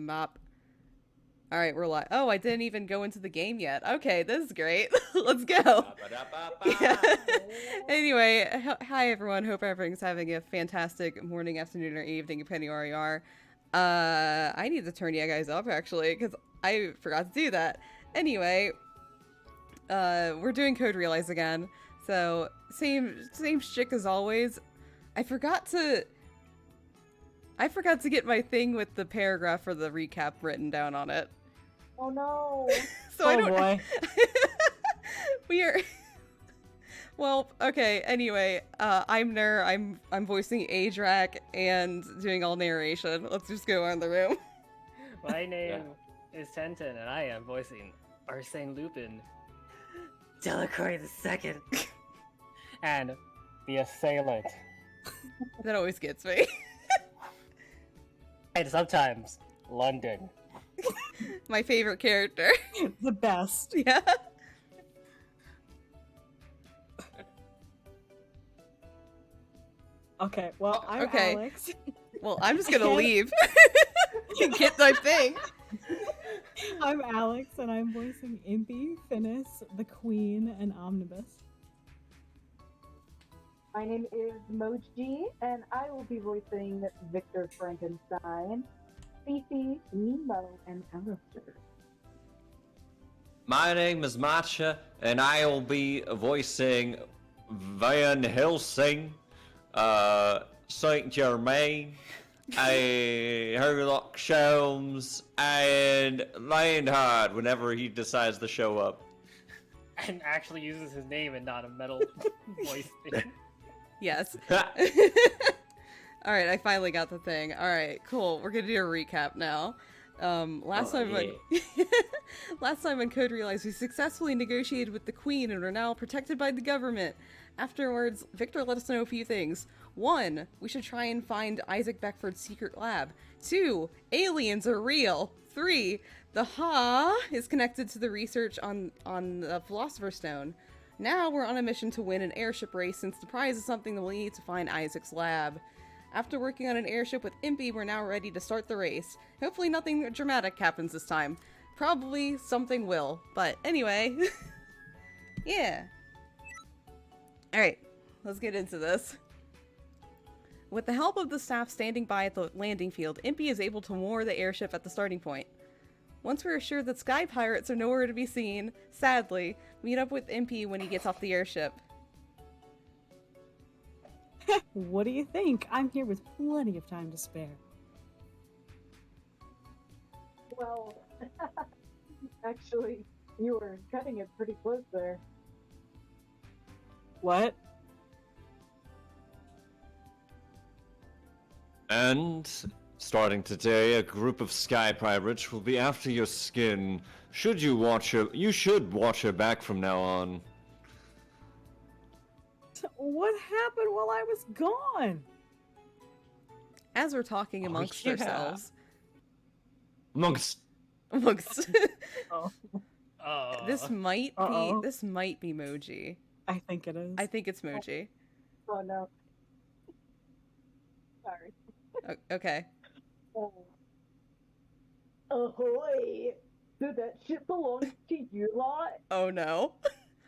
Mop. All right, we're live. Oh, I didn't even go into the game yet. Okay, this is great. Let's go. Yeah. Anyway, hi everyone. Hope everyone's having a fantastic morning, afternoon, or evening, depending where you are. I need to turn you guys up actually, because I forgot to do that. Anyway, we're doing Code Realize again. So same shtick as always. I forgot to get my thing with the paragraph for the recap written down on it. Oh no. So I don't. Boy. We are. Well, okay. Anyway, I'm Ner. I'm voicing Adrak and doing all narration. Let's just go around the room. My name is Tenten, and I am voicing Arsene Lupin, Delacroix II, and the Assailant. That always gets me. And sometimes London. My favorite character. The best. Yeah. Okay, well, I'm okay. Alex. Well, I'm just gonna leave. Get my thing. I'm Alex, and I'm voicing Impy, Finis, the Queen, and Omnibus. My name is Moji, and I will be voicing Victor Frankenstein, Fifi, Nemo, and Alistair. My name is Matcha, and I will be voicing Van Helsing, Saint Germain, Herlock Sholmes, and Lionheart whenever he decides to show up. And actually uses his name and not a metal voice thing. Yes. Alright, I finally got the thing. Alright, cool. We're gonna do a recap now. Last time on Code Realize, we successfully negotiated with the Queen and are now protected by the government. Afterwards, Victor let us know a few things. 1, we should try and find Isaac Beckford's secret lab. 2, aliens are real. 3, the Ha is connected to the research on the Philosopher's Stone. Now we're on a mission to win an airship race, since the prize is something that we'll need to find Isaac's lab. After working on an airship with Impy, we're now ready to start the race. Hopefully nothing dramatic happens this time. Probably something will, but anyway. Yeah. Alright, let's get into this. With the help of the staff standing by at the landing field, Impy is able to moor the airship at the starting point. Once we're assured that sky pirates are nowhere to be seen, sadly, meet up with Impy when he gets off the airship. What do you think? I'm here with plenty of time to spare. Well, actually, you were cutting it pretty close there. What? And starting today, a group of sky pirates will be after your skin. You should watch her back from now on. What happened while I was gone? As we're talking amongst ourselves. Amongst. Oh. This might be Moji. I think it is. I think it's Moji. Oh no. Sorry. Okay. Ahoy! Did that ship belong to you lot? Oh no.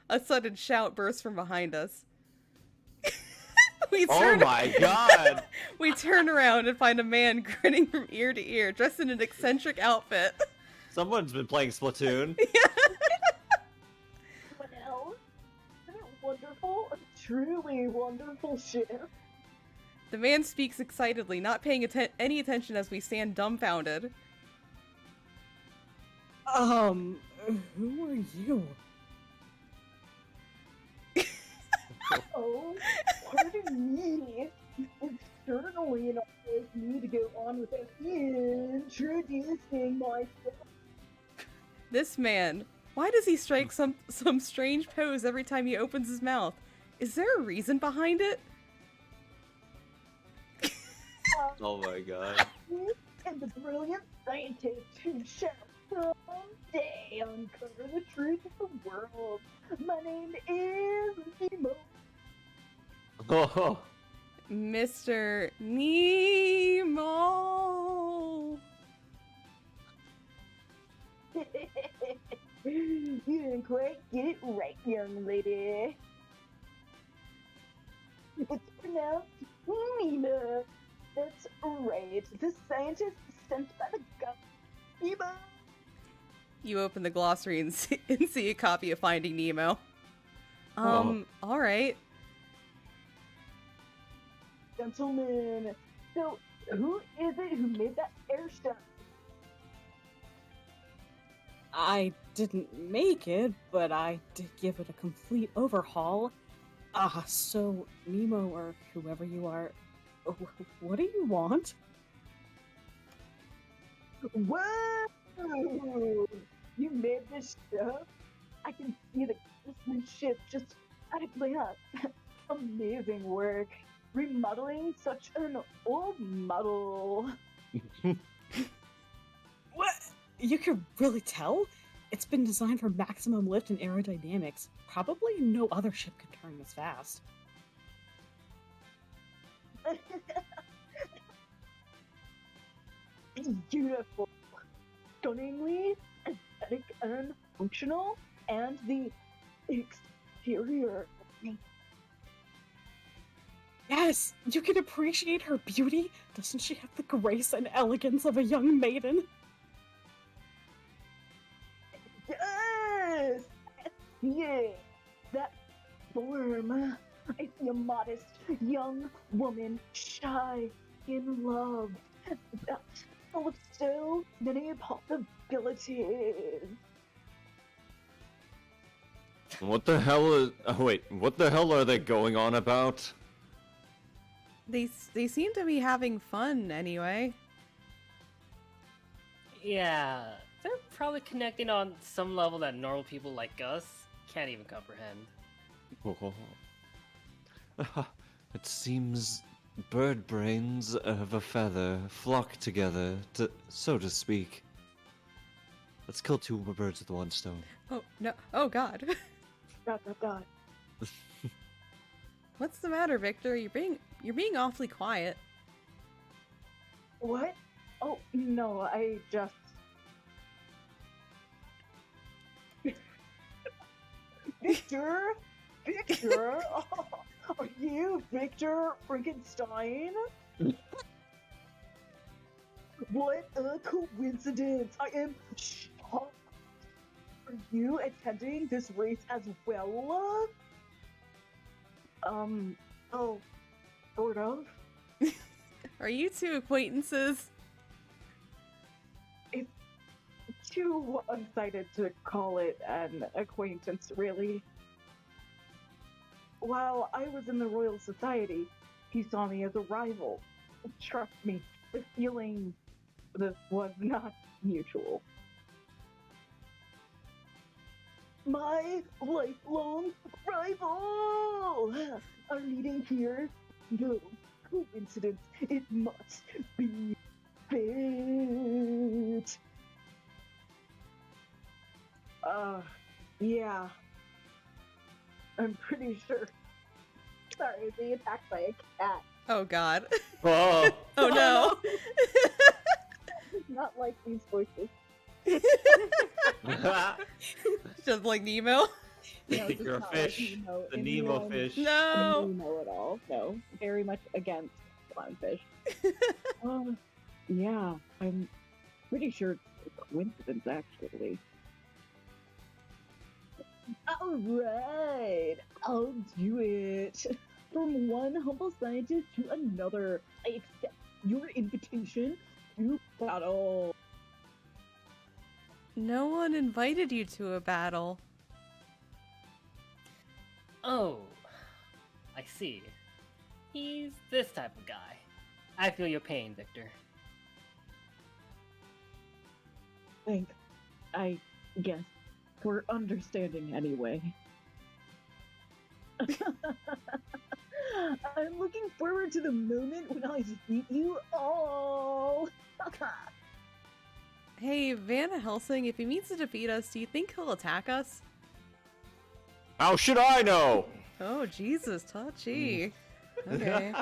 A sudden shout bursts from behind us. Oh my god! We turn around and find a man grinning from ear to ear, dressed in an eccentric outfit. Someone's been playing Splatoon. Well, isn't it wonderful? A truly wonderful ship. The man speaks excitedly, not paying any attention as we stand dumbfounded. Who are you? Oh, pardon me. It's certainly not like me to go on without introducing myself. This man, why does he strike some strange pose every time he opens his mouth? Is there a reason behind it? Oh my god. And the brilliant scientist who shall someday uncover the truth of the world. My name is Nemo. Oh. Mr. Nemo. You didn't quite get it right, young lady. It's pronounced Nemo. That's right. The scientist sent by the government. Nemo. You open the glossary and see a copy of Finding Nemo. Alright. Gentlemen, so who is it who made that airship? I didn't make it, but I did give it a complete overhaul. So Nemo or whoever you are, what do you want? Whoa! You made this ship? I can see the craftsmanship just at a glance. Amazing work. Remodeling such an old model. What? You can really tell? It's been designed for maximum lift and aerodynamics. Probably no other ship can turn this fast. It's beautiful, stunningly aesthetic and functional, and the exterior. Yes, you can appreciate her beauty. Doesn't she have the grace and elegance of a young maiden? Yes! Yeah! That form. I see a modest young woman, shy, in love. That's full of so many possibilities. What the hell is... Oh, wait, what the hell are they going on about? They seem to be having fun anyway. Yeah, they're probably connecting on some level that normal people like us can't even comprehend. It seems bird brains of a feather flock together, so to speak. Let's kill two birds with one stone. Oh, no. Oh, God. Dot. What's the matter, Victor? You're being awfully quiet. What? Oh, no, I just... Victor? Victor? Oh, are you Victor Frankenstein? What a coincidence! I am shocked. Are you attending this race as well? Oh, sort of. Are you two acquaintances? It's too one-sided to call it an acquaintance, really. While I was in the Royal Society, he saw me as a rival. Trust me, the feeling was not mutual. My lifelong rival! Our meeting here? No coincidence. It must be fate. Yeah. I'm pretty sure. Sorry, being attacked by a cat. Oh, God. Oh! Oh, no. Not like these voices. Just like Nemo. No, just You're a not like fish. Nemo The in Nemo one- fish. No. Nemo at all. No, very much against clownfish. Yeah, I'm pretty sure it's a coincidence, actually. Alright, I'll do it. From one humble scientist to another, I accept your invitation to battle. No one invited you to a battle. Oh, I see. He's this type of guy. I feel your pain, Victor. Thanks, I guess, for understanding anyway. I'm looking forward to the moment when I defeat you all. Hey, Van Helsing, if he means to defeat us, do you think he'll attack us? How should I know? Oh, Jesus, touchy. Okay.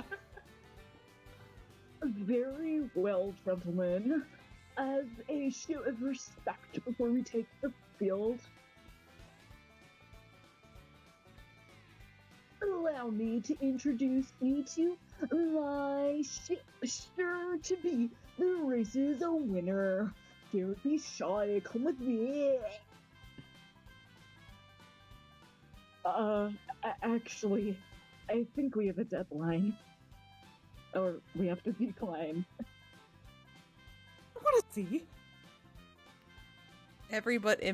Very well, gentlemen. As a show of respect before we take the field, allow me to introduce you to my ship, sure to be the race's winner. Don't be shy, come with me. Actually, I think we have a deadline. Or we have to decline. I want to see. Everybody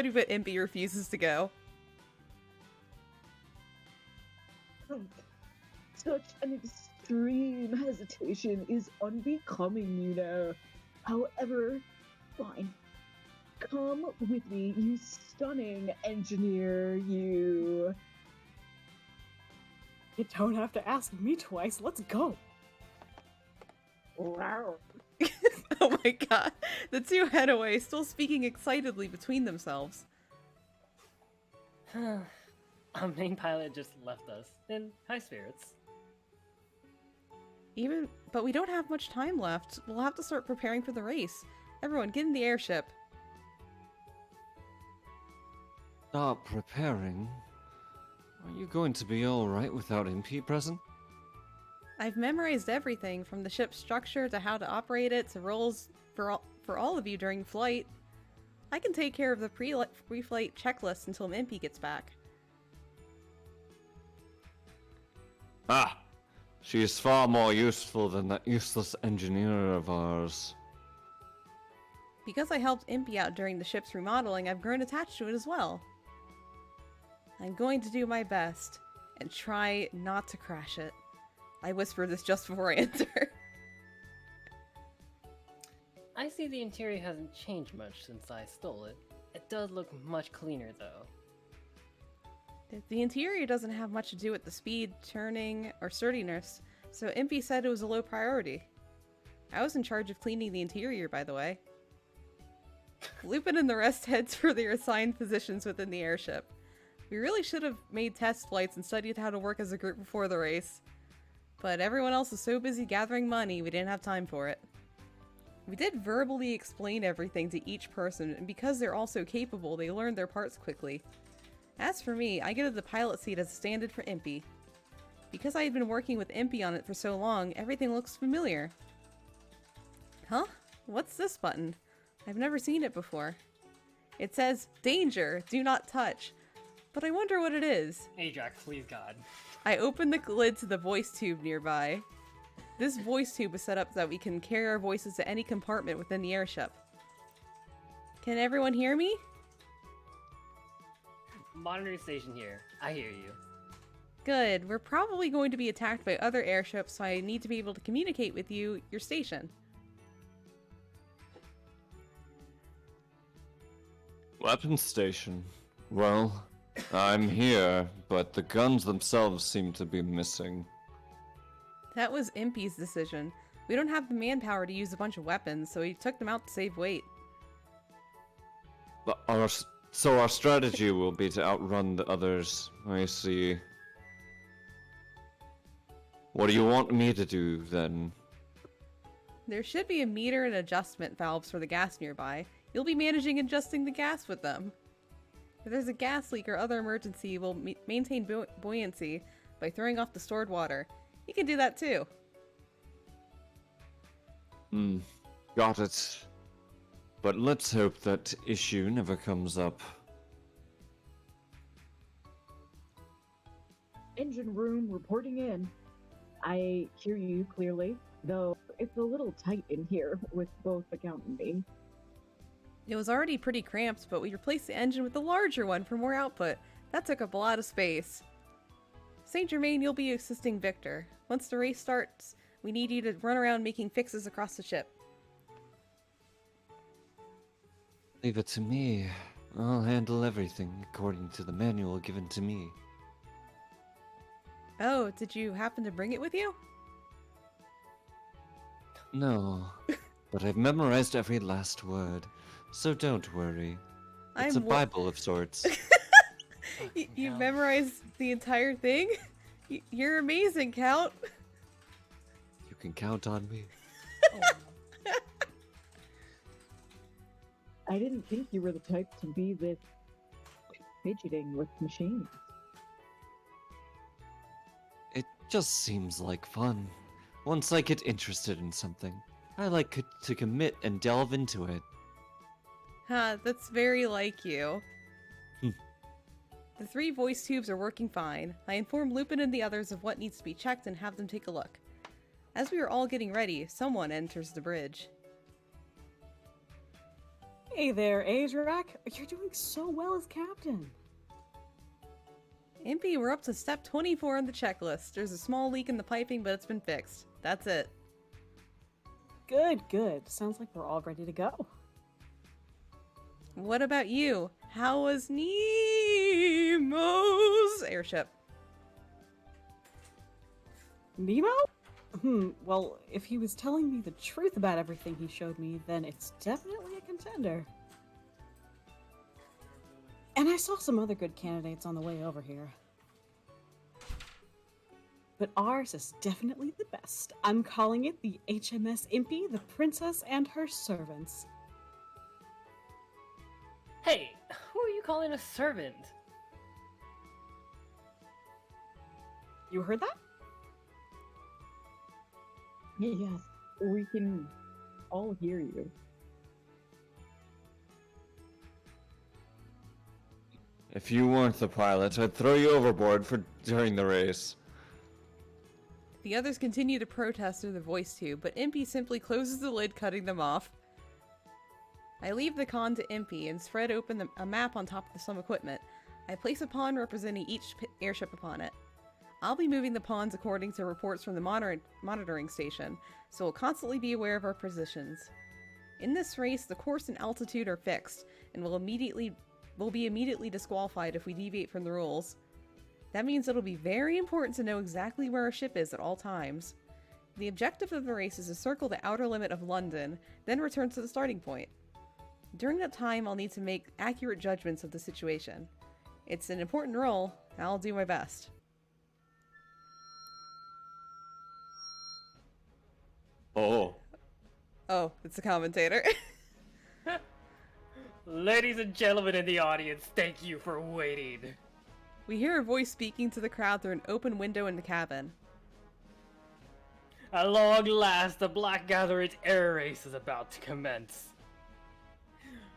but Impy refuses to go. Such an extreme hesitation is unbecoming, you know. However, fine. Come with me, you stunning engineer, you. You don't have to ask me twice. Let's go. Wow. my god. The two head away, still speaking excitedly between themselves. Our main pilot just left us in high spirits. But we don't have much time left. We'll have to start preparing for the race. Everyone, get in the airship. Stop preparing? Are you going to be alright without MP present? I've memorized everything, from the ship's structure to how to operate it to roles for all of you during flight. I can take care of the pre-flight checklist until Impy gets back. Ah! She is far more useful than that useless engineer of ours. Because I helped Impy out during the ship's remodeling, I've grown attached to it as well. I'm going to do my best, and try not to crash it. I whisper this just before I enter. I see the interior hasn't changed much since I stole it. It does look much cleaner though. The interior doesn't have much to do with the speed, turning, or sturdiness, so Impy said it was a low priority. I was in charge of cleaning the interior, by the way. Lupin and the rest heads for their assigned positions within the airship. We really should have made test flights and studied how to work as a group before the race. But everyone else was so busy gathering money, we didn't have time for it. We did verbally explain everything to each person, and because they're all so capable, they learned their parts quickly. As for me, I get the pilot seat as a stand-in for Impy. Because I had been working with Impy on it for so long, everything looks familiar. Huh? What's this button? I've never seen it before. It says, "Danger! Do not touch." But I wonder what it is. Ajax, please God. I open the lid to the voice tube nearby. This voice tube is set up so that we can carry our voices to any compartment within the airship. Can everyone hear me? Monitoring station here. I hear you. Good. We're probably going to be attacked by other airships, so I need to be able to communicate with you, your station. Weapons station. Well, I'm here, but the guns themselves seem to be missing. That was Impy's decision. We don't have the manpower to use a bunch of weapons, so he took them out to save weight. But our strategy will be to outrun the others. I see. What do you want me to do, then? There should be a meter and adjustment valves for the gas nearby. You'll be managing adjusting the gas with them. If there's a gas leak or other emergency, we'll maintain buoyancy by throwing off the stored water. You can do that too. Got it. But let's hope that issue never comes up. Engine room reporting in. I hear you clearly, though it's a little tight in here with both the count and me. It was already pretty cramped, but we replaced the engine with a larger one for more output. That took up a lot of space. Saint Germain, you'll be assisting Victor. Once the race starts, we need you to run around making fixes across the ship. Leave it to me. I'll handle everything according to the manual given to me. Oh, did you happen to bring it with you? No, but I've memorized every last word, so don't worry. It's a Bible of sorts. You memorized the entire thing? You're amazing, Count. You can count on me. I didn't think you were the type to be this fidgeting with machines. It just seems like fun. Once I get interested in something, I like to commit and delve into it. Huh, that's very like you. The 3 voice tubes are working fine. I inform Lupin and the others of what needs to be checked and have them take a look. As we are all getting ready, someone enters the bridge. Hey there, Adrak. You're doing so well as captain. Impy, we're up to step 24 on the checklist. There's a small leak in the piping, but it's been fixed. That's it. Good, good. Sounds like we're all ready to go. What about you? How was Nemo's airship? Nemo? Well, if he was telling me the truth about everything he showed me, then it's definitely a contender. And I saw some other good candidates on the way over here. But ours is definitely the best. I'm calling it the HMS Impy, the Princess and Her Servants. Hey, who are you calling a servant? You heard that? Yes, we can all hear you. If you weren't the pilot, I'd throw you overboard during the race. The others continue to protest through the voice tube, but Impy simply closes the lid, cutting them off. I leave the con to Impy and spread open a map on top of some equipment. I place a pawn representing each airship upon it. I'll be moving the pawns according to reports from the monitoring station, so we'll constantly be aware of our positions. In this race, the course and altitude are fixed, and will be immediately disqualified if we deviate from the rules. That means it'll be very important to know exactly where our ship is at all times. The objective of the race is to circle the outer limit of London, then return to the starting point. During that time, I'll need to make accurate judgments of the situation. It's an important role, and I'll do my best. Oh. Oh, it's a commentator. Ladies and gentlemen in the audience, thank you for waiting. We hear a voice speaking to the crowd through an open window in the cabin. At long last, the Black Gatherer's air race is about to commence.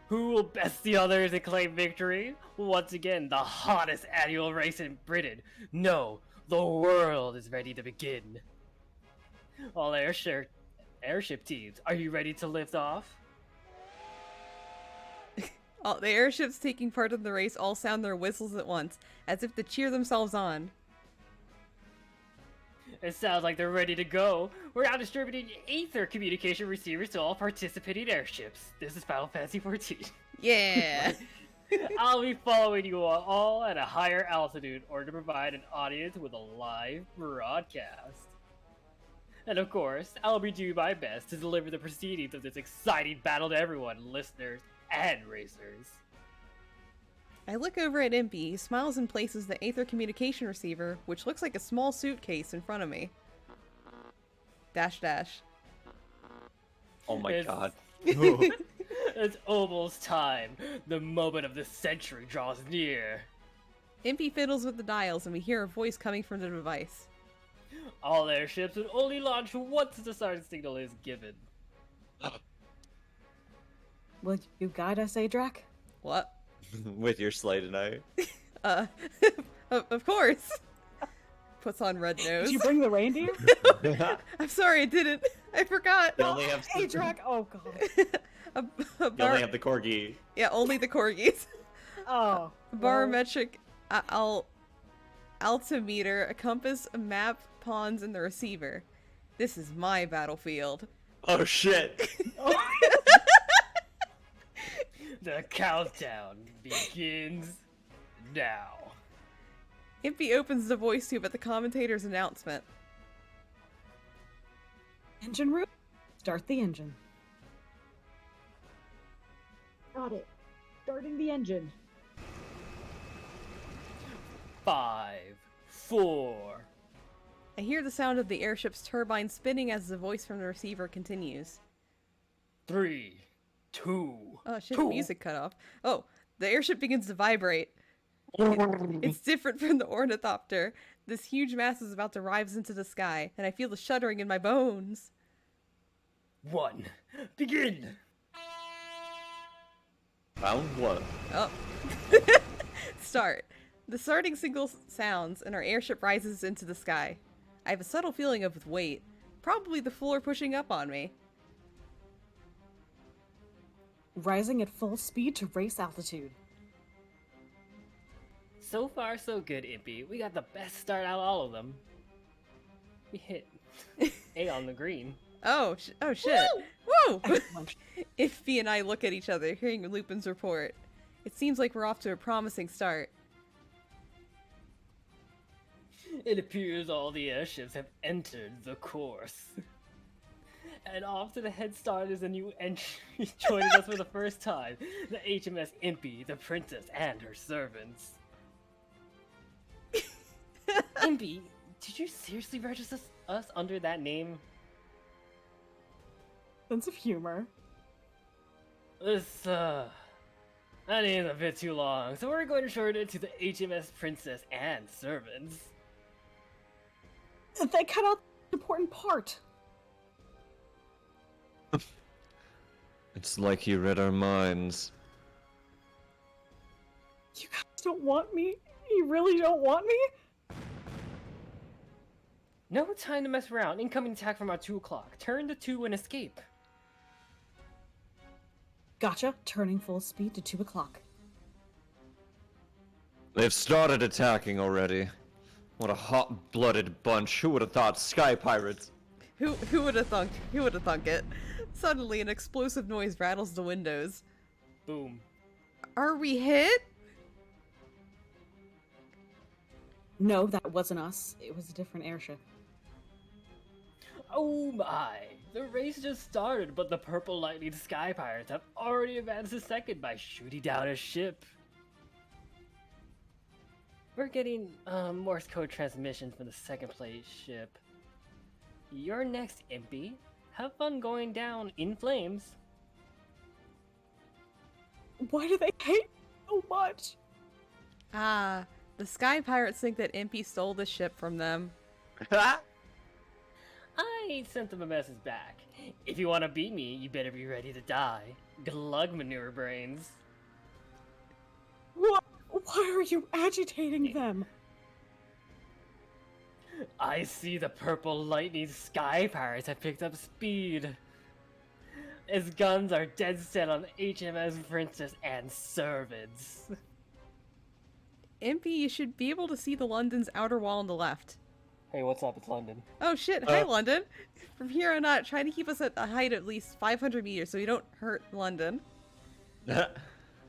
Who will best the others and claim victory? Once again, the hottest annual race in Britain. No, the world is ready to begin. All airship teams, are you ready to lift off? All the airships taking part in the race all sound their whistles at once, as if to cheer themselves on. It sounds like they're ready to go. We're now distributing ether communication receivers to all participating airships. This is Final Fantasy XIV. Yeah! I'll be following you all at a higher altitude in order to provide an audience with a live broadcast. And of course, I'll be doing my best to deliver the proceedings of this exciting battle to everyone, listeners and racers. I look over at Impy. He smiles and places the Aether communication receiver, which looks like a small suitcase, in front of me. Dash dash. Oh my god. It's almost time. The moment of the century draws near. Impy fiddles with the dials, and we hear a voice coming from the device. All airships will only launch once the starting signal is given. Will you guide us, Adrak? What? With your sleigh tonight. Of course. Puts on red nose. Did you bring the reindeer? I'm sorry, I didn't. I forgot. You only have Adrak, oh god. you only have the corgi. Yeah, only the corgis. Oh. Barometric altimeter, a compass, a map, pawns, and the receiver. This is my battlefield. Oh shit. The countdown begins now. Impy opens the voice tube at the commentator's announcement. Engine room? Start the engine. Got it. Starting the engine. 5, 4. I hear the sound of the airship's turbine spinning as the voice from the receiver continues. 3, 2. Oh shit, the music cut off. Oh, the airship begins to vibrate. It's different from the ornithopter. This huge mass is about to rise into the sky, and I feel the shuddering in my bones. 1. Begin! Round 1. Oh. Start. The starting signal sounds, and our airship rises into the sky. I have a subtle feeling of weight. Probably the floor pushing up on me. Rising at full speed to race altitude. So far, so good, Impy. We got the best start out of all of them. We hit A on the green. Oh shit. Woo! Impy and I look at each other, hearing Lupin's report. It seems like we're off to a promising start. It appears all the airships have entered the course. And off to the head start is a new entry joining us for the first time, the HMS Impy, the princess, and her servants. Impy, did you seriously register us under that name? Sense of humor. That name's a bit too long, so we're going to shorten it to the HMS Princess and servants. They cut out the important part. It's like you read our minds. You guys don't want me? You really don't want me? No time to mess around. Incoming attack from our 2 o'clock. Turn to 2 and escape. Gotcha. Turning full speed to 2 o'clock. They've started attacking already. What a hot-blooded bunch. Who would have thought sky pirates? Who would have thunk? Who would have thunk it? Suddenly, an explosive noise rattles the windows. Boom. Are we hit? No, that wasn't us. It was a different airship. Oh my! The race just started, but the Purple Lightning Sky Pirates have already advanced a second by shooting down a ship. We're getting Morse code transmission from the second place ship. You're next, Impy. Have fun going down in flames. Why do they hate so much? Ah, the Sky Pirates think that Impy stole the ship from them. I sent them a message back. If you want to beat me, you better be ready to die. Glug manure brains. What? Why are you agitating them? I see the Purple Lightning Sky Pirates have picked up speed. His guns are dead set on HMS Princess and servants. Impy, you should be able to see the London's outer wall on the left. Hey, what's up? It's London. Oh shit, hi London! From here on out, try to keep us at a height of at least 500 meters so we don't hurt London.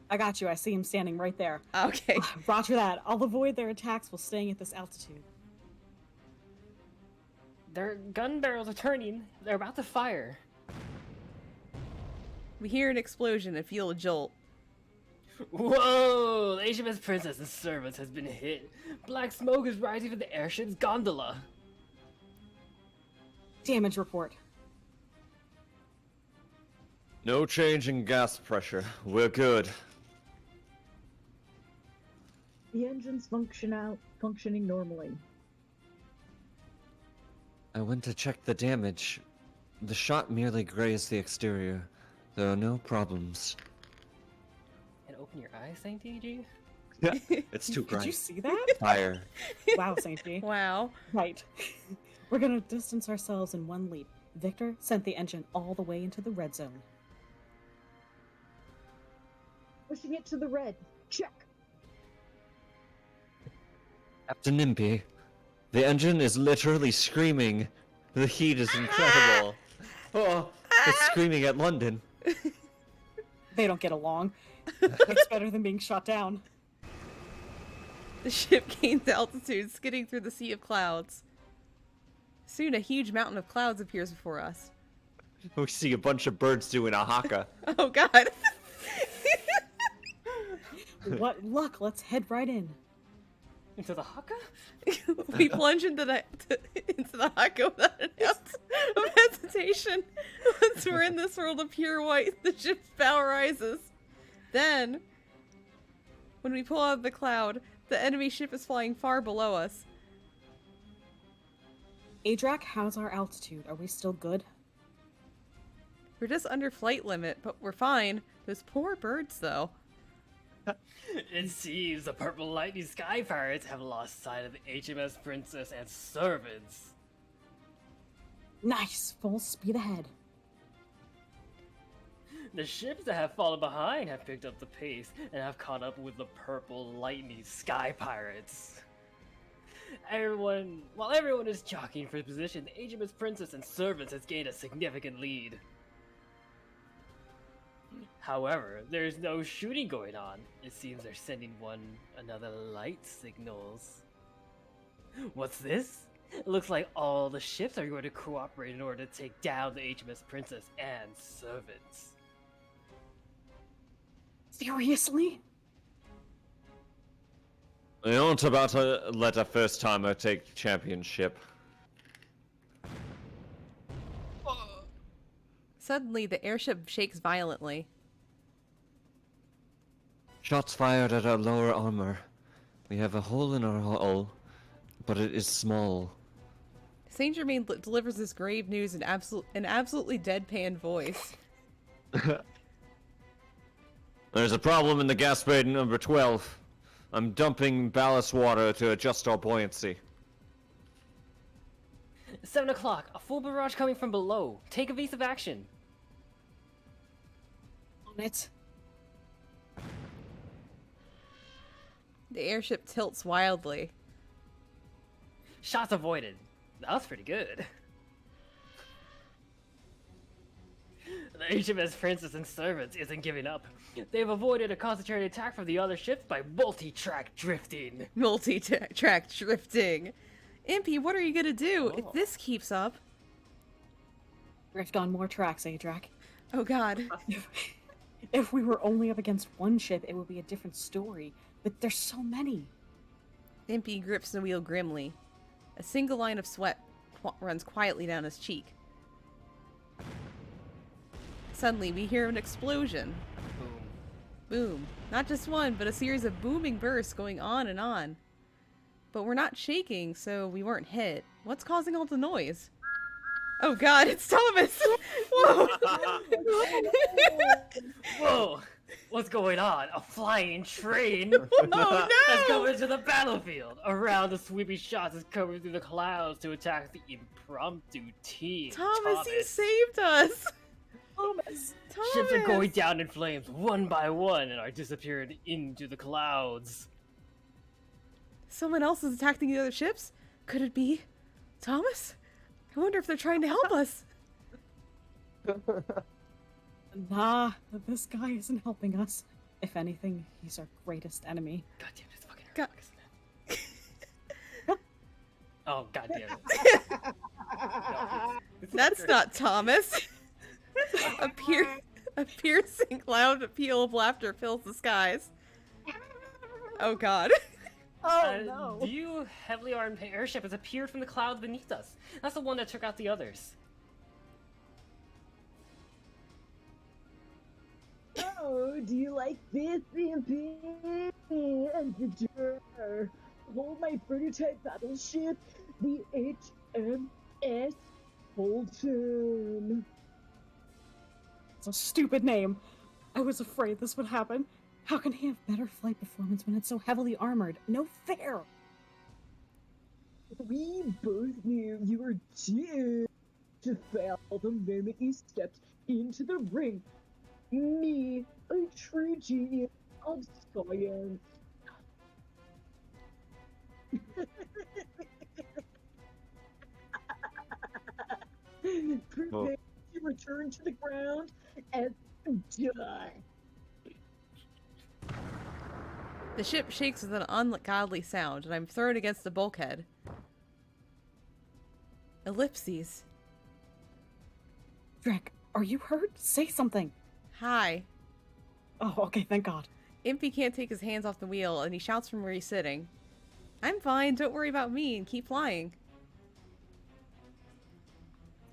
I got you. I see him standing right there. Okay. Roger that. I'll avoid their attacks while staying at this altitude. Their gun barrels are turning. They're about to fire. We hear an explosion and feel a jolt. Whoa! The HMS Princess and servants has been hit. Black smoke is rising from the airship's gondola. Damage report. No change in gas pressure. We're good. The engine's functioning normally. I went to check the damage. The shot merely grazed the exterior. There are no problems. And open your eyes, Saint DG? It's too Did bright. you see that? Fire. Wow, Saint G. Wow. Right. We're gonna distance ourselves in one leap. Victor sent the engine all the way into the red zone. Pushing it to the red. Check. Captain Impy, the engine is literally screaming. The heat is incredible. Oh, it's screaming at London. They don't get along. It's better than being shot down. The ship gains altitude, skidding through the sea of clouds. Soon a huge mountain of clouds appears before us. We see a bunch of birds doing a haka. Oh god. What luck, let's head right in. Into the haka? We plunge into the haka without an ounce of hesitation. Once we're in this world of pure white, the ship's bow rises. Then, when we pull out of the cloud, the enemy ship is flying far below us. Adrak, how's our altitude? Are we still good? We're just under flight limit, but we're fine. Those poor birds, though. It seems the Purple Lightning Sky Pirates have lost sight of the HMS Princess and servants. Nice, full speed ahead. The ships that have fallen behind have picked up the pace and have caught up with the Purple Lightning Sky Pirates. While everyone is jockeying for position, the HMS Princess and servants has gained a significant lead. However, there's no shooting going on. It seems they're sending one another light signals. What's this? It looks like all the ships are going to cooperate in order to take down the HMS Princess and servants. Seriously? We aren't about to let a first-timer take championship. Suddenly, the airship shakes violently. Shots fired at our lower armor. We have a hole in our hull, but it is small. Saint Germain delivers this grave news in an absolutely deadpan voice. There's a problem in the gas bay number 12. I'm dumping ballast water to adjust our buoyancy. 7 o'clock. A full barrage coming from below. Take evasive action. On it. The airship tilts wildly. Shots avoided. That was pretty good. The HMS Princess and servants isn't giving up. They've avoided a concentrated attack from the other ships by multi-track drifting. Multi-track drifting. Impy, what are you gonna do if this keeps up? Drift on more tracks, Adrak. Oh god. If we were only up against one ship, it would be a different story. But there's so many. Impy grips the wheel grimly. A single line of sweat runs quietly down his cheek. Suddenly, we hear an explosion. Boom. Boom. Not just one, but a series of booming bursts going on and on. But we're not shaking, so we weren't hit. What's causing all the noise? Oh god, it's Thomas! Whoa! Whoa! What's going on? A flying train? Oh no! Has come into the battlefield. Around the sweeping shots is coming through the clouds to attack the impromptu team. Thomas, you saved us! Thomas! Ships are going down in flames one by one and are disappearing into the clouds. Someone else is attacking the other ships? Could it be Thomas? I wonder if they're trying to help us. Nah, this guy isn't helping us. If anything, he's our greatest enemy. God damn it, it's fucking God- Hercules. Oh, god damn it. No, That's not Thomas. A piercing loud peal of laughter fills the skies. Oh god. Oh no! The new heavily armed airship has appeared from the clouds beneath us. That's the one that took out the others. Oh, do you like this, Impy? Enter. Hold my prototype battleship, the HMS Fulton. It's a stupid name. I was afraid this would happen. How can he have better flight performance when it's so heavily armored? No fair! We both knew you were doomed to fail the moment you stepped into the ring. Me, a true genius of science. Prepare to return to the ground and die. The ship shakes with an ungodly sound, and I'm thrown against the bulkhead. Ellipses. Drek, are you hurt? Say something! Hi. Oh, okay, thank God. Impy can't take his hands off the wheel, and he shouts from where he's sitting. I'm fine, don't worry about me, and keep flying.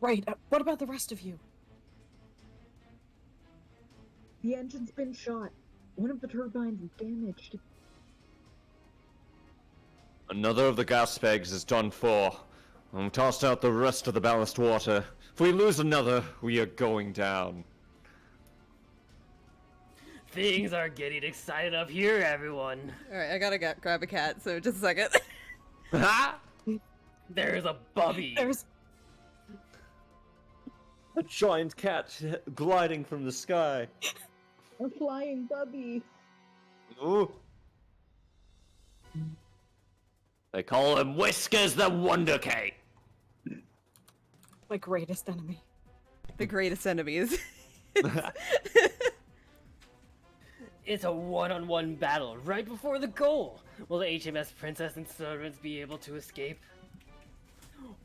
Right, what about the rest of you? The engine's been shot. One of the turbines is damaged. Another of the gas pegs is done for. I've tossed out the rest of the ballast water. If we lose another, we are going down. Things are getting excited up here, everyone. Alright, I gotta grab a cat, so just a second. There's a bubby. There's... A giant cat gliding from the sky. A flying bubby. Ooh. They call him Whiskers the Wonder Cake. my greatest enemy. The greatest enemies. It's a one-on-one battle right before the goal. Will the HMS Princess and servants be able to escape?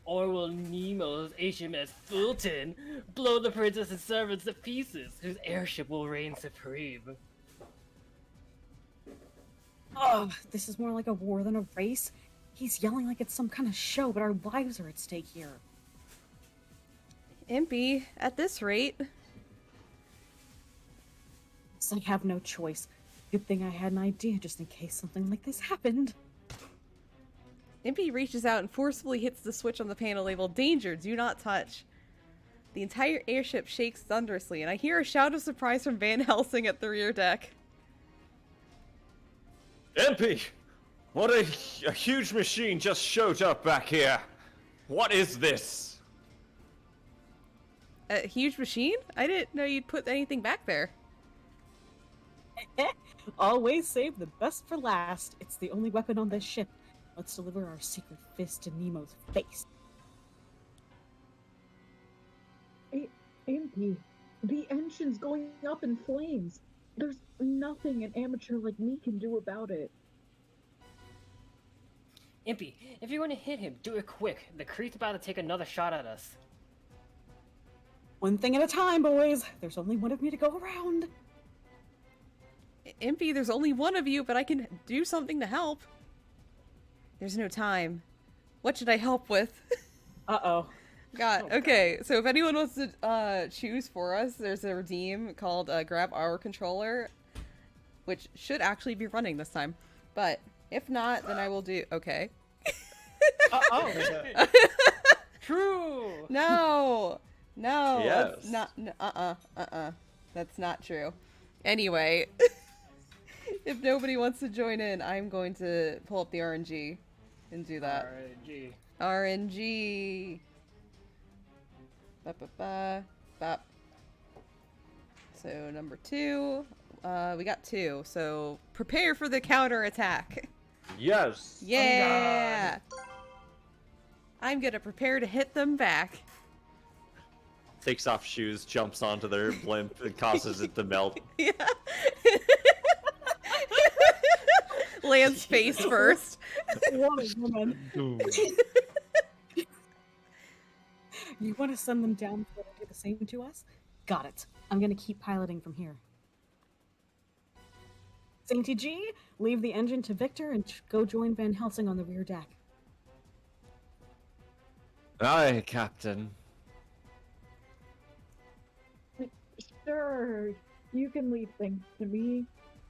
Or will Nemo's HMS Fulton blow the princess and servants to pieces, whose airship will reign supreme? Oh, this is more like a war than a race. He's yelling like it's some kind of show, but our lives are at stake here. Impy, at this rate. So I have no choice. Good thing I had an idea just in case something like this happened. Impy reaches out and forcefully hits the switch on the panel labeled "Danger, do not touch." The entire airship shakes thunderously, and I hear a shout of surprise from Van Helsing at the rear deck. MP! What a huge machine just showed up back here! What is this? A huge machine? I didn't know you'd put anything back there. Always save the best for last. It's the only weapon on this ship. Let's deliver our secret fist to Nemo's face. Impy, the engine's going up in flames. There's nothing an amateur like me can do about it. Impy, if you're going to hit him, do it quick. The Creek's about to take another shot at us. One thing at a time, boys. There's only one of me to go around. Impy, there's only one of you, but I can do something to help. There's no time. What should I help with? Uh-oh. God, okay, so if anyone wants to choose for us, there's a redeem called Grab Our Controller, which should actually be running this time. But if not, then I will do... Okay. Uh-oh. True! No! No! Yes. That's not... That's not true. Anyway, if nobody wants to join in, I'm going to pull up the RNG and do that. RNG. RNG. Bop. So number 2, we got 2. So prepare for the counter attack. Yes! Yeah. I'm gonna prepare to hit them back. Takes off shoes, jumps onto their blimp, and causes it to melt. Yeah. Lands face first. What a woman. You want to send them down before they do the same to us? Got it. I'm gonna keep piloting from here. Sainty G, leave the engine to Victor and go join Van Helsing on the rear deck. Aye, Captain. Sure, you can leave things to me.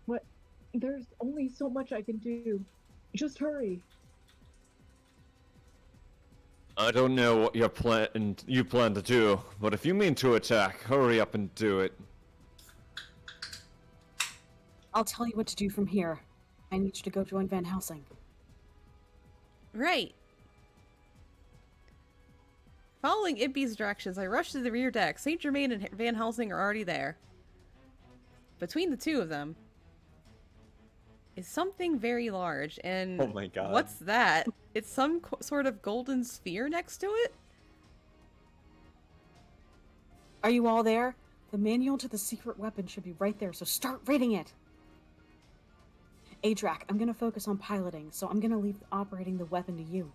But there's only so much I can do. Just hurry. I don't know what you plan to do, but if you mean to attack, hurry up and do it. I'll tell you what to do from here. I need you to go join Van Helsing. Right. Following Impy's directions, I rush to the rear deck. Saint Germain and Van Helsing are already there. Between the two of them is something very large, and Oh my god. what's that? It's some sort of golden sphere next to it? Are you all there? The manual to the secret weapon should be right there, so start reading it! Adrak, I'm gonna focus on piloting, so I'm gonna leave operating the weapon to you.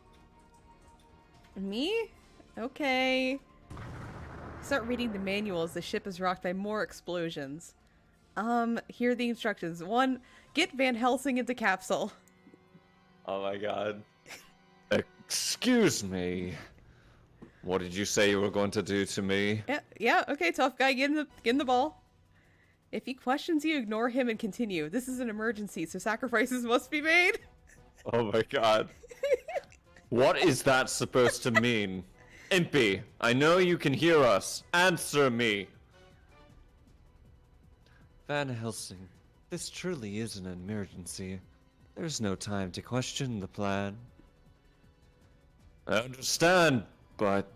Me? Okay. Start reading the manual as the ship is rocked by more explosions. Here are the instructions. 1, get Van Helsing into capsule. Oh my god. Excuse me. What did you say you were going to do to me? Yeah, okay, tough guy, get in the ball. If he questions you, ignore him and continue. This is an emergency, so sacrifices must be made. Oh my god. What is that supposed to mean? Impy, I know you can hear us. Answer me. Van Helsing, this truly is an emergency. There's no time to question the plan. I understand, but...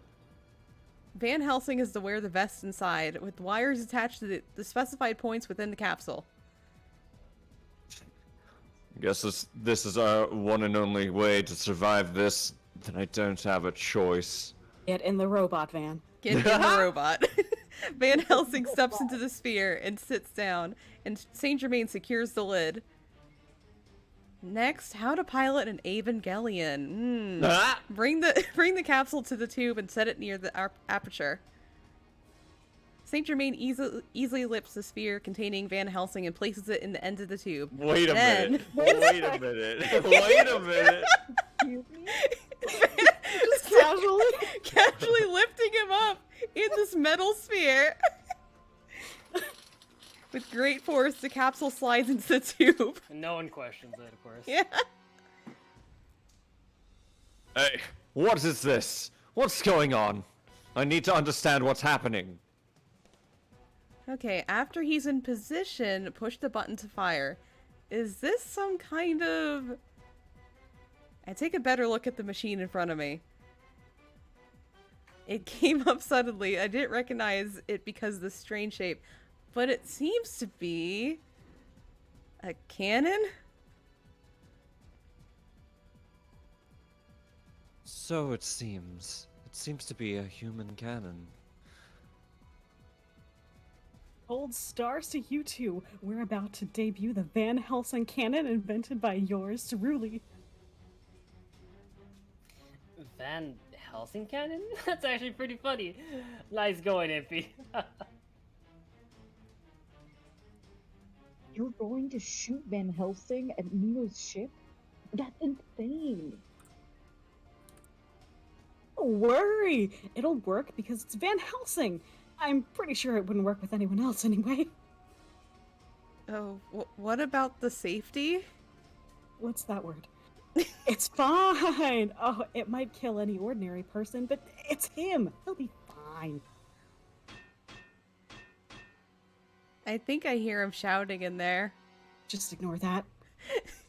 Van Helsing is to wear the vest inside, with wires attached to the specified points within the capsule. Guess this is our one and only way to survive this. Then I don't have a choice. Get in the robot van. Get in the robot. Van Helsing steps into the sphere and sits down, and Saint Germain secures the lid. Next, how to pilot an Evangelion. Ah! Bring the capsule to the tube and set it near the aperture. Saint Germain easily lifts the sphere containing Van Helsing and places it in the end of the tube. Wait a Then- minute. Wait a minute. Wait a minute. Excuse me? Just casually. Casually lifting him up in this metal sphere. With great force, the capsule slides into the tube. No one questions it, of course. Yeah. Hey, what is this? What's going on? I need to understand what's happening. Okay, after he's in position, push the button to fire. Is this some kind of... I take a better look at the machine in front of me. It came up suddenly. I didn't recognize it because of the strange shape. But it seems to be... a cannon? So it seems. It seems to be a human cannon. Gold stars to you two. We're about to debut the Van Helsing cannon invented by yours truly. Van Helsing cannon? That's actually pretty funny. Nice going, Impy. You're going to shoot Van Helsing at Nemo's ship? That's insane. Don't worry, it'll work because it's Van Helsing. I'm pretty sure it wouldn't work with anyone else anyway. Oh, what about the safety? What's that word? It's fine. Oh, it might kill any ordinary person, but it's him. He'll be fine. I think I hear him shouting in there. Just ignore that.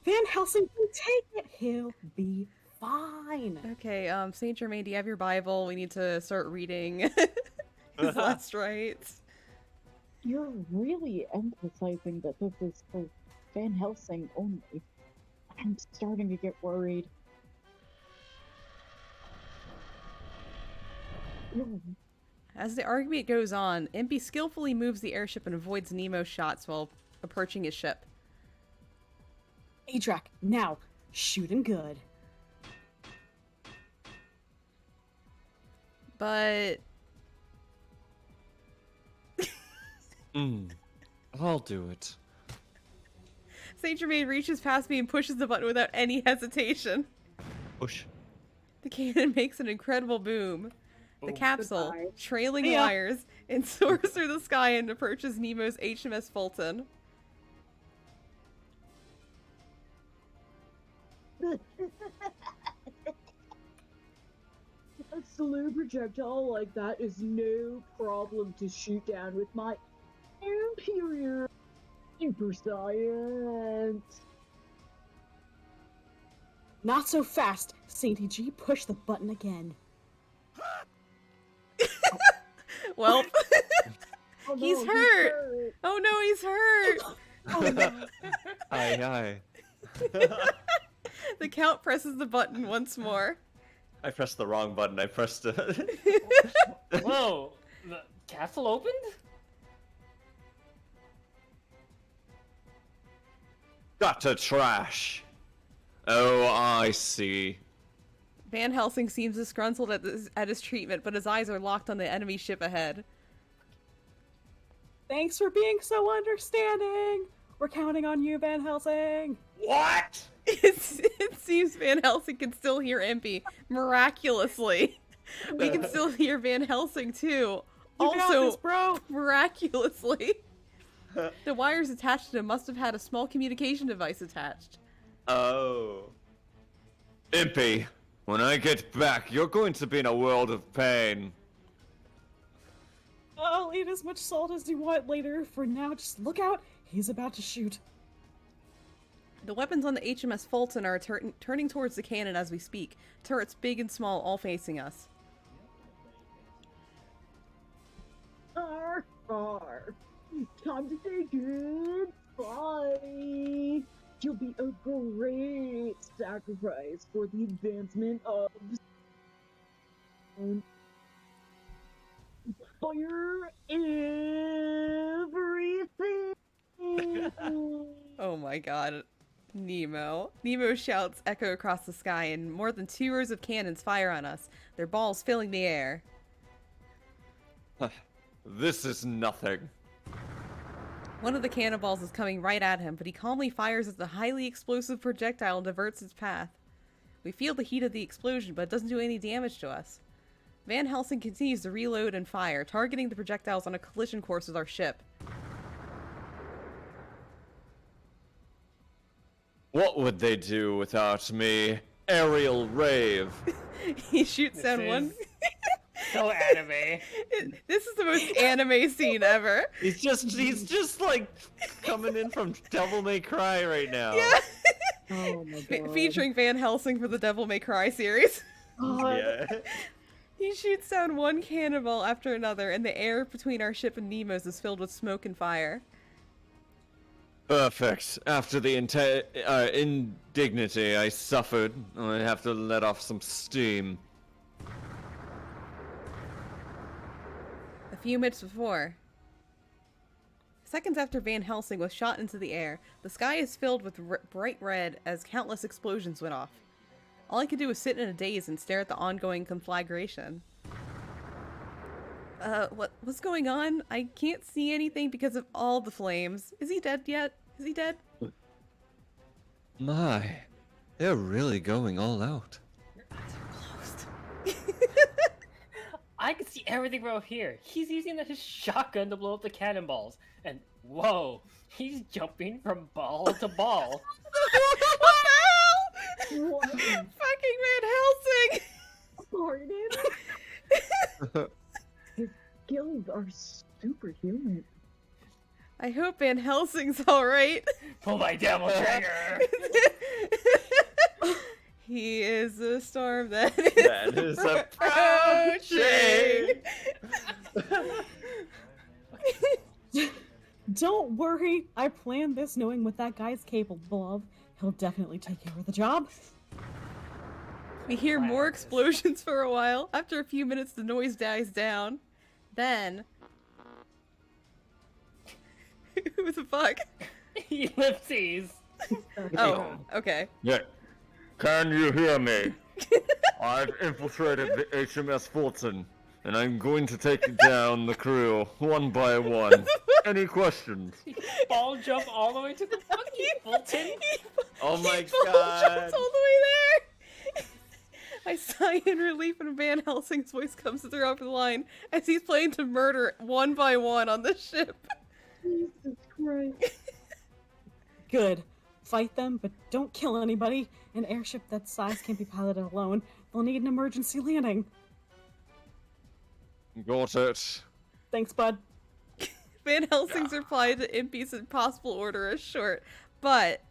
Van Helsing can take it. He'll be fine. Okay, Saint Germain, do you have your Bible? We need to start reading his last rites. You're really emphasizing that this is for Van Helsing only. I'm starting to get worried. No, As the argument goes on, Impy skillfully moves the airship and avoids Nemo's shots while approaching his ship. Adrak, now, shoot him good. But... I'll do it. Saint Germain reaches past me and pushes the button without any hesitation. Push. The cannon makes an incredible boom. The capsule, Goodbye. trailing See ya. wires, and soars through the sky and approaches Nemo's HMS Fulton. a slow projectile like that is no problem to shoot down with my Imperial super science. Not so fast. Sainty G, push the button again. Well, Oh, He's no, hurt. oh no, he's hurt! Oh no. Aye, The Count presses the button once more. I pressed the wrong button. I pressed Whoa! The castle opened? Gutter trash. Oh, I see. Van Helsing seems disgruntled at his treatment, but his eyes are locked on the enemy ship ahead. Thanks for being so understanding. We're counting on you, Van Helsing. What? It seems Van Helsing can still hear Impy, miraculously. We can still hear Van Helsing too, You got also this, bro. miraculously. The wires attached to him must have had a small communication device attached. Oh. Impy, when I get back, you're going to be in a world of pain. I'll eat as much salt as you want later. For now, just look out. He's about to shoot. The weapons on the HMS Fulton are turning towards the cannon as we speak. Turrets big and small all facing us. Arr, arr. Time to say goodbye. You'll be a great sacrifice for the advancement of... fire everything. Oh my god. Nemo. Nemo shouts echo across the sky, and more than 2 rows of cannons fire on us, their balls filling the air. This is nothing. One of the cannonballs is coming right at him, but he calmly fires at the highly explosive projectile and diverts its path. We feel the heat of the explosion, but it doesn't do any damage to us. Van Helsing continues to reload and fire, targeting the projectiles on a collision course with our ship. What would they do without me? Aerial rave. He shoots down This one. is so anime. This is the most anime scene ever. He's just like coming in from Devil May Cry right now. Yeah. Oh my god. Featuring Van Helsing for the Devil May Cry series. Yeah. He shoots down one cannonball after another, and the air between our ship and Nemo's is filled with smoke and fire. Perfect. After the indignity I suffered, I have to let off some steam. A few minutes before. Seconds after Van Helsing was shot into the air, the sky is filled with bright red as countless explosions went off. All I could do was sit in a daze and stare at the ongoing conflagration. What's going on? I can't see anything because of all the flames. Is he dead yet? Is he dead? My, they're really going all out. Your eyes are closed. I can see everything from here. He's using his shotgun to blow up the cannonballs. And whoa, he's jumping from ball to ball. What? Fucking Van Helsing! Pardon? His skills are superhuman. I hope Van Helsing's alright. Pull my devil trigger. He is a storm that That is approaching. Don't worry, I planned this knowing what that guy's capable of. He'll definitely take care of the job. We hear more explosions for a while. After a few minutes, the noise dies down. Then... Who the fuck? Ellipses. Oh, okay. Yeah. Can you hear me? I've infiltrated the HMS Fulton, and I'm going to take down the crew one by one. Any questions? Ball jump all the way to the fucking Fulton. Oh my He ball god. jumps all the way there! I sigh in relief when Van Helsing's voice comes through over the line as he's planning to murder one by one on the ship. Jesus Christ. Good. Fight them, but don't kill anybody. An airship that size can't be piloted alone. They'll need an emergency landing. Got it. Thanks, bud. Van Helsing's reply to Impy's impossible order is short, but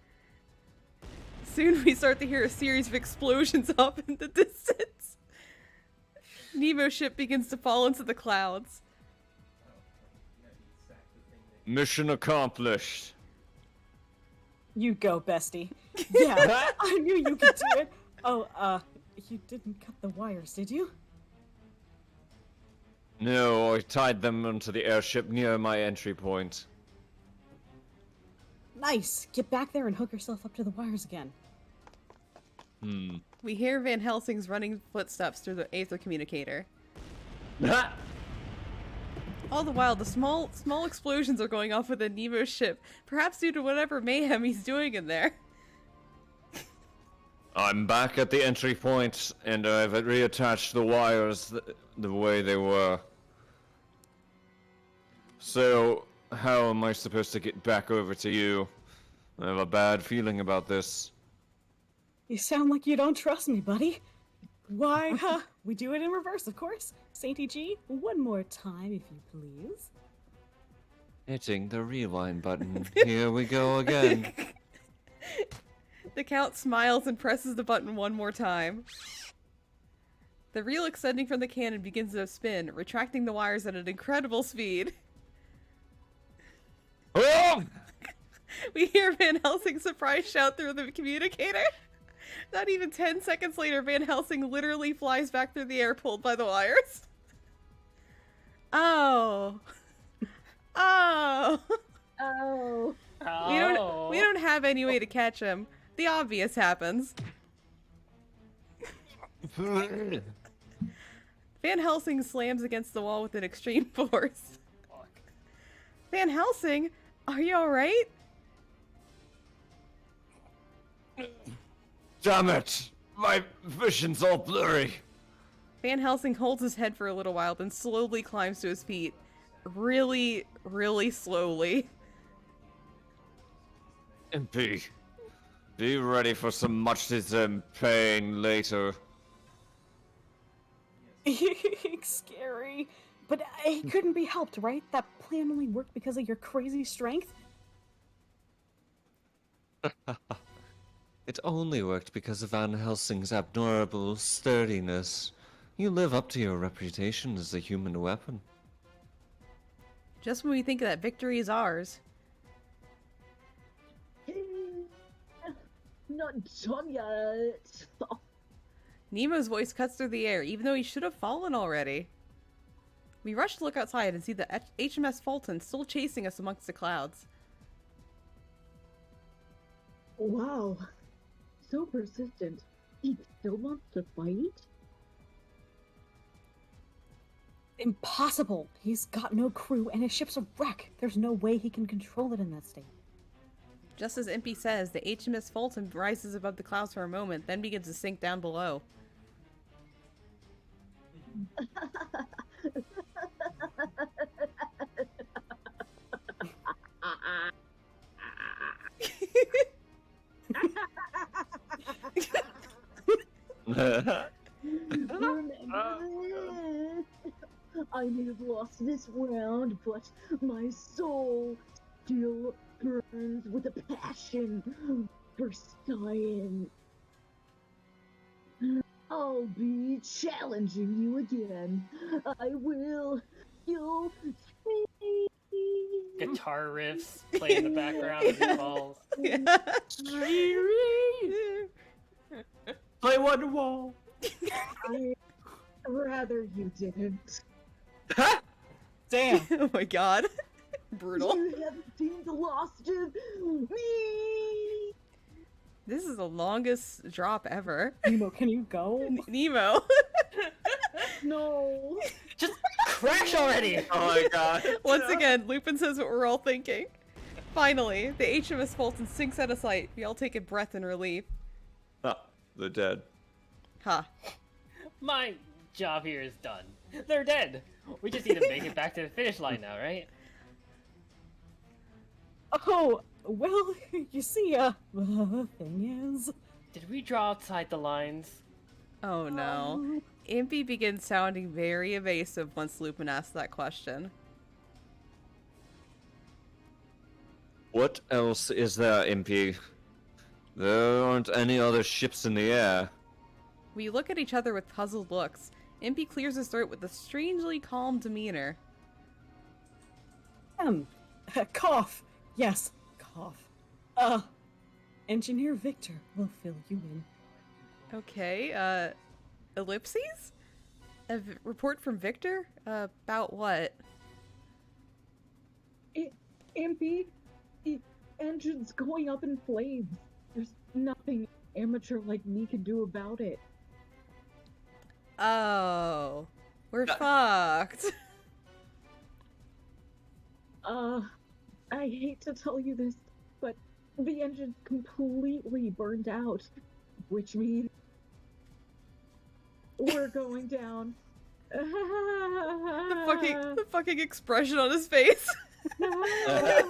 soon we start to hear a series of explosions off in the distance. Nemo's ship begins to fall into the clouds. Mission accomplished. You go, bestie. Yeah, I knew you could do it. Oh, you didn't cut the wires, did you? No, I tied them onto the airship near my entry point. Nice. Get back there and hook yourself up to the wires again. We hear Van Helsing's running footsteps through the aether communicator. All the while, the small explosions are going off within Nemo's ship, perhaps due to whatever mayhem he's doing in there. I'm back at the entry point, and I've reattached the wires the way they were. So, how am I supposed to get back over to you? I have a bad feeling about this. You sound like you don't trust me, buddy. Why, we do it in reverse, of course. Sainty G, one more time, if you please. Hitting the rewind button. Here we go again. The Count smiles and presses the button one more time. The reel extending from the cannon begins to spin, retracting the wires at an incredible speed. Oh! We hear Van Helsing's surprise shout through the communicator. Not even 10 seconds later, Van Helsing literally flies back through the air pulled by the wires. Oh. Oh. Oh. We don't have any way to catch him. The obvious happens. Van Helsing slams against the wall with an extreme force. Van Helsing, are you alright? Damn it! My vision's all blurry. Van Helsing holds his head for a little while, then slowly climbs to his feet. Really, really slowly. MP, be ready for some much-deserved pain later. Scary. But it couldn't be helped, right? That plan only worked because of your crazy strength? It only worked because of Van Helsing's abnormal sturdiness. You live up to your reputation as a human weapon. Just when we think that victory is ours. Not done yet. Nemo's voice cuts through the air, even though he should have fallen already. We rush to look outside and see the HMS Fulton still chasing us amongst the clouds. Wow. So persistent. He still wants to fight? Impossible! He's got no crew and his ship's a wreck. There's no way he can control it in that state. Just as Impy says, the HMS Fulton rises above the clouds for a moment, then begins to sink down below. I may have lost this round, but my soul still burns with a passion for science. I'll be challenging you again. I will. You'll see. Guitar riffs play in the background as he falls. Play Wonderwall. I'd rather you didn't. Damn! Oh my god. Brutal. You haven't seen the loss of me. This is the longest drop ever. Nemo, can you go? Nemo. No. Just crash already! Oh my god. Once again, Lupin says what we're all thinking. Finally, the HMS Fulton sinks out of sight. We all take a breath in relief. Ah, they're dead. Ha. My job here is done. They're dead. We just need to make it back to the finish line now, right? Oh, well, you see, the thing is... Did we draw outside the lines? Oh no. Impy begins sounding very evasive once Lupin asks that question. What else is there, MP? There aren't any other ships in the air. We look at each other with puzzled looks. Impy clears his throat with a strangely calm demeanor. Cough. Yes, cough. Engineer Victor will fill you in. Okay, ellipses? Report from Victor? About what? Impy, the engine's going up in flames. There's nothing an amateur like me can do about it. Oh. We're fucked. I hate to tell you this, but the engine's completely burned out, which means we're going down. The fucking expression on his face. We're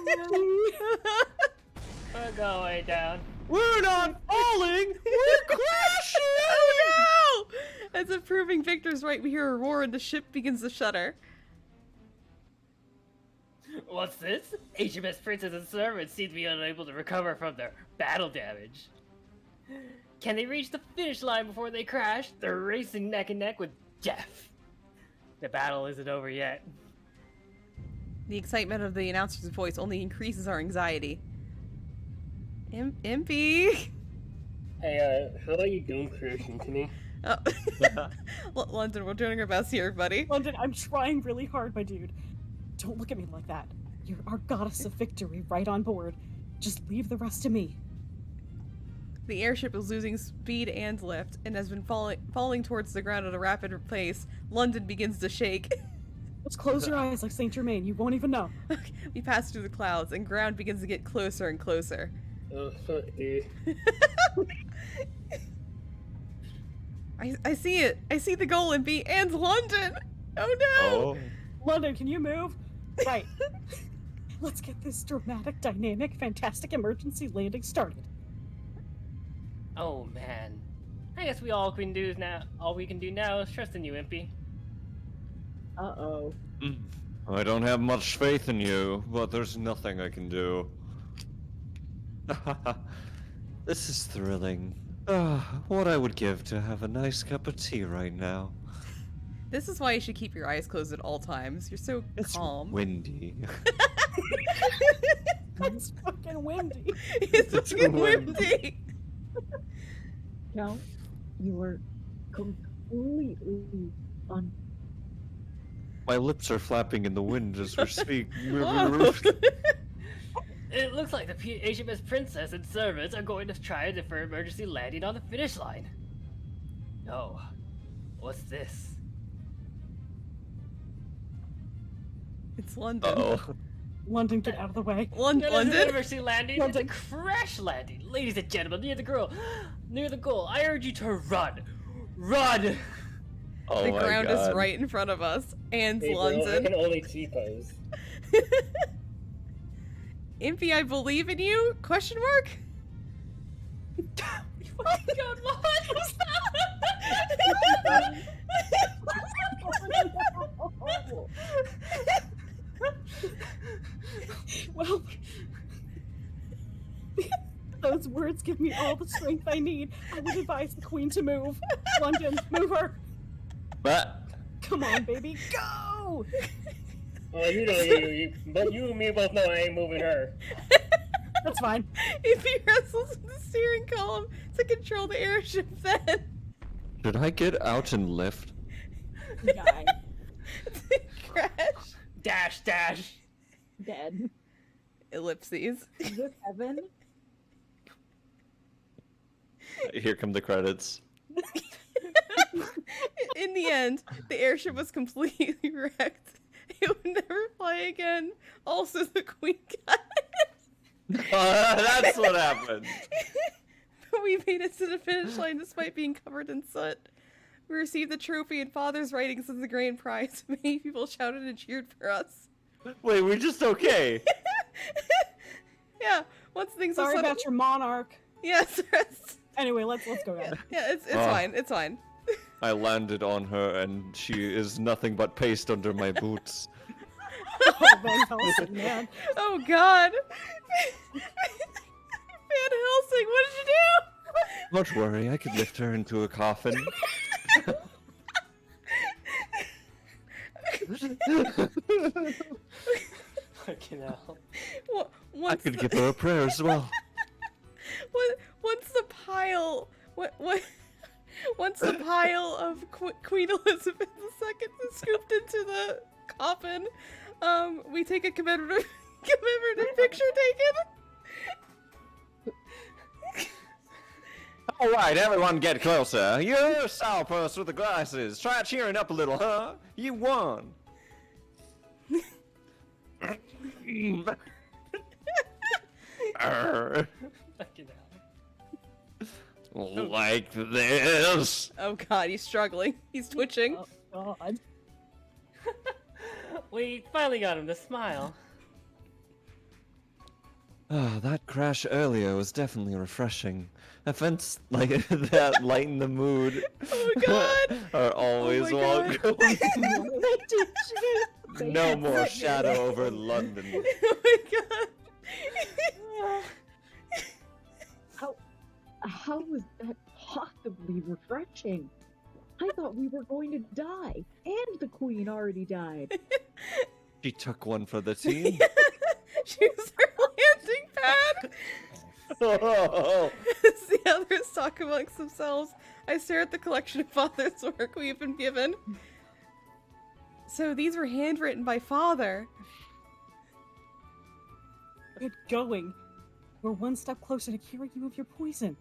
going down. We're not falling! We're crashing! Oh no! As if proving Victor's right, we hear a roar and the ship begins to shudder. What's this? HMS Princess and servants seem to be unable to recover from their battle damage. Can they reach the finish line before they crash? They're racing neck and neck with death. The battle isn't over yet. The excitement of the announcer's voice only increases our anxiety. Impy! Hey, how about you don't crash into me? Oh. London, we're doing our best here, buddy. London, I'm trying really hard, my dude. Don't look at me like that. You're our goddess of victory right on board. Just leave the rest to me. The airship is losing speed and lift and has been falling towards the ground at a rapid pace. London begins to shake. Just close your eyes like Saint Germain. You won't even know. We pass through the clouds and ground begins to get closer and closer. Oh, fuck, dude. I see it. I see the goal in B and London. Oh no. Oh. London, can you move? Right. Let's get this dramatic, dynamic, fantastic emergency landing started. Oh man. I guess all we can do now is trust in you, Impy. Uh-oh. I don't have much faith in you, but there's nothing I can do. This is thrilling. What I would give to have a nice cup of tea right now. This is why you should keep your eyes closed at all times. You're so It's calm. windy. It's fucking windy. It's It's fucking windy. windy. Count, you are completely on. My lips are flapping in the wind as we speak. Whoa. It looks like the HMS Princess and servants are going to try to defer emergency landing on the finish line. No. What's this? It's London. Uh-oh. London, get out of the way. London. Emergency landing? It's a crash landing. Ladies and gentlemen, near the goal. I urge you to run. Run! Oh The my ground God. is right in front of us. And Hey, bro, I London. can only T-pose. Impy, I believe in you? Question mark? Oh my god, what was Well, those words give me all the strength I need. I would advise the queen to move. London, move her. But Come on, baby, go! Oh, you know, but you and me both know I ain't moving her. That's fine. Impy wrestles with the steering column to control the airship then. should I get out and lift? Guy. Crash. Dash, dash. Dead. Ellipses. Is this heaven? Here come the credits. In the end, the airship was completely wrecked. It would never fly again. Also, the queen got it. That's what happened. But we made it to the finish line despite being covered in soot. We received the trophy and father's writings as the grand prize. Many people shouted and cheered for us. Wait, we're just okay. Yeah, once things are Sorry settled. about your monarch. Yes, Anyway, let's go ahead. yeah, it's Oh. fine. It's fine. I landed on her and she is nothing but paste under my boots. Oh, Van Helsing, man. Oh God, Van Helsing, what did you do? Don't worry, I could lift her into a coffin. Fucking hell. Wha- I Once could the, give her a prayer as well. once the pile, once the pile of Queen Elizabeth II is scooped into the coffin, we take a commemorative picture taken. All right, everyone get closer. You sourpuss with the glasses. Try cheering up a little, huh? You won. Fucking hell. Like this. Oh God, he's struggling. He's twitching. Oh, God. We finally got him to smile. Oh, that crash earlier was definitely refreshing. Events like that lighten the mood. Oh God. Are always God. welcome. They No had more such- shadow over London. Oh my God. How was that possibly refreshing? I thought we were going to die, and the queen already died. She took one for the team. She was her landing pad. Oh, As the others talk amongst themselves, I stare at the collection of Father's work we've been given. So these were handwritten by Father. Good going. We're one step closer to curing you of your poison.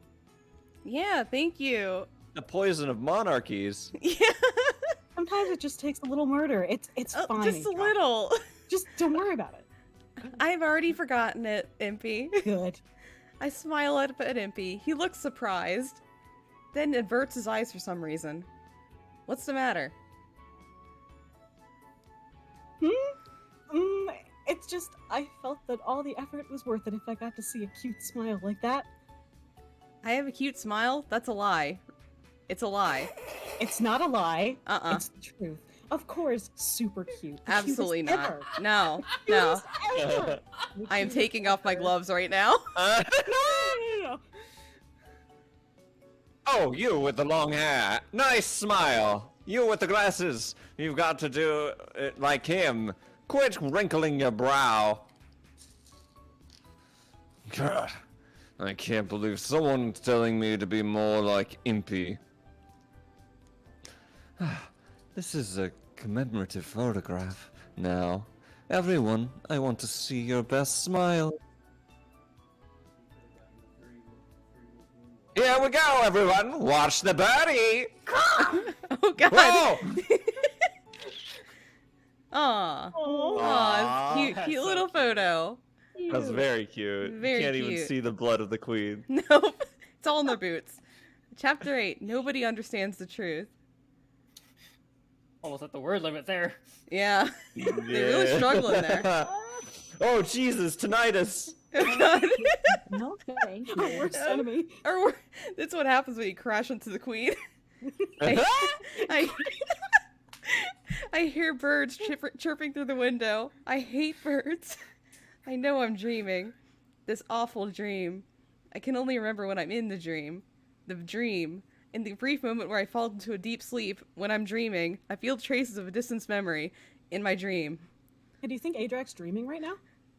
Yeah, thank you. The poison of monarchies. Yeah. Sometimes it just takes a little murder. It's fine. Just a little. Just don't worry about it. I've already forgotten it, Impy. Good. I smile up at Impy. He looks surprised, then averts his eyes for some reason. What's the matter? It's just, I felt that all the effort was worth it if I got to see a cute smile like that. I have a cute smile? That's a lie. It's a lie. It's not a lie. It's the truth. Of course, super cute. The absolutely cutest not. ever. No, no. Cutest ever. I am taking off my gloves right now. No. Oh, you with the long hair. Nice smile. You with the glasses. You've got to do it like him. Quit wrinkling your brow. God, I can't believe someone's telling me to be more like Impy. This is a commemorative photograph. Now, everyone, I want to see your best smile. Here we go, everyone. Watch the birdie. Oh god. Whoa! Aw. Oh. Aw, Aw. cute, That's cute so little cute. photo. That's very cute. Very you can't even cute. see the blood of the queen. Nope. It's all in their boots. Chapter 8. Nobody understands the truth. Almost at the word limit there. Yeah. They're really struggling there. Oh, Jesus, tinnitus. Oh god. No, thank Our you. worst enemy. Or that's what happens when you crash into the queen. I I hear birds chirping through the window. I hate birds. I know I'm dreaming. This awful dream. I can only remember when I'm in the dream. The dream. In the brief moment where I fall into a deep sleep, when I'm dreaming, I feel traces of a distant memory in my dream. Hey, do you think Adrak's dreaming right now?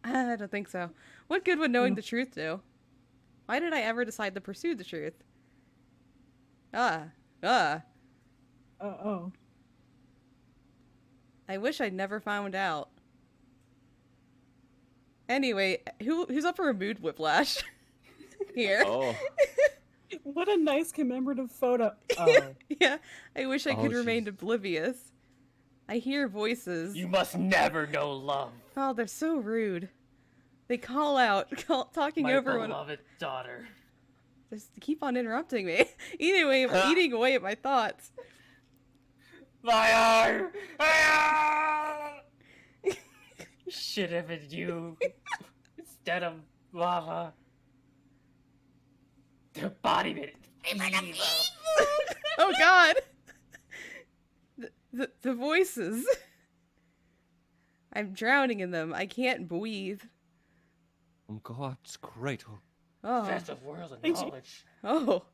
I don't think so. What good would knowing the truth do? Why did I ever decide to pursue the truth? Oh. I wish I'd never found out. Anyway, who's up for a mood whiplash? Here. Oh. What a nice commemorative photo. Oh. Yeah, I wish I could Oh, remain jeez. oblivious. I hear voices. You must never know love, Oh, they're so rude. They call out, talking my over one. beloved daughter. Just keep on interrupting me. Eating away at my thoughts. My arm! My arm! Should have been you instead of lava. The embodiment. Evil. Oh God! The voices. I'm drowning in them. I can't breathe. Oh, God, it's great. Oh. That's a world of Thank you. knowledge. Oh.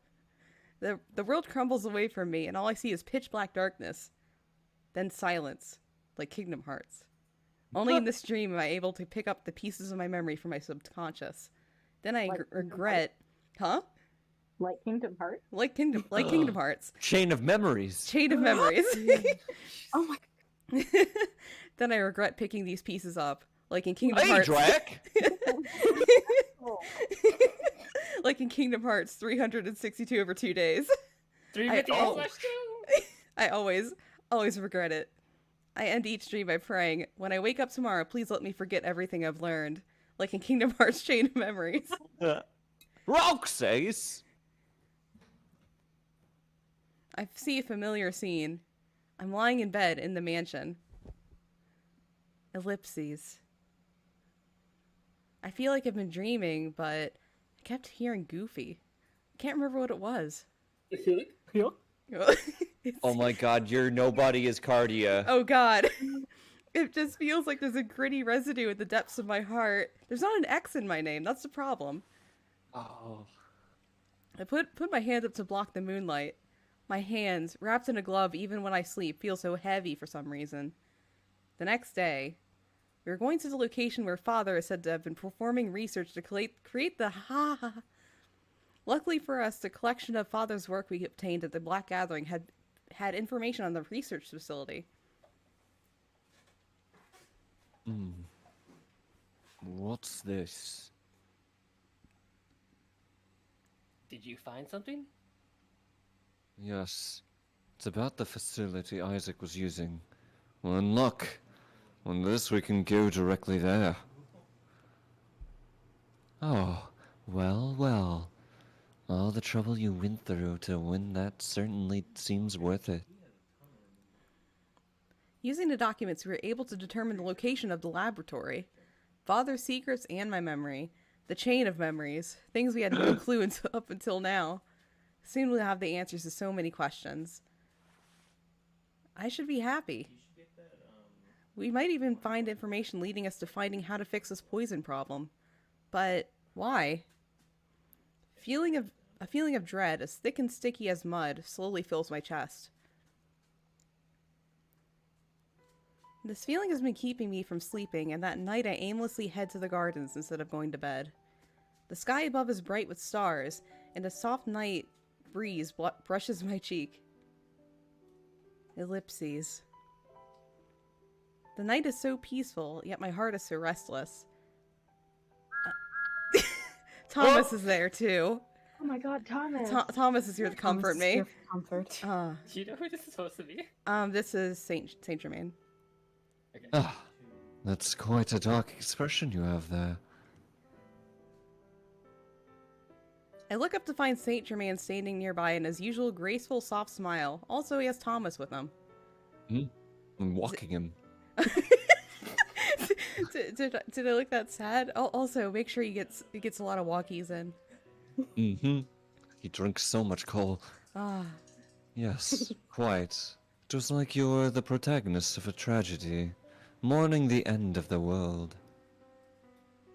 The world crumbles away from me, and all I see is pitch black darkness. Then silence, like Kingdom Hearts. Only in this dream am I able to pick up the pieces of my memory from my subconscious. Then I Like Kingdom regret. Huh? Like Kingdom Hearts? Like Kingdom Hearts. Chain of memories. Chain of memories. Oh my Then I regret picking these pieces up. Like in Kingdom Hey, Hearts. Drake! Oh, Like in Kingdom Hearts 362 over 2 days. 358/2. I always regret it. I end each dream by praying, when I wake up tomorrow, please let me forget everything I've learned. Like in Kingdom Hearts Chain of Memories. Roxas! I see a familiar scene. I'm lying in bed in the mansion. Ellipses. I feel like I've been dreaming, but I kept hearing Goofy. I can't remember what it was. Yeah. It's- Oh my God, your nobody is Cardia. Oh God. It just feels like there's a gritty residue at the depths of my heart. There's not an X in my name. That's the problem. Oh. I put my hand up to block the moonlight. My hands, wrapped in a glove even when I sleep, feel so heavy for some reason. The next day, we were going to the location where Father is said to have been performing research to create the Luckily for us, the collection of Father's work we obtained at the Black Gathering had information on the research facility. What's this? Did you find something? Yes. It's about the facility Isaac was using. Well, in luck. On this, we can go directly there. Oh, well, well. All the trouble you went through to win that certainly seems worth it. Using the documents, we were able to determine the location of the laboratory. Father's secrets and my memory. The chain of memories. Things we had no clue up until now. Soon we'll have the answers to so many questions. I should be happy. We might even find information leading us to finding how to fix this poison problem. But why? A feeling of dread, as thick and sticky as mud, slowly fills my chest. This feeling has been keeping me from sleeping, and that night I aimlessly head to the gardens instead of going to bed. The sky above is bright with stars, and a soft night breeze brushes my cheek. Ellipses. The night is so peaceful, yet my heart is so restless. Thomas is there, too. Oh my god, Thomas. Thomas is here to comfort me. Here for comfort. Do you know who this is supposed to be? This is Saint Germain. Okay. Ah, that's quite a dark expression you have there. I look up to find Saint Germain standing nearby in his usual graceful, soft smile. Also, he has Thomas with him. I'm walking him. Did I look that sad? Also, make sure he gets a lot of walkies in. He drinks so much coal. Ah. Yes, quite. It was like you were the protagonist of a tragedy, mourning the end of the world.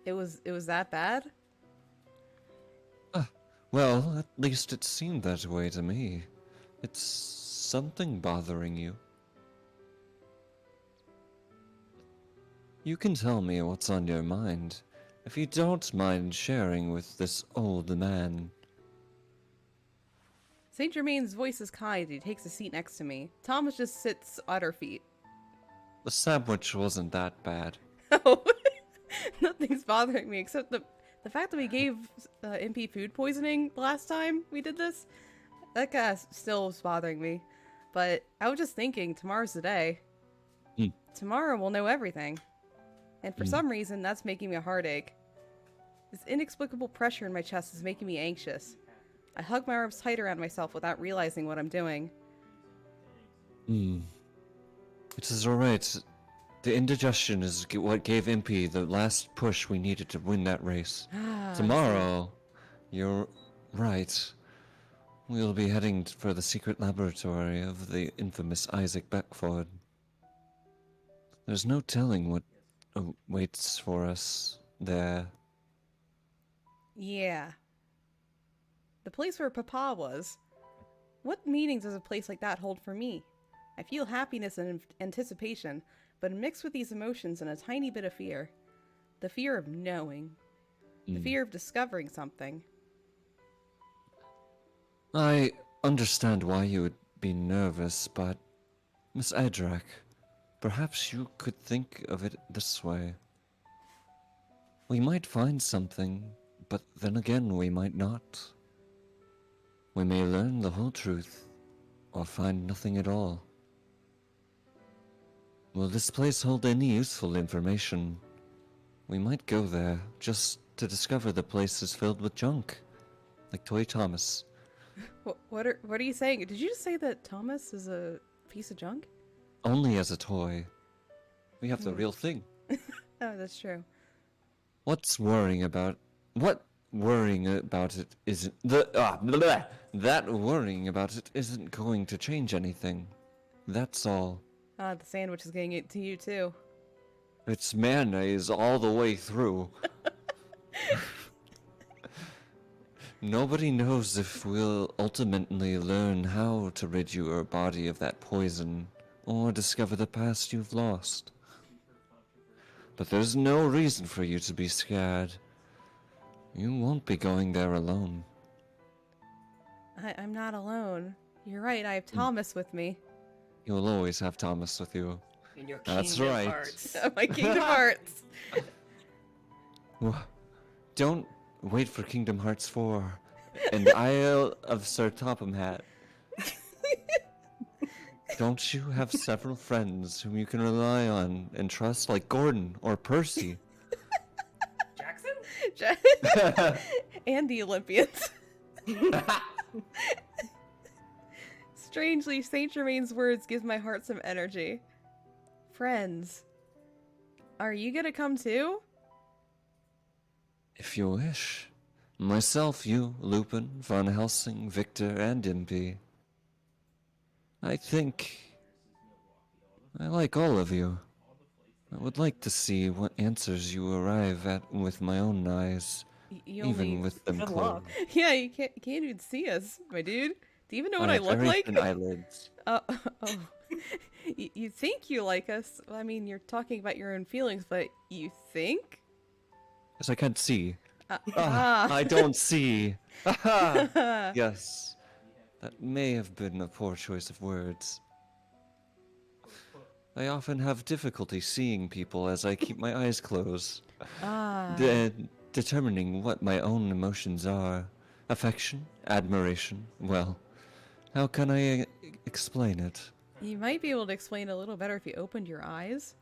It was that bad? Well, at least it seemed that way to me. It's something bothering you. You can tell me what's on your mind, if you don't mind sharing with this old man. Saint Germain's voice is kind. He takes a seat next to me. Thomas just sits at our feet. The sandwich wasn't that bad. Oh, nothing's bothering me except the fact that we gave MP food poisoning last time we did this. That guy still is bothering me. But I was just thinking, tomorrow's the day. Tomorrow we'll know everything. And for some reason, that's making me a heartache. This inexplicable pressure in my chest is making me anxious. I hug my arms tight around myself without realizing what I'm doing. It is alright. The indigestion is what gave Impy the last push we needed to win that race. Tomorrow, you're right. We'll be heading for the secret laboratory of the infamous Isaac Beckford. There's no telling what waits for us there. Yeah. The place where Papa was. What meaning does a place like that hold for me? I feel happiness and anticipation, but mixed with these emotions and a tiny bit of fear. The fear of knowing. The fear of discovering something. I understand why you would be nervous, but Miss Edrak, perhaps you could think of it this way. We might find something, but then again we might not. We may learn the whole truth, or find nothing at all. Will this place hold any useful information? We might go there just to discover the place is filled with junk, like Toy Thomas. What are you saying? Did you just say that Thomas is a piece of junk? Only as a toy. We have the real thing. Oh, that's true. What worrying about it isn't that worrying about it isn't going to change anything. That's all. Ah, the sandwich is getting it to you too. It's mayonnaise all the way through. Nobody knows if we'll ultimately learn how to rid your body of that poison, or discover the past you've lost. But there's no reason for you to be scared. You won't be going there alone. I'm not alone. You're right, I have Thomas with me. You'll always have Thomas with you. In your That's Kingdom right. Hearts. My Kingdom Hearts. Don't wait for Kingdom Hearts 4 and Isle of Sir Topham Hat. Don't you have several friends whom you can rely on and trust, like Gordon or Percy? Jackson? And the Olympians. Strangely, Saint Germain's words give my heart some energy. Friends. Are you gonna come too? If you wish. Myself, you, Lupin, Van Helsing, Victor, and Impy. I think I like all of you. I would like to see what answers you arrive at with my own eyes, You even only... with them Good closed. luck. Yeah, you can't even see us, my dude. Do you even know what I have look very like? thin eyelids. Oh. You think you like us? I mean, you're talking about your own feelings, but you think? Yes, I can't see. Ah. I don't see. Yes, that may have been a poor choice of words. I often have difficulty seeing people as I keep my eyes closed. Determining what my own emotions are. Affection, admiration, well, how can I explain it? You might be able to explain a little better if you opened your eyes.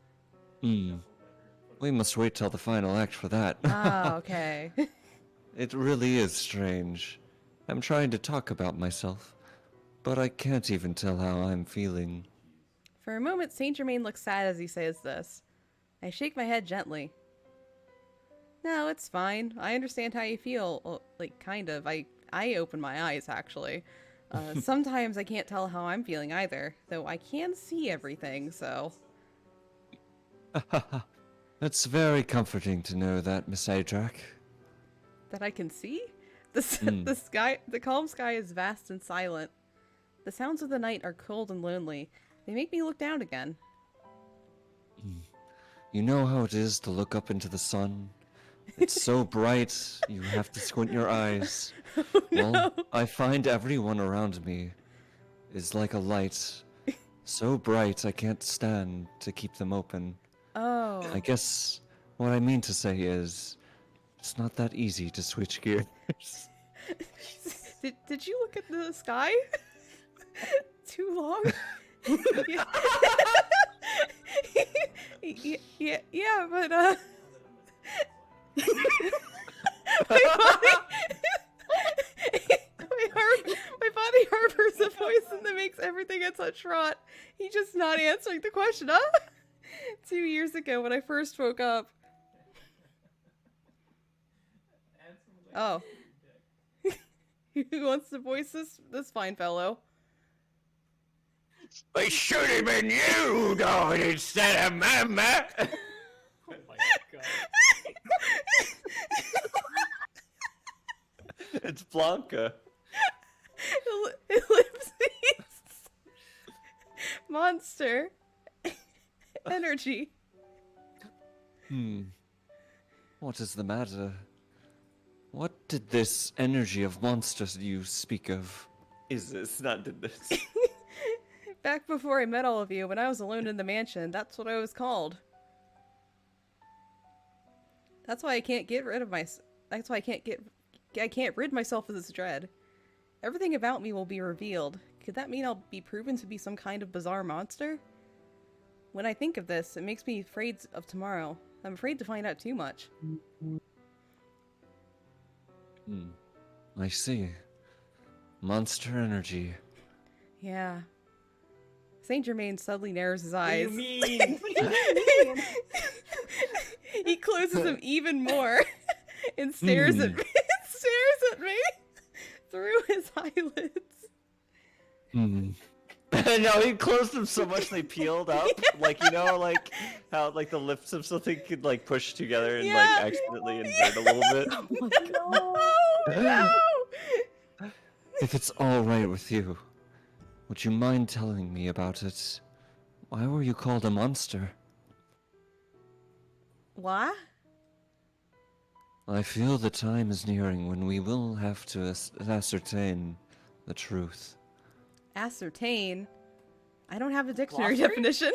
We must wait till the final act for that. Ah, okay. It really is strange. I'm trying to talk about myself, but I can't even tell how I'm feeling. For a moment, Saint Germain looks sad as he says this. I shake my head gently. No, it's fine. I understand how you feel. Well, like, kind of. I open my eyes, actually. Sometimes I can't tell how I'm feeling either, though I can see everything, so... It's very comforting to know that, Miss Adrak. That I can see? The calm sky is vast and silent. The sounds of the night are cold and lonely. They make me look down again. You know how it is to look up into the sun? It's so bright, you have to squint your eyes. Oh, no. Well, I find everyone around me is like a light. So bright I can't stand to keep them open. Oh. I guess what I mean to say is, it's not that easy to switch gears. Did you look at the sky? Too long? yeah, but my body harbors a voice that makes everything at such rot. He's just not answering the question, huh? 2 years ago when I first woke up. Oh. Who wants to voice this fine fellow? It should have been you going instead of Mama. Oh my god. It's Blanca. Ellipses. Monster. Energy. What is the matter? What did this energy of monsters you speak of? Is this not did this? Back before I met all of you, when I was alone in the mansion, that's what I was called. That's why I can't get rid of that's why I can't rid myself of this dread. Everything about me will be revealed. Could that mean I'll be proven to be some kind of bizarre monster? When I think of this, it makes me afraid of tomorrow. I'm afraid to find out too much. I see. Monster energy. Yeah. Saint Germain suddenly narrows his eyes. What do you mean? He closes them even more and stares at me. Stares at me through his eyelids. No, he closed them so much they peeled up. Like, you know, like how like the lips of something could like push together and like accidentally invert a little bit. Oh my god. No! If it's all right with you, would you mind telling me about it? Why were you called a monster? What? I feel the time is nearing when we will have to ascertain the truth. Ascertain? I don't have a dictionary Glossary? definition.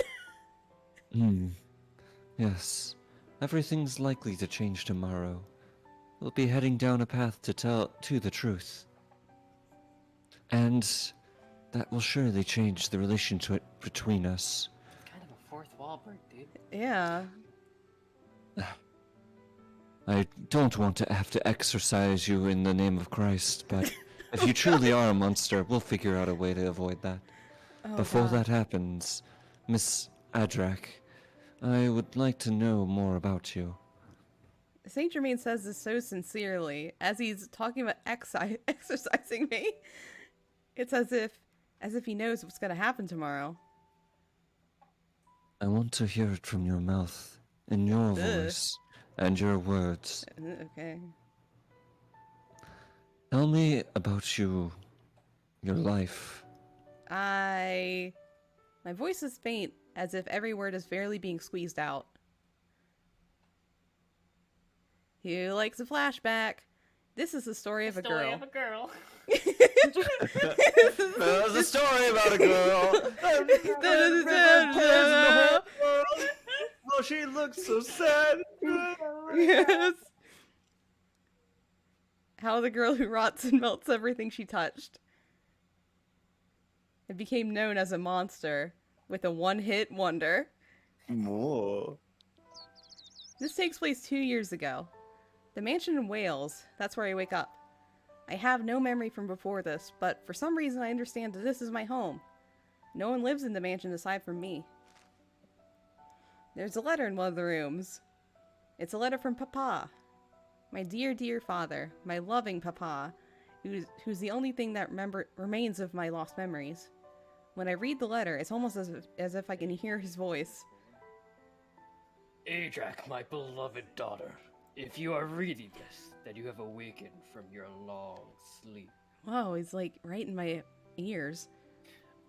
Yes. Everything's likely to change tomorrow. We'll be heading down a path to the truth. And that will surely change the relationship between us. Kind of a fourth wall break, dude. Yeah. I don't want to have to exorcise you in the name of Christ, but if you truly are a monster, we'll figure out a way to avoid that. Oh, Before God. that happens, Miss Adrak, I would like to know more about you. Saint Germain says this so sincerely, as he's talking about exercising me. It's as if he knows what's gonna happen tomorrow. I want to hear it from your mouth, in your voice, and your words. Okay. Tell me about you, your life. My voice is faint, as if every word is barely being squeezed out. Who likes a flashback? This is the story of a girl. Story of a girl. There's a story about a girl. Oh, she looks so sad. Yes. How the girl who rots and melts everything she touched. It became known as a monster with a one-hit wonder. More. This takes place 2 years ago. The mansion in Wales, that's where I wake up. I have no memory from before this, but for some reason I understand that this is my home. No one lives in the mansion aside from me. There's a letter in one of the rooms. It's a letter from Papa. My dear, dear father, my loving Papa, who's the only thing that remains of my lost memories. When I read the letter, it's almost as if I can hear his voice. Adrak, my beloved daughter, if you are reading this, then you have awakened from your long sleep. Whoa, he's like right in my ears.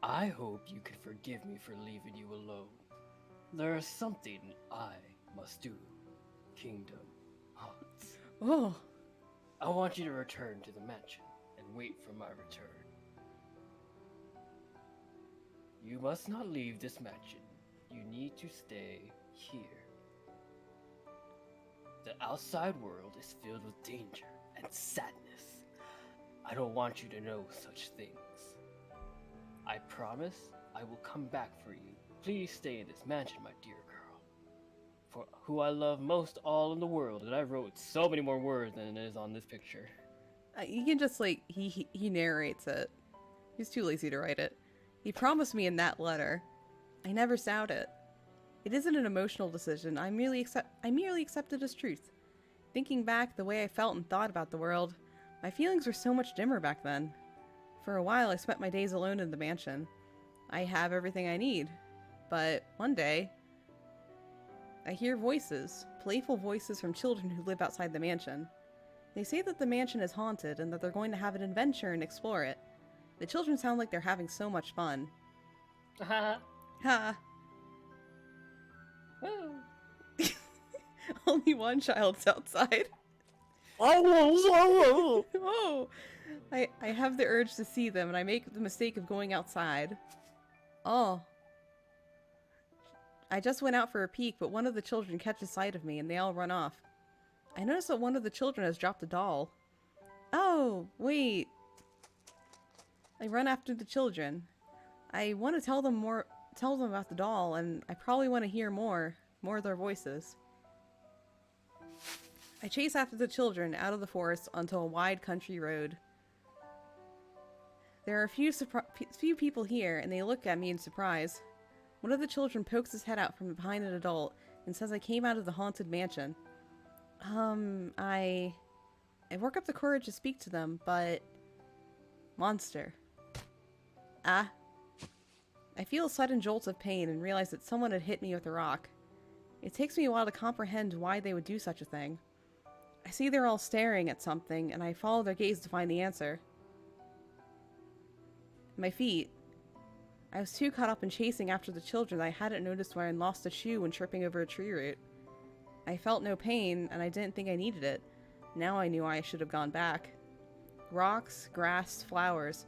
I hope you can forgive me for leaving you alone. There is something I must do. Kingdom Hearts. Oh, I want you to return to the mansion and wait for my return. You must not leave this mansion. You need to stay here. The outside world is filled with danger and sadness. I don't want you to know such things. I promise I will come back for you. Please stay in this mansion, my dear girl. For who I love most all in the world, and I wrote so many more words than is on this picture. you can just like, he narrates it. He's too lazy to write it. He promised me in that letter. I never doubt it. It isn't an emotional decision. I merely accept it as truth. Thinking back the way I felt and thought about the world, my feelings were so much dimmer back then. For a while, I spent my days alone in the mansion. I have everything I need. But one day, I hear voices, playful voices from children who live outside the mansion. They say that the mansion is haunted and that they're going to have an adventure and explore it. The children sound like they're having so much fun. Haha. Ha! Only one child's outside. Oh! I have the urge to see them, and I make the mistake of going outside. Oh. I just went out for a peek, but one of the children catches sight of me, and they all run off. I noticed that one of the children has dropped a doll. Oh, wait. I run after the children. I want to tell them about the doll, and I probably want to hear more of their voices. I chase after the children out of the forest onto a wide country road. There are a few people here, and they look at me in surprise. One of the children pokes his head out from behind an adult and says I came out of the haunted mansion. I work up the courage to speak to them, but... Monster. Ah. I feel a sudden jolt of pain and realize that someone had hit me with a rock. It takes me a while to comprehend why they would do such a thing. I see they're all staring at something, and I follow their gaze to find the answer. My feet. I was too caught up in chasing after the children that I hadn't noticed when I lost a shoe when tripping over a tree root. I felt no pain, and I didn't think I needed it. Now I knew I should have gone back. Rocks, grass, flowers.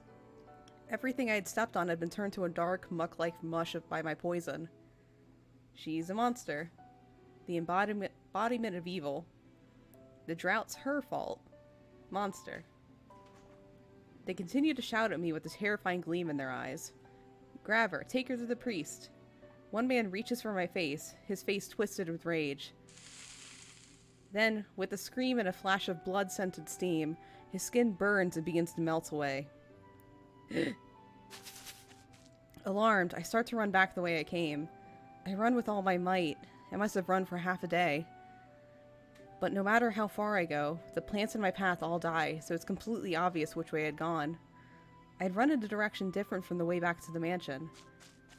Everything I had stepped on had been turned to a dark, muck-like mush by my poison. She's a monster. The embodiment of evil. The drought's her fault. Monster. They continue to shout at me with a terrifying gleam in their eyes. Grab her, take her to the priest. One man reaches for my face, his face twisted with rage. Then, with a scream and a flash of blood-scented steam, his skin burns and begins to melt away. Alarmed, I start to run back the way I came. I run with all my might. I must have run for half a day. But no matter how far I go, the plants in my path all die, so it's completely obvious which way I'd gone. I'd run in a direction different from the way back to the mansion.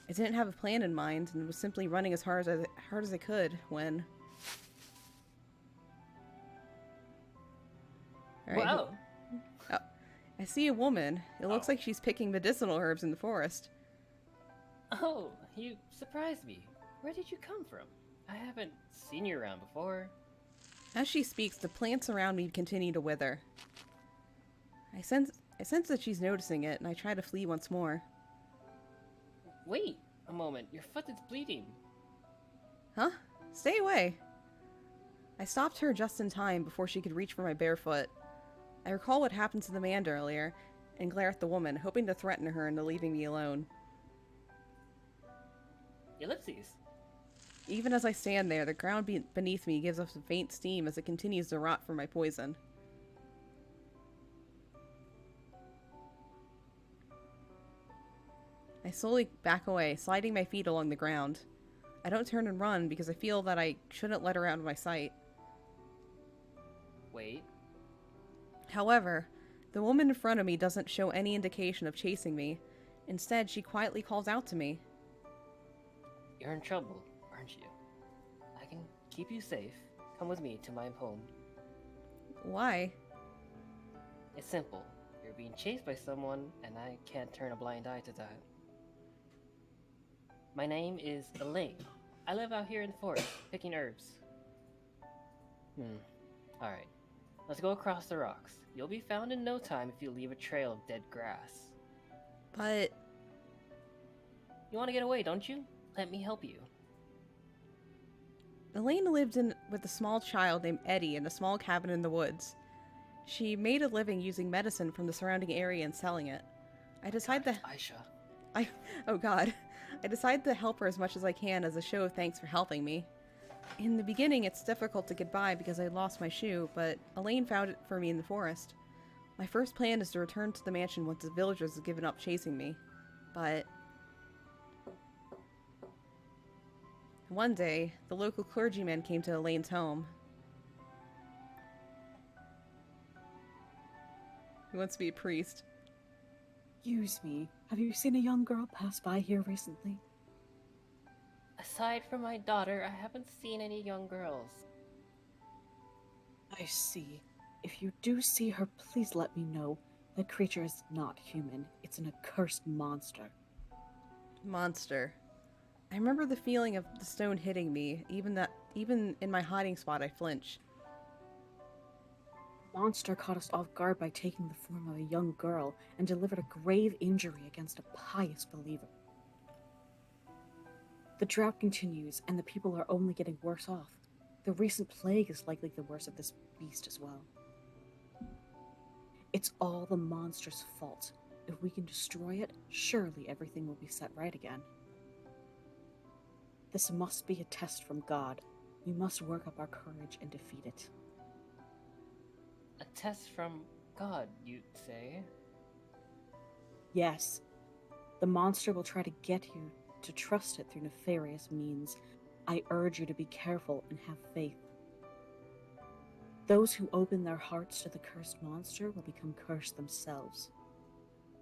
I didn't have a plan in mind, and was simply running as hard as I could when... All right, Wow. Oh, I see a woman. It looks like she's picking medicinal herbs in the forest. Oh, you surprised me. Where did you come from? I haven't seen you around before. As she speaks, the plants around me continue to wither. I sense that she's noticing it, and I try to flee once more. Wait a moment, your foot is bleeding. Huh? Stay away! I stopped her just in time before she could reach for my bare foot. I recall what happened to the man earlier, and glare at the woman, hoping to threaten her into leaving me alone. Ellipses. Even as I stand there, the ground beneath me gives off a faint steam as it continues to rot from my poison. I slowly back away, sliding my feet along the ground. I don't turn and run because I feel that I shouldn't let her out of my sight. Wait. However, the woman in front of me doesn't show any indication of chasing me. Instead, she quietly calls out to me. You're in trouble, aren't you? I can keep you safe. Come with me to my home. Why? It's simple. You're being chased by someone, and I can't turn a blind eye to that. My name is Elaine. I live out here in the forest, picking herbs. Alright. Let's go across the rocks. You'll be found in no time if you leave a trail of dead grass. But... You want to get away, don't you? Let me help you. Elaine lived with a small child named Eddie in a small cabin in the woods. She made a living using medicine from the surrounding area and selling it. I decide to... Aisha. Oh god. I decide to help her as much as I can as a show of thanks for helping me. In the beginning, it's difficult to get by because I lost my shoe, but Elaine found it for me in the forest. My first plan is to return to the mansion once the villagers have given up chasing me. But... one day, the local clergyman came to Elaine's home. He wants to be a priest. Excuse me, have you seen a young girl pass by here recently? Aside from my daughter, I haven't seen any young girls. I see. If you do see her, please let me know. That creature is not human. It's an accursed monster. Monster. I remember the feeling of the stone hitting me, even in my hiding spot I flinch. Monster caught us off guard by taking the form of a young girl and delivered a grave injury against a pious believer. The drought continues, and the people are only getting worse off. The recent plague is likely the worst of this beast as well. It's all the monster's fault. If we can destroy it, surely everything will be set right again. This must be a test from God. We must work up our courage and defeat it. A test from God, you'd say? Yes. The monster will try to get you to trust it through nefarious means. I urge you to be careful and have faith. Those who open their hearts to the cursed monster will become cursed themselves.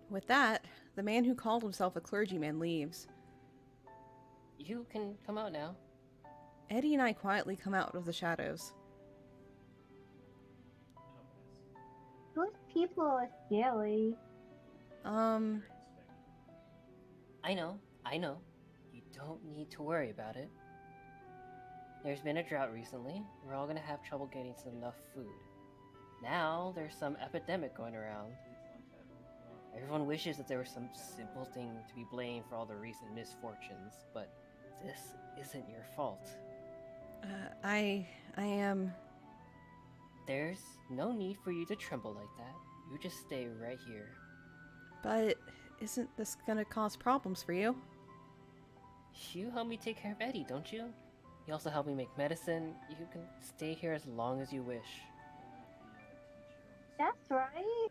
With that, the man who called himself a clergyman leaves. You can come out now. Eddie and I quietly come out of the shadows. Those people are scary. I know. You don't need to worry about it. There's been a drought recently. We're all gonna have trouble getting enough food. Now, there's some epidemic going around. Everyone wishes that there was some simple thing to be blamed for all the recent misfortunes, but this isn't your fault. I am... There's no need for you to tremble like that. You just stay right here. But isn't this gonna cause problems for you? You help me take care of Eddie, don't you? You also help me make medicine. You can stay here as long as you wish. That's right.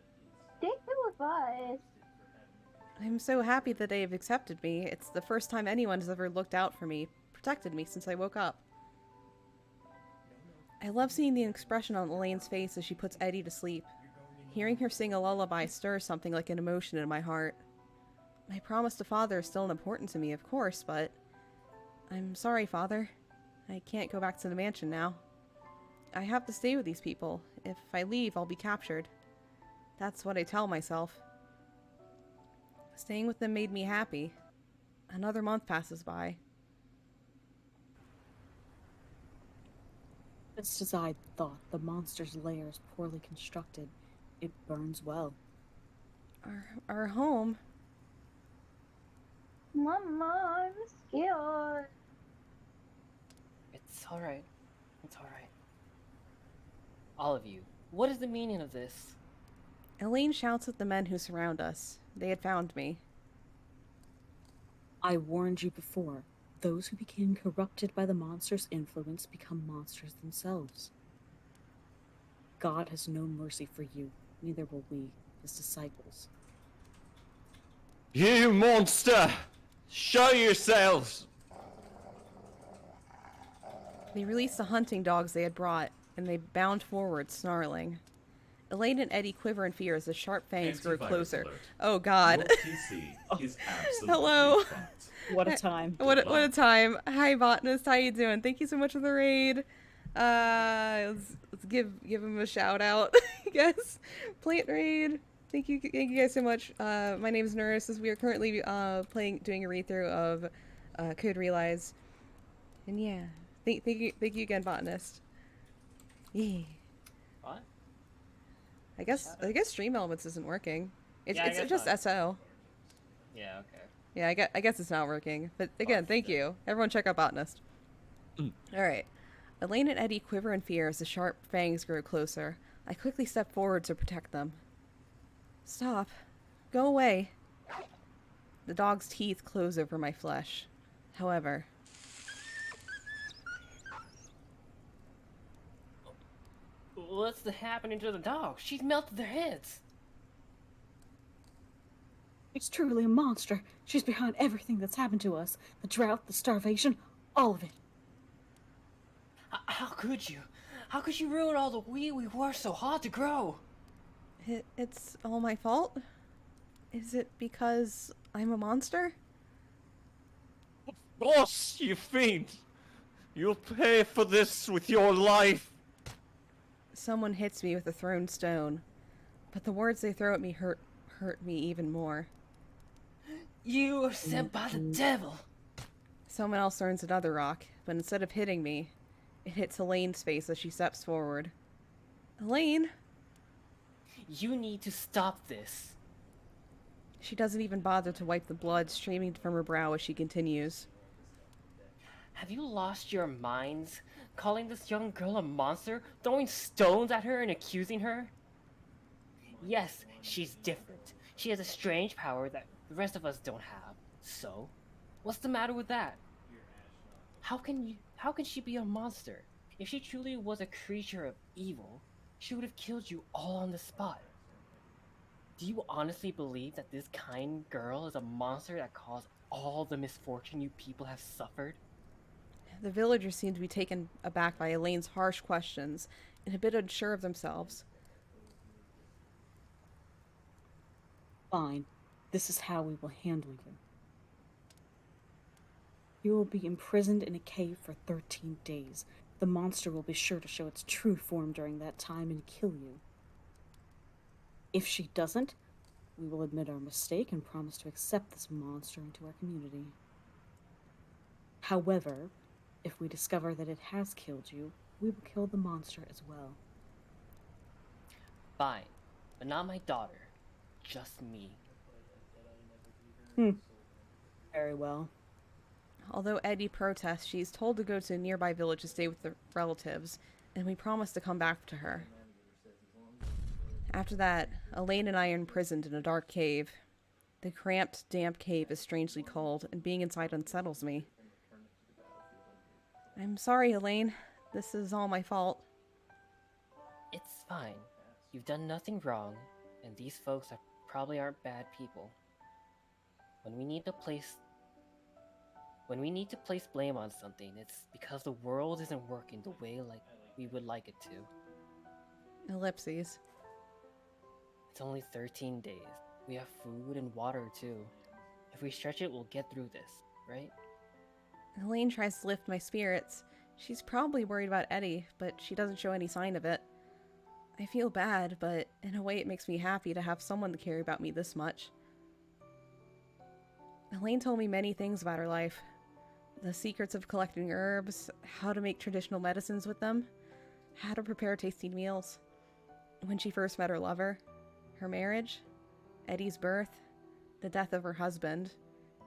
Stay here with us. I'm so happy that they have accepted me. It's the first time anyone has ever looked out for me, protected me since I woke up. I love seeing the expression on Elaine's face as she puts Eddie to sleep. Hearing her sing a lullaby stirs something like an emotion in my heart. My promise to Father is still important to me, of course, but... I'm sorry, Father. I can't go back to the mansion now. I have to stay with these people. If I leave, I'll be captured. That's what I tell myself. Staying with them made me happy. Another month passes by. Just as I thought, the monster's lair is poorly constructed. It burns well. Our home? Mama, I'm scared. It's alright. It's alright. All of you, what is the meaning of this? Elaine shouts at the men who surround us. They had found me. I warned you before. Those who became corrupted by the monster's influence become monsters themselves. God has no mercy for you, neither will we, his disciples. You monster! Show yourselves! They released the hunting dogs they had brought, and they bound forward, snarling. Elaine and Eddie quiver in fear as the sharp fangs grow closer. Alert. Oh God. Your PC is absolutely Hello. fucked. What a time. What a time. Hi, Botanist. How you doing? Thank you so much for the raid. Let's give him a shout out, I guess. Plant raid. Thank you guys so much. My name is Nurse, as we are currently doing a read through of Code Realize. And yeah, thank you again, Botanist. Yeah. What? I guess Stream Elements isn't working. It's Yeah, just not. SO. Yeah, okay. Yeah, I guess it's not working. But again, thank you. Everyone check out Botanist. Alright. Elaine and Eddie quiver in fear as the sharp fangs grow closer. I quickly step forward to protect them. Stop. Go away. The dog's teeth close over my flesh. However... What's happening to the dog? She's melted their heads. She's truly a monster. She's behind everything that's happened to us. The drought, the starvation, all of it. How could you? How could you ruin all the wheat we worked so hard to grow? It's all my fault? Is it because I'm a monster? Boss, you fiend! You'll pay for this with your life! Someone hits me with a thrown stone, but the words they throw at me hurt me even more. You were sent by the devil. Someone else throws another rock, but instead of hitting me, it hits Elaine's face as she steps forward. Elaine? You need to stop this. She doesn't even bother to wipe the blood streaming from her brow as she continues. Have you lost your minds? Calling this young girl a monster? Throwing stones at her and accusing her? Yes, she's different. She has a strange power that the rest of us don't have. So, what's the matter with that? How can she be a monster? If she truly was a creature of evil, she would have killed you all on the spot. Do you honestly believe that this kind girl is a monster that caused all the misfortune you people have suffered? The villagers seem to be taken aback by Elaine's harsh questions and a bit unsure of themselves. Fine. This is how we will handle you. You will be imprisoned in a cave for 13 days. The monster will be sure to show its true form during that time and kill you. If she doesn't, we will admit our mistake and promise to accept this monster into our community. However, if we discover that it has killed you, we will kill the monster as well. Fine, but not my daughter. Just me. Very well. Although Eddie protests, she's told to go to a nearby village to stay with the relatives, and we promise to come back to her. After that, Elaine and I are imprisoned in a dark cave. The cramped, damp cave is strangely cold, and being inside unsettles me. I'm sorry, Elaine. This is all my fault. It's fine. You've done nothing wrong, and these folks probably aren't bad people. When we need to place blame on something, it's because the world isn't working the way we would like it to. Ellipses. It's only 13 days. We have food and water too. If we stretch it, we'll get through this, right? Elaine tries to lift my spirits. She's probably worried about Eddie, but she doesn't show any sign of it. I feel bad, but in a way it makes me happy to have someone to care about me this much. Elaine told me many things about her life. The secrets of collecting herbs, how to make traditional medicines with them, how to prepare tasty meals. When she first met her lover, her marriage, Eddie's birth, the death of her husband,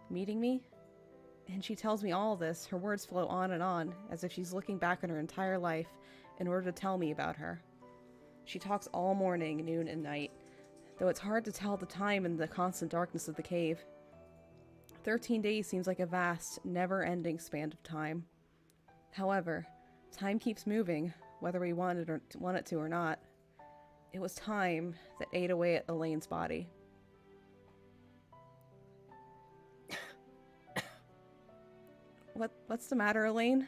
meeting me. And she tells me all this, her words flow on and on, as if she's looking back on her entire life in order to tell me about her. She talks all morning, noon, and night, though it's hard to tell the time in the constant darkness of the cave. 13 days seems like a vast, never-ending span of time. However, time keeps moving, whether we want it to or not. It was time that ate away at Elaine's body. What's the matter, Elaine?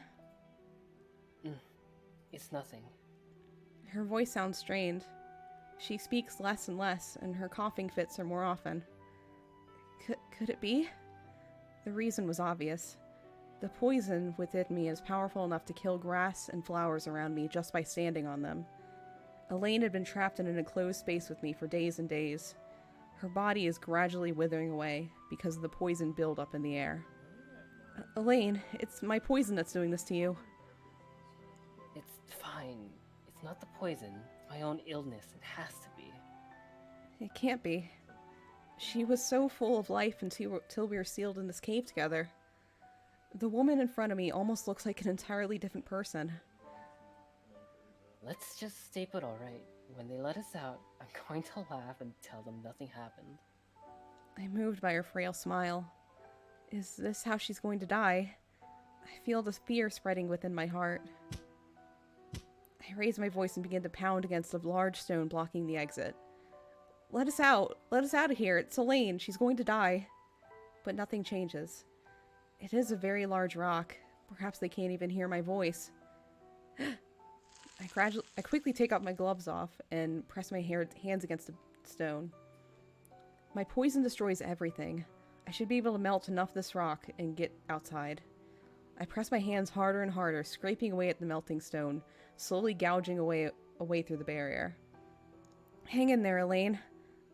It's nothing. Her voice sounds strained. She speaks less and less, and her coughing fits are more often. Could it be? The reason was obvious. The poison within me is powerful enough to kill grass and flowers around me just by standing on them. Elaine had been trapped in an enclosed space with me for days and days. Her body is gradually withering away because of the poison buildup in the air. Elaine, it's my poison that's doing this to you. It's fine. It's not the poison. It's my own illness. It has to be. It can't be. She was so full of life until we were sealed in this cave together. The woman in front of me almost looks like an entirely different person. Let's just stay put, alright? When they let us out, I'm going to laugh and tell them nothing happened. I'm moved by her frail smile. Is this how she's going to die? I feel the fear spreading within my heart. I raise my voice and begin to pound against a large stone blocking the exit. Let us out! Let us out of here! It's Elaine! She's going to die! But nothing changes. It is a very large rock. Perhaps they can't even hear my voice. I quickly take out my gloves off and press my hands against the stone. My poison destroys everything. I should be able to melt enough of this rock and get outside. I press my hands harder and harder, scraping away at the melting stone, slowly gouging away through the barrier. Hang in there, Elaine.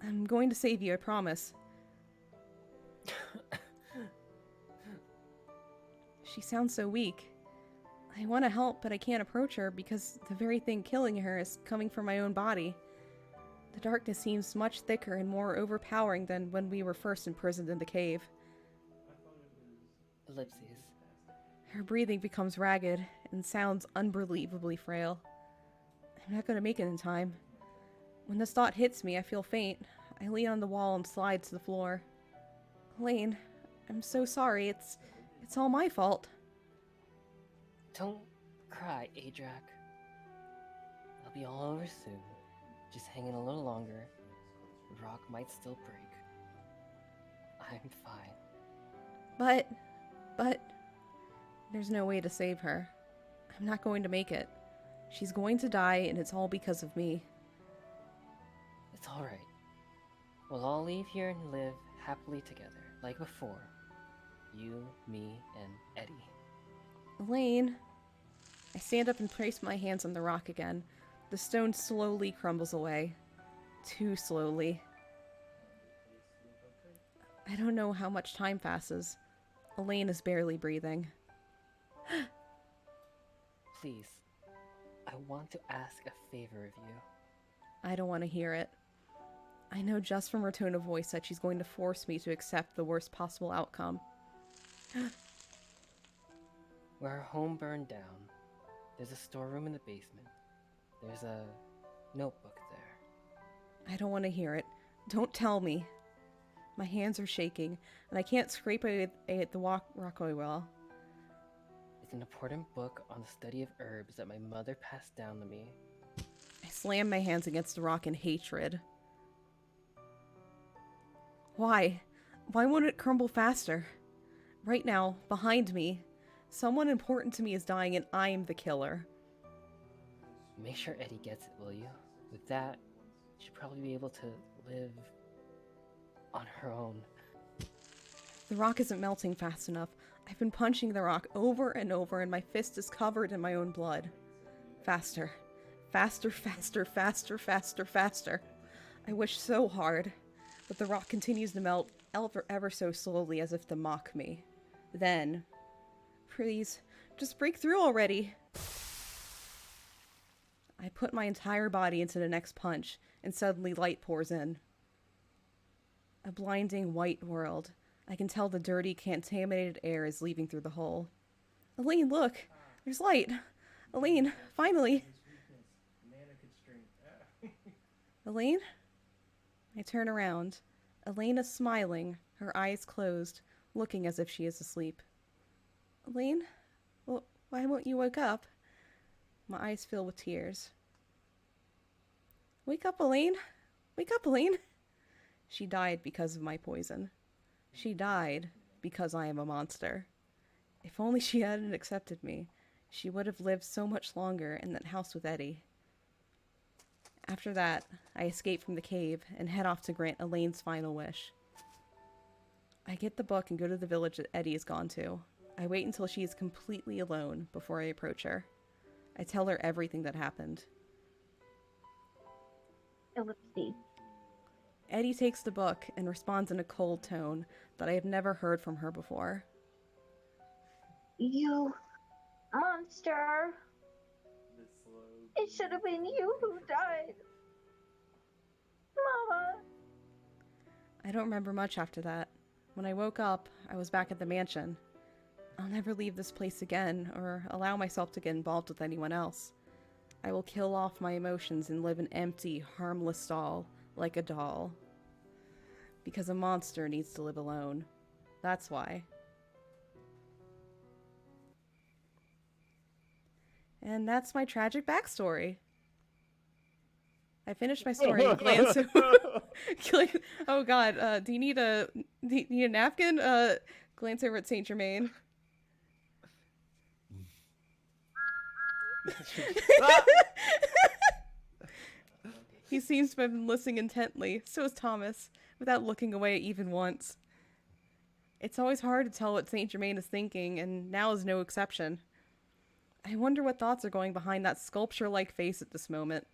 I'm going to save you, I promise. She sounds so weak. I want to help, but I can't approach her because the very thing killing her is coming from my own body. The darkness seems much thicker and more overpowering than when we were first imprisoned in the cave. Ellipses. Her breathing becomes ragged and sounds unbelievably frail. I'm not going to make it in time. When this thought hits me, I feel faint. I lean on the wall and slide to the floor. Elaine, I'm so sorry. It's all my fault. Don't cry, Adrak. It'll be all over soon. Just hang in a little longer. The rock might still break. I'm fine. But... There's no way to save her. I'm not going to make it. She's going to die, and it's all because of me. It's alright. We'll all leave here and live happily together, like before. You, me, and Eddie. Elaine. I stand up and place my hands on the rock again. The stone slowly crumbles away. Too slowly. I don't know how much time passes. Elaine is barely breathing. Please, I want to ask a favor of you. I don't want to hear it. I know just from her tone of voice that she's going to force me to accept the worst possible outcome. Where our home burned down, there's a storeroom in the basement. There's a notebook there. I don't want to hear it. Don't tell me. My hands are shaking, and I can't scrape away at the rockaway well. It's an important book on the study of herbs that my mother passed down to me. I slam my hands against the rock in hatred. Why? Why won't it crumble faster? Right now, behind me, someone important to me is dying and I'm the killer. Make sure Eddie gets it, will you? With that, she'll probably be able to live on her own. The rock isn't melting fast enough. I've been punching the rock over and over and my fist is covered in my own blood. Faster. Faster, faster, faster, faster, faster. I wish so hard, but the rock continues to melt ever so slowly as if to mock me. Then, please, just break through already. I put my entire body into the next punch, and suddenly light pours in. A blinding white world. I can tell the dirty, contaminated air is leaving through the hole. Elaine, look! There's light! Elaine, finally! Elaine? I turn around. Elaine is smiling, her eyes closed, looking as if she is asleep. Elaine? Well, why won't you wake up? My eyes fill with tears. Wake up, Elaine! Wake up, Elaine! She died because of my poison. She died because I am a monster. If only she hadn't accepted me, she would have lived so much longer in that house with Eddie. After that, I escape from the cave and head off to grant Elaine's final wish. I get the book and go to the village that Eddie has gone to. I wait until she is completely alone before I approach her. I tell her everything that happened. Ellipses. Eddie takes the book and responds in a cold tone that I have never heard from her before. You monster! It should have been you who died. Mama! I don't remember much after that. When I woke up, I was back at the mansion. I'll never leave this place again or allow myself to get involved with anyone else. I will kill off my emotions and live an empty, harmless stall, like a doll. Because a monster needs to live alone. That's why. And that's my tragic backstory. I finished my story and glance oh god, do you need a napkin? Glance over at Saint Germain. He seems to have been listening intently, so is Thomas, without looking away even once. It's always hard to tell what Saint Germain is thinking, and now is no exception. I wonder what thoughts are going behind that sculpture-like face at this moment.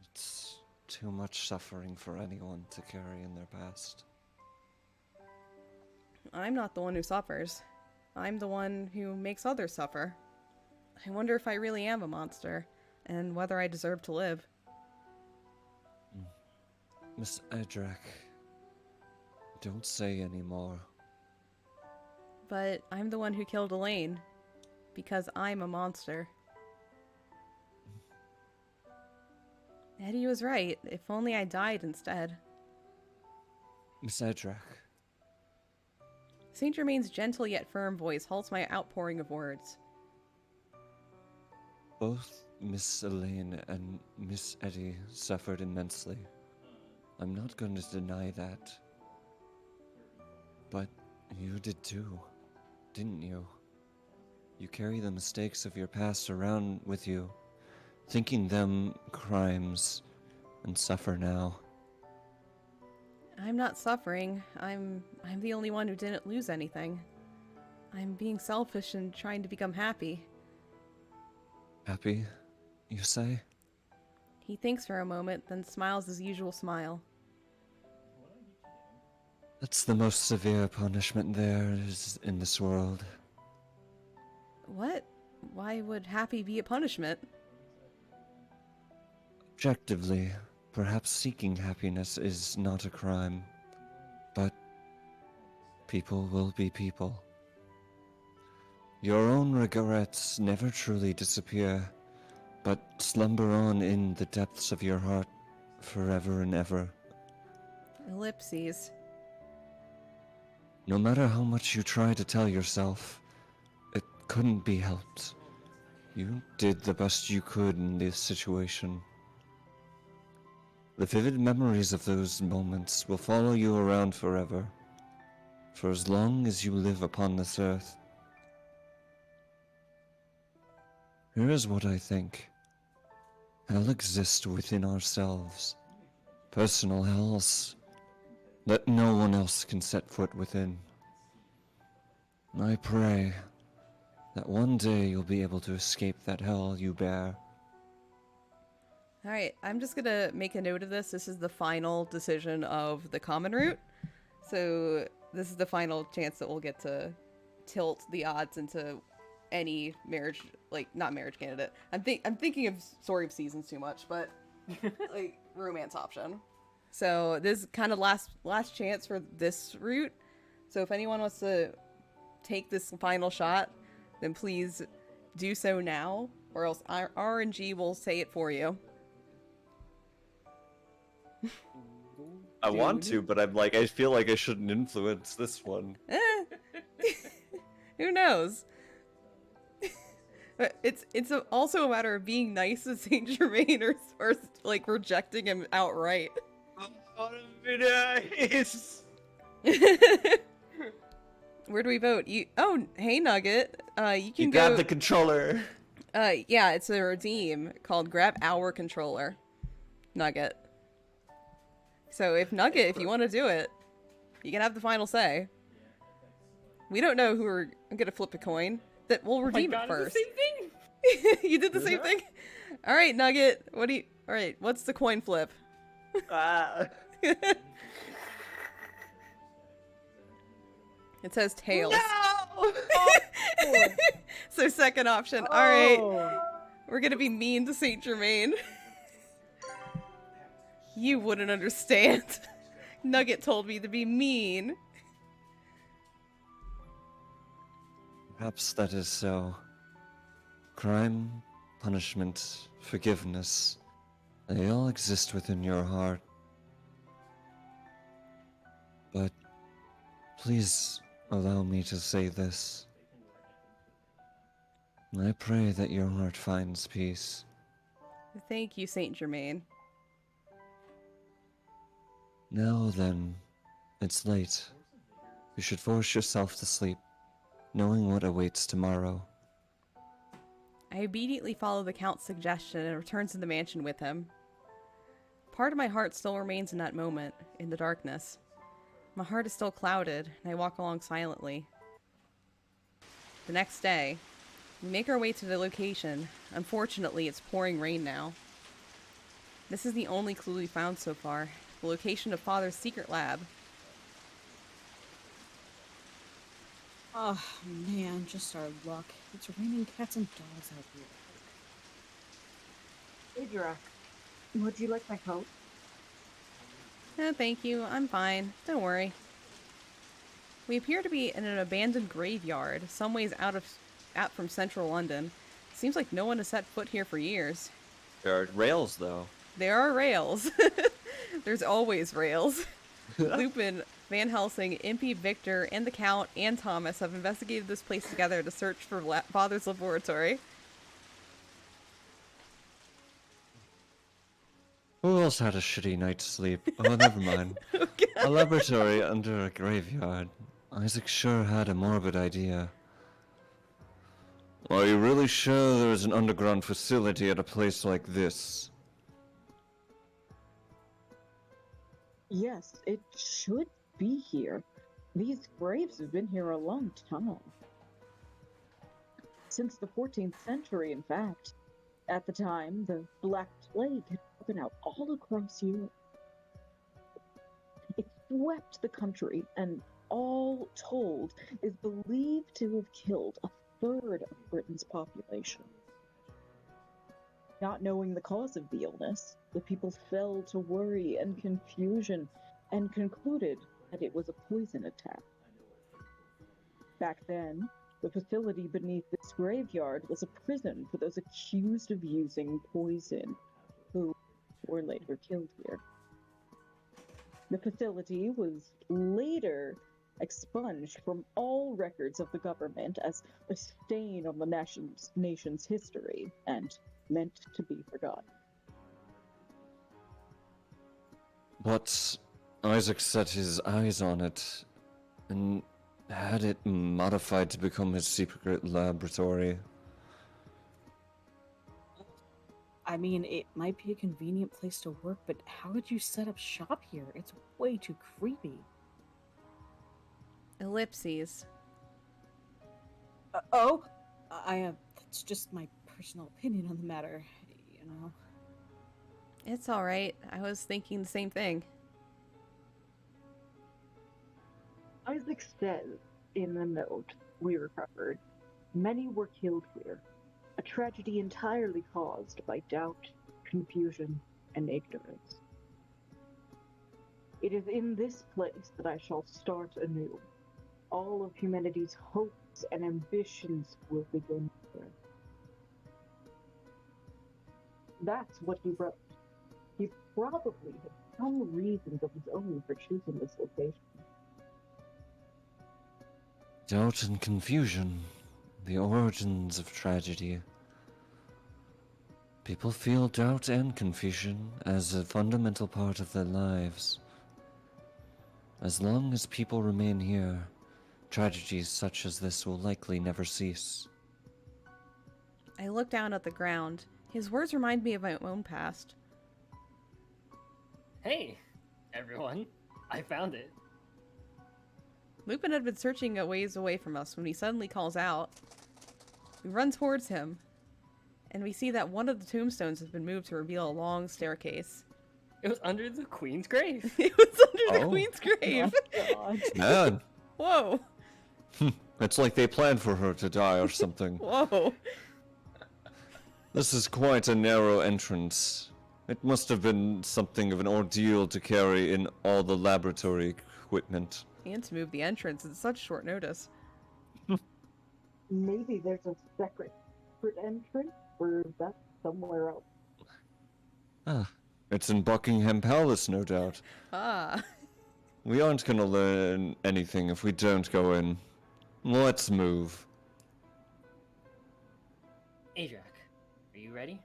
It's too much suffering for anyone to carry in their past. I'm not the one who suffers. I'm the one who makes others suffer. I wonder if I really am a monster, and whether I deserve to live. Miss Edrak, don't say any more. But I'm the one who killed Elaine, because I'm a monster. Eddie was right. If only I died instead. Miss Edrak. Saint Germain's gentle yet firm voice halts my outpouring of words. Both Miss Elaine and Miss Eddie suffered immensely. I'm not going to deny that. But you did too, didn't you? You carry the mistakes of your past around with you, thinking them crimes, and suffer now. I'm not suffering. I'm the only one who didn't lose anything. I'm being selfish and trying to become happy. Happy, you say? He thinks for a moment, then smiles his usual smile. That's the most severe punishment there is in this world. What? Why would happy be a punishment? Objectively, perhaps seeking happiness is not a crime, but people will be people. Your own regrets never truly disappear, but slumber on in the depths of your heart forever and ever. Ellipses. No matter how much you try to tell yourself, it couldn't be helped. You did the best you could in this situation. The vivid memories of those moments will follow you around forever, for as long as you live upon this earth. Here is what I think. Hell exists within ourselves. Personal hells that no one else can set foot within. I pray that one day you'll be able to escape that hell you bear. Alright, I'm just gonna make a note of this. This is the final decision of the common route. So this is the final chance that we'll get to tilt the odds into any marriage, like, not marriage candidate. I'm thinking of Story of Seasons too much, but like romance option. So this is kind of last chance for this route. So if anyone wants to take this final shot, then please do so now, or else RNG will say it for you. I want to, but I'm like, I feel like I shouldn't influence this one. Who knows? But it's also a matter of being nice to Saint Germain or like rejecting him outright. I want to be nice. Where do we vote? Hey Nugget. You can You go. got the controller. Yeah, it's a redeem called Grab Our Controller. Nugget. So if you want to do it, you can have the final say. We don't know who we're gonna flip a coin. That we'll redeem it first. Same thing. You did the same thing? Alright, Nugget. Alright, what's the coin flip? It says tails. No! So second option. Alright. We're gonna be mean to Saint Germain. You wouldn't understand. Nugget told me to be mean. Perhaps that is so. Crime, punishment, forgiveness, they all exist within your heart. But please allow me to say this. I pray that your heart finds peace. Thank you, Saint Germain. Now then, it's late. You should force yourself to sleep, knowing what awaits tomorrow. I obediently follow the Count's suggestion and return to the mansion with him. Part of my heart still remains in that moment, in the darkness. My heart is still clouded, and I walk along silently. The next day, we make our way to the location. Unfortunately, it's pouring rain now. This is the only clue we found so far, the location of Father's secret lab. Oh man, just our luck. It's raining cats and dogs out here. Idra, would you like my coat? No, thank you. I'm fine. Don't worry. We appear to be in an abandoned graveyard, some ways out from central London. Seems like no one has set foot here for years. There are rails, though. There are rails. There's always rails. Lupin, Van Helsing, Impy, Victor, and the Count, and Thomas have investigated this place together to search for Father's laboratory. Who else had a shitty night's sleep? Oh, never mind. Okay. A laboratory under a graveyard. Isaac sure had a morbid idea. Are you really sure there's an underground facility at a place like this? Yes, it should be here. These graves have been here a long time. Since the 14th century, in fact. At the time, the Black Plague had broken out all across Europe. It swept the country, and all told, is believed to have killed a third of Britain's population. Not knowing the cause of the illness, the people fell to worry and confusion and concluded that it was a poison attack. Back then, the facility beneath this graveyard was a prison for those accused of using poison, who were later killed here. The facility was later expunged from all records of the government as a stain on the nation's history and meant to be forgotten. But Isaac set his eyes on it and had it modified to become his secret laboratory. I mean, it might be a convenient place to work, but how would you set up shop here? It's way too creepy. Ellipses. That's just my personal opinion on the matter, you know. It's alright. I was thinking the same thing. Isaac says in the note we recovered, many were killed here. A tragedy entirely caused by doubt, confusion, and ignorance. It is in this place that I shall start anew. All of humanity's hopes and ambitions will begin here. That's what he wrote. He probably had some reasons of his own for choosing this location. Doubt and confusion, the origins of tragedy. People feel doubt and confusion as a fundamental part of their lives. As long as people remain here, tragedies such as this will likely never cease. I look down at the ground. His words remind me of my own past. Hey, everyone. I found it. Lupin had been searching a ways away from us when he suddenly calls out. We run towards him, and we see that one of the tombstones has been moved to reveal a long staircase. It was under the Queen's grave. It was under the Queen's grave. Oh, Man, Whoa. it's like they planned for her to die or something. Whoa. This is quite a narrow entrance. It must have been something of an ordeal to carry in all the laboratory equipment. And to move the entrance at such short notice. Maybe there's a secret entrance, or that's somewhere else. Ah, it's in Buckingham Palace, no doubt. Ah. We aren't gonna learn anything if we don't go in. Let's move. Adric, are you ready?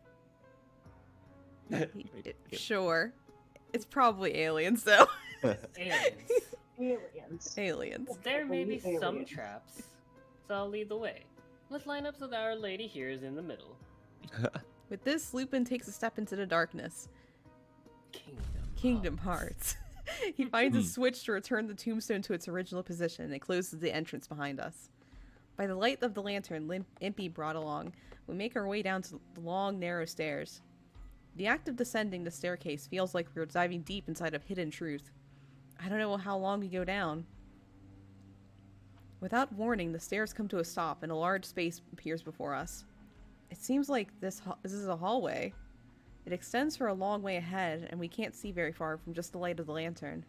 Sure. It's probably aliens, though. Aliens. Aliens. Well, there may be Aliens. some traps, so I'll lead the way. Let's line up so that Our Lady here is in the middle. With this, Lupin takes a step into the darkness. Kingdom Hearts. He finds a switch to return the tombstone to its original position and closes the entrance behind us. By the light of the lantern Impy brought along, we make our way down to the long, narrow stairs. The act of descending the staircase feels like we're diving deep inside a hidden truth. I don't know how long we go down. Without warning, the stairs come to a stop and a large space appears before us. It seems like this is a hallway. It extends for a long way ahead, and we can't see very far from just the light of the lantern.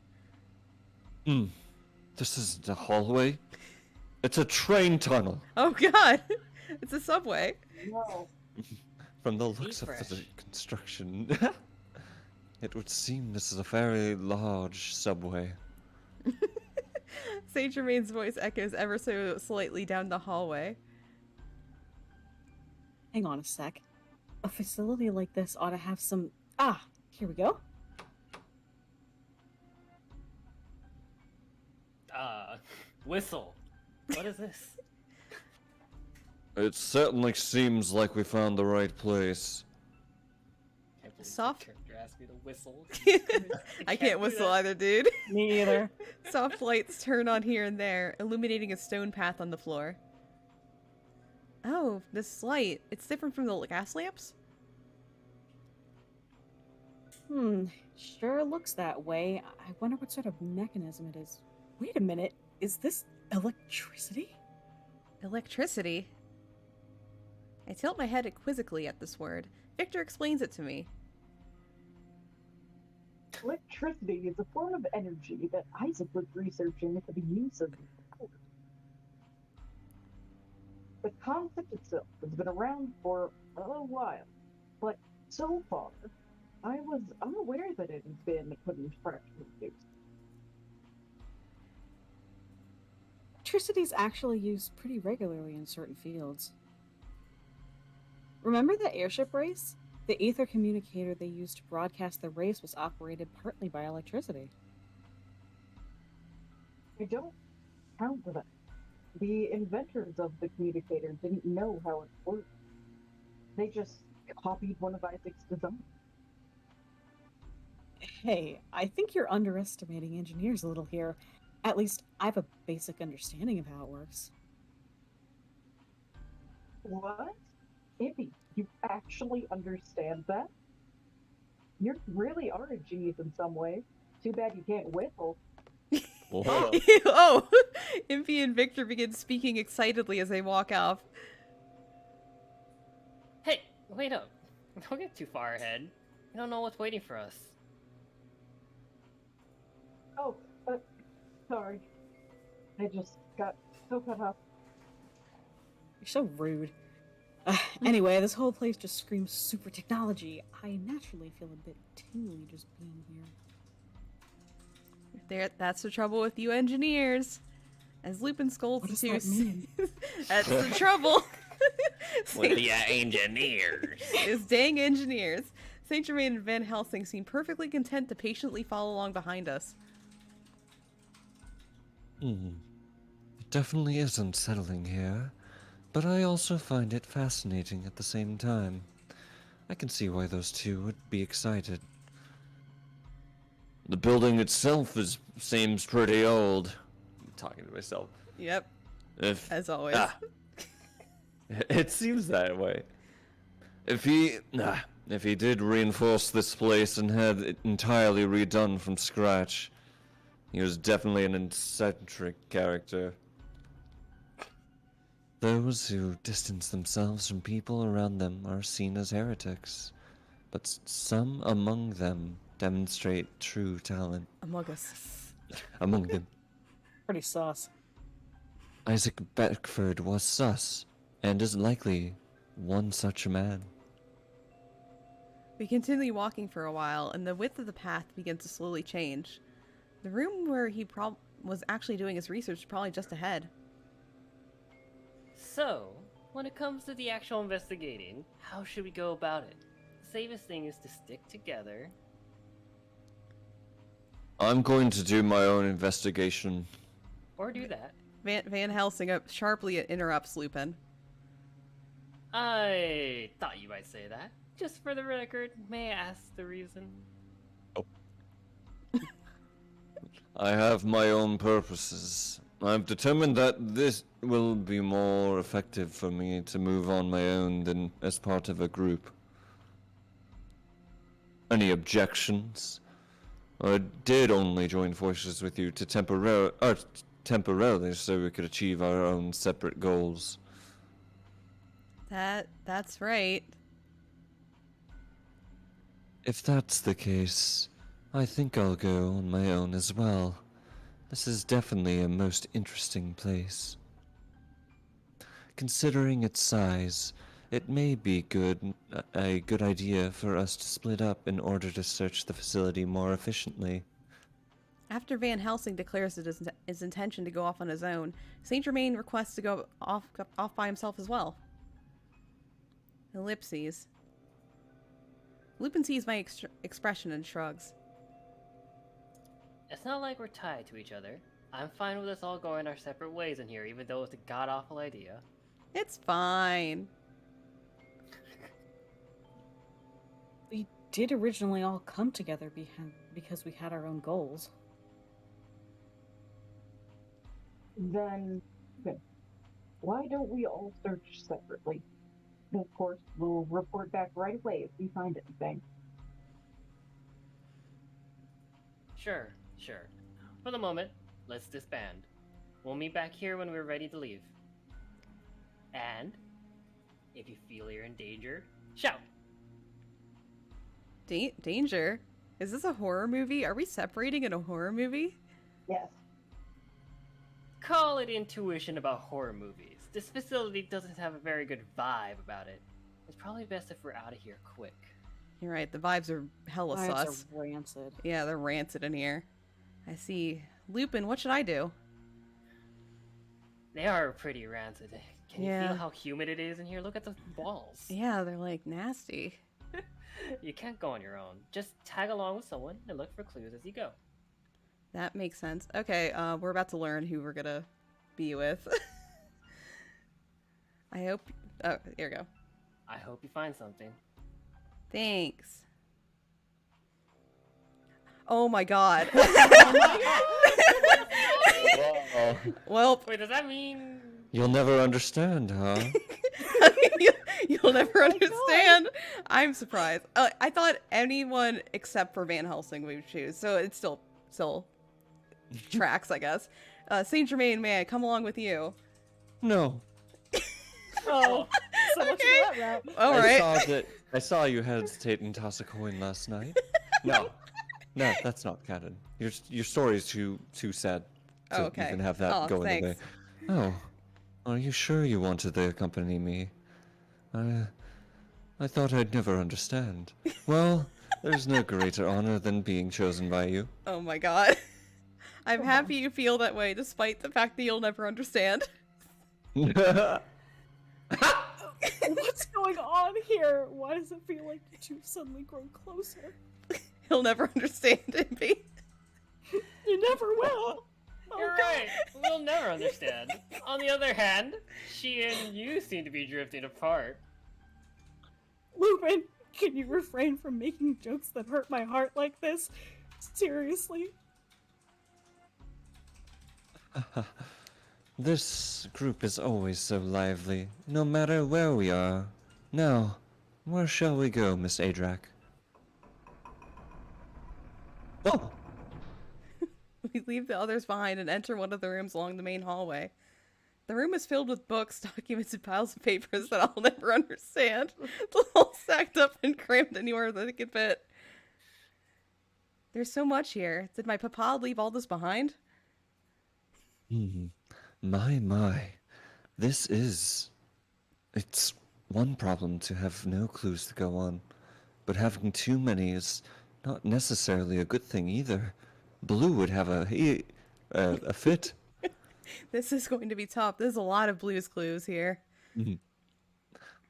This isn't a hallway. It's a train tunnel. Oh god! It's a subway. No. From the looks of fresh. the construction, it would seem this is a very large subway. Saint Germain's voice echoes ever so slightly down the hallway. hang on a sec. A facility like this ought to have some... Ah, here we go. Whistle. What is this? It certainly seems like we found the right place. Can't believe Soft- the character asked me to whistle. I can't do whistle that. either, dude. Me either. Soft lights turn on here and there, illuminating a stone path on the floor. Oh, this light. It's different from the gas lamps? Sure looks that way. I wonder what sort of mechanism it is. Wait a minute. Is this electricity? Electricity? I tilt my head quizzically at this word. Victor explains it to me. Electricity is a form of energy that Isaac was researching for the use of power. The concept itself has been around for a while, but so far, I was unaware that it has been put into practical use. Electricity is actually used pretty regularly in certain fields. Remember the airship race? The ether communicator they used to broadcast the race was operated partly by electricity. I don't count that. The inventors of the communicator didn't know how it worked. They just copied one of Isaac's designs. Hey, I think you're underestimating engineers a little here. At least I have a basic understanding of how it works. What? Ippy, you actually understand that? You really are a genius in some way. Too bad you can't whistle. Whoa. Oh, Impy and Victor begin speaking excitedly as they walk off. Hey, wait up. Don't get too far ahead. You don't know what's waiting for us. Oh, sorry. I just got so cut up. You're so rude. Anyway, this whole place just screams super technology. I naturally feel a bit tingly just being here. That's the trouble with you engineers. As Lupin scolds What does the that two. mean? That's the trouble. With the engineers. Those dang engineers. Saint Germain and Van Helsing seem perfectly content to patiently follow along behind us. It definitely is unsettling here, but I also find it fascinating at the same time. I can see why those two would be excited. The building itself seems pretty old. I'm talking to myself. Yep, If as always. It seems that way. If he did reinforce this place and had it entirely redone from scratch, he was definitely an eccentric character. Those who distance themselves from people around them are seen as heretics, but some among them demonstrate true talent. Among us. Among them, Pretty sus. Isaac Beckford was sus, and is likely one such a man. We continue walking for a while, and the width of the path begins to slowly change. The room where he was actually doing his research is probably just ahead. So, when it comes to the actual investigating, how should we go about it? The safest thing is to stick together. I'm going to do my own investigation. Or do that. Van Helsing sharply interrupts Lupin. I thought you might say that. Just for the record, may I ask the reason? I have my own purposes. I've determined that this will be more effective for me to move on my own than as part of a group. Any objections? I did only join forces with you to temporarily so we could achieve our own separate goals. That's right. If that's the case, I think I'll go on my own as well. This is definitely a most interesting place. Considering its size, it may be a good idea for us to split up in order to search the facility more efficiently. After Van Helsing declares it his intention to go off on his own, Saint Germain requests to go off by himself as well. Ellipses. Lupin sees my expression and shrugs. It's not like we're tied to each other. I'm fine with us all going our separate ways in here, even though it's a god-awful idea. It's fine. We did originally all come together because we had our own goals. Then, okay. Why don't we all search separately? And of course, we'll report back right away if we find anything. Sure. For the moment, let's disband. We'll meet back here when we're ready to leave. And, if you feel you're in danger, shout! Danger? Is this a horror movie? Are we separating in a horror movie? Yes. Call it intuition about horror movies. This facility doesn't have a very good vibe about it. It's probably best if we're out of here quick. You're right, the vibes are hella Vibes sus. are rancid. Yeah, they're rancid in here. I see. Lupin, what should I do? They are pretty rancid. Can you Yeah. feel how humid it is in here? Look at the walls. Yeah, they're like nasty. You can't go on your own. Just tag along with someone and look for clues as you go. That makes sense. Okay, we're about to learn who we're gonna be with. I hope... Oh, here we go. I hope you find something. Thanks. Oh my god. Whoa. Well, Wait, does that mean... You'll never understand, huh? you'll never understand. I'm surprised. I thought anyone except for Van Helsing we would choose, so it's still tracks, I guess. Saint Germain, may I come along with you? No. Oh, so much Okay. for that route. All I right. saw you hesitate and toss a coin last night. No, that's not canon. Your story is too sad to Okay. even have that Oh, go in the way. thanks. Oh, are you sure you wanted to accompany me? I thought I'd never understand. Well, there's no greater honor than being chosen by you. Oh my god. I'm happy you feel that way, despite the fact that you'll never understand. What's going on here? Why does it feel like you two suddenly grow closer? He'll never understand, Impy. You never will. You're right. We'll never understand. On the other hand, she and you seem to be drifting apart. Lupin, can you refrain from making jokes that hurt my heart like this? Seriously? This group is always so lively, no matter where we are. Now, where shall we go, Miss Adrak? Oh! We leave the others behind and enter one of the rooms along the main hallway. The room is filled with books, documents, and piles of papers that I'll never understand. They're all stacked up and crammed anywhere that they could fit. There's so much here. Did my papa leave all this behind? My. It's one problem to have no clues to go on, but having too many is not necessarily a good thing either. Blue would have a fit. This is going to be tough. There's a lot of Blue's Clues here.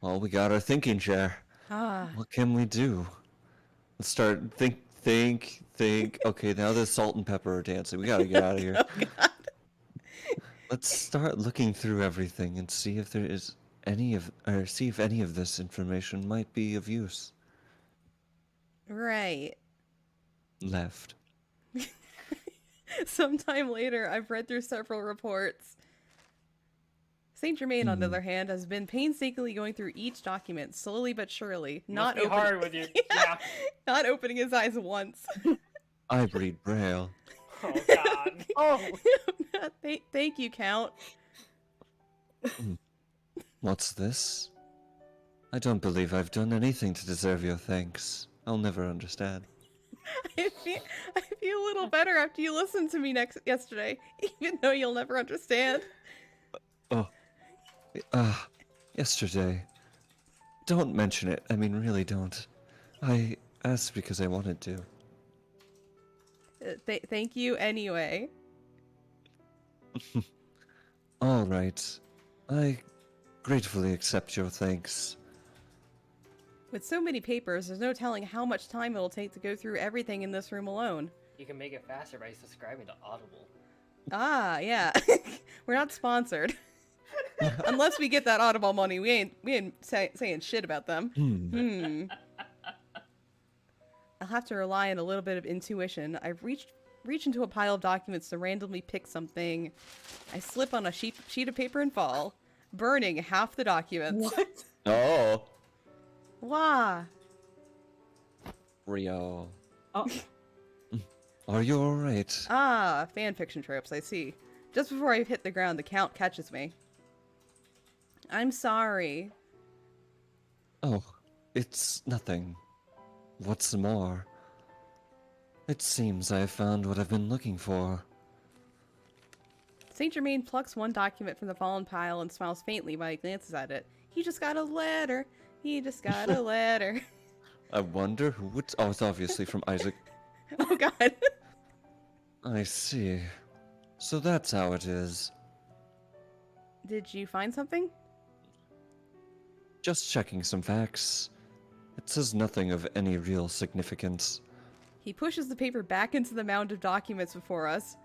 Well, we got our thinking chair. What can we do? Let's start think. Okay, now the salt and pepper are dancing. We gotta get out of here. Oh, God. Let's start looking through everything and see if there is any of this information might be of use. Right. Left. Sometime later, I've read through several reports. Saint Germain, on the other hand, has been painstakingly going through each document, slowly but surely, Must be hard with you. Yeah. not opening his eyes once. I read Braille. Oh God. Oh, Thank you, Count. What's this? I don't believe I've done anything to deserve your thanks. I'll never understand. I feel a little better after you listened to me yesterday, even though you'll never understand. Yesterday. Don't mention it. I mean, really don't. I asked because I wanted to. Thank you anyway. All right. I gratefully accept your thanks. With so many papers, there's no telling how much time it'll take to go through everything in this room alone. You can make it faster by subscribing to Audible. Ah, yeah. We're not sponsored. Unless we get that Audible money, we ain't saying shit about them. I'll have to rely on a little bit of intuition. I reach into a pile of documents to randomly pick something. I slip on a sheet of paper and fall, burning half the documents. what? Oh. Wah. Rio. Oh, Are you alright? Ah, fanfiction tropes, I see. Just before I hit the ground, the Count catches me. I'm sorry. Oh, it's nothing. what's more, it seems I have found what I've been looking for. Saint Germain plucks one document from the fallen pile and smiles faintly while he glances at it. He just got a letter. He just got a letter. I wonder who it's... Oh, it's obviously from Isaac. Oh god. I see. So that's how it is. Did you find something? Just checking some facts. It says nothing of any real significance. He pushes the paper back into the mound of documents before us.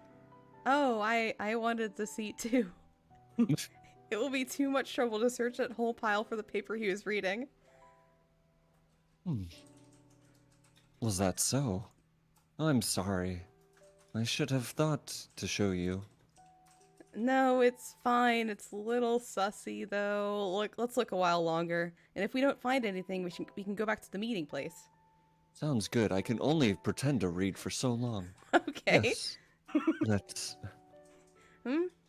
Oh, I wanted the seat too. It will be too much trouble to search that whole pile for the paper he was reading. Was that so? I'm sorry. I should have thought to show you. No, it's fine. It's a little sussy though. Look, let's look a while longer. And if we don't find anything, we can go back to the meeting place. Sounds good. I can only pretend to read for so long. Okay. Yes. Let's...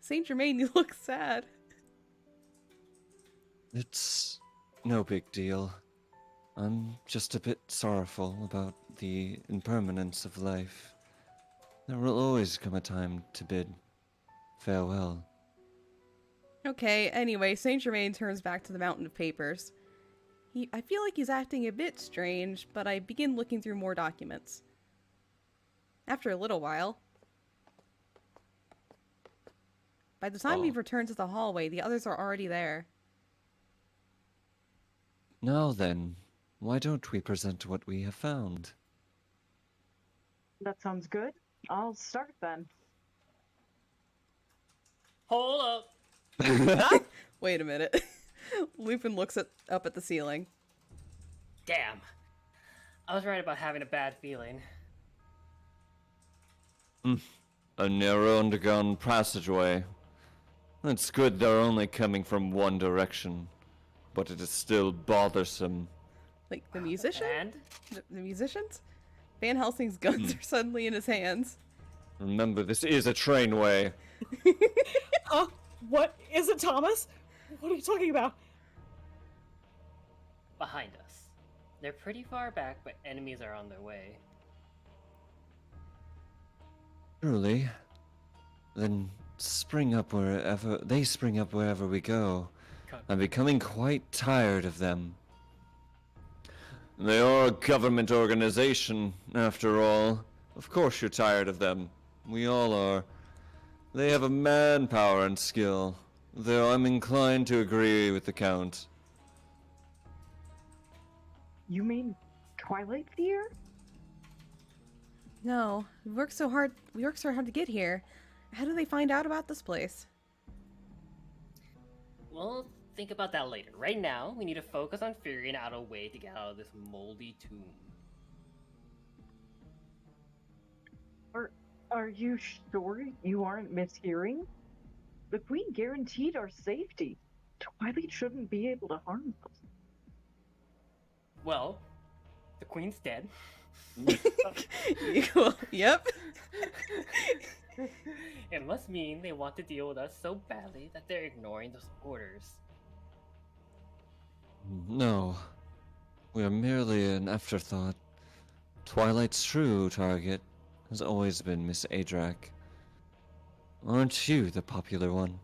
Saint Germain, you look sad. It's no big deal. I'm just a bit sorrowful about the impermanence of life. There will always come a time to bid farewell. Okay, anyway, Saint Germain turns back to the mountain of papers. I feel like he's acting a bit strange, but I begin looking through more documents. After a little while... By the time we've returned to the hallway, the others are already there. Now then, why don't we present what we have found? That sounds good. I'll start then. Hold up! Wait a minute. Lupin looks up at the ceiling. Damn. I was right about having a bad feeling. A narrow underground passageway. It's good they're only coming from one direction, but it is still bothersome. Like the musician? And? The musicians? Van Helsing's guns are suddenly in his hands. Remember, this is a trainway. What is it, Thomas? What are you talking about? Behind us. They're pretty far back, but enemies are on their way. Truly. Then spring up wherever we go. I'm becoming quite tired of them. They are a government organization, after all. Of course you're tired of them. We all are. They have a manpower and skill, though I'm inclined to agree with the Count. You mean Twilight Fear? No, we worked so hard to get here. How do they find out about this place? We'll think about that later. Right now, we need to focus on figuring out a way to get out of this moldy tomb. Are you sure you aren't mishearing? The Queen guaranteed our safety. Twilight shouldn't be able to harm us. Well, the Queen's dead. Yep. It must mean they want to deal with us so badly that they're ignoring those orders. No. We are merely an afterthought. Twilight's true target has always been Miss Adrak. Aren't you the popular one?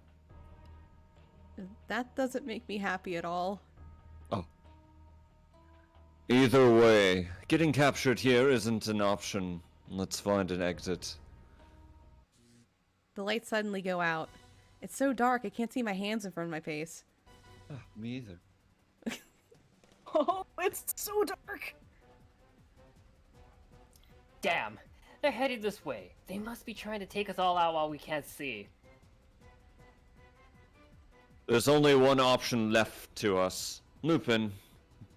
That doesn't make me happy at all. Oh. Either way, getting captured here isn't an option. Let's find an exit. The lights suddenly go out. It's so dark I can't see my hands in front of my face. Me either. Oh, it's so dark. Damn! They're headed this way. They must be trying to take us all out while we can't see. There's only one option left to us. Lupin,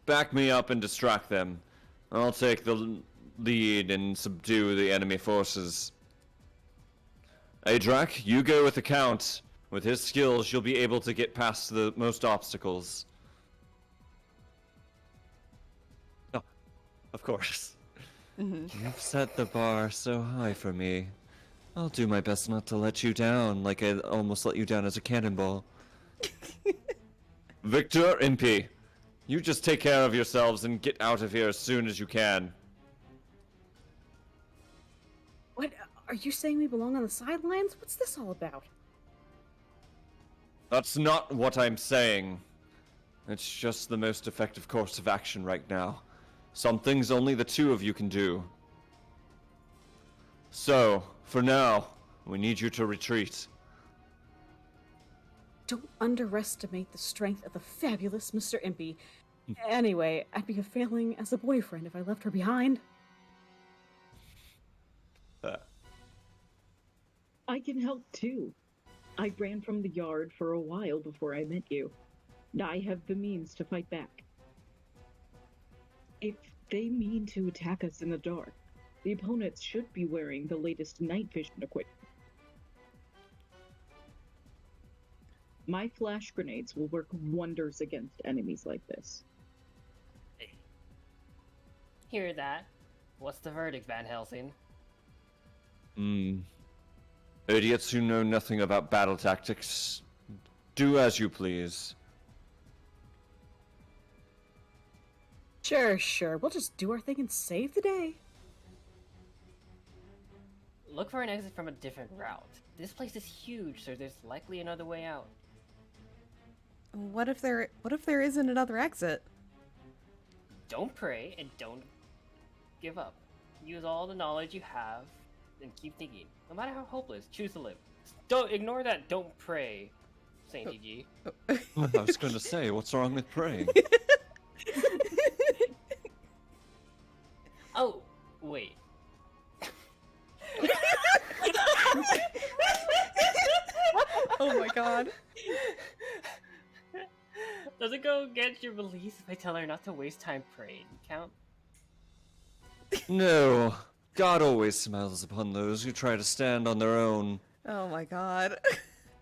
back me up and distract them. I'll take the lead and subdue the enemy forces. Adrak, you go with the Count. With his skills, you'll be able to get past the most obstacles. Oh, of course. You've set the bar so high for me. I'll do my best not to let you down, like I almost let you down as a cannonball. Victor, Impy, You just take care of yourselves and get out of here as soon as you can. What? Are you saying we belong on the sidelines? What's this all about? That's not what I'm saying. It's just the most effective course of action right now. Some things only the two of you can do. So, for now, we need you to retreat. Don't underestimate the strength of the fabulous Mr. Impy. Anyway, I'd be a failing as a boyfriend if I left her behind. I can help too. I ran from the yard for a while before I met you. I have the means to fight back. If they mean to attack us in the dark, the opponents should be wearing the latest night vision equipment. My flash grenades will work wonders against enemies like this. Hear that? What's the verdict, Van Helsing? Idiots who know nothing about battle tactics. Do as you please. Sure. We'll just do our thing and save the day. Look for an exit from a different route. This place is huge, so there's likely another way out. What if there isn't another exit? Don't pray and don't give up. Use all the knowledge you have and keep thinking. No matter how hopeless, choose to live. Don't ignore that don't pray, Saint DG. I was going to say, what's wrong with praying? Oh, wait. Oh my god. Does it go against your beliefs if I tell her not to waste time praying? Count? No. God always smiles upon those who try to stand on their own. Oh my god.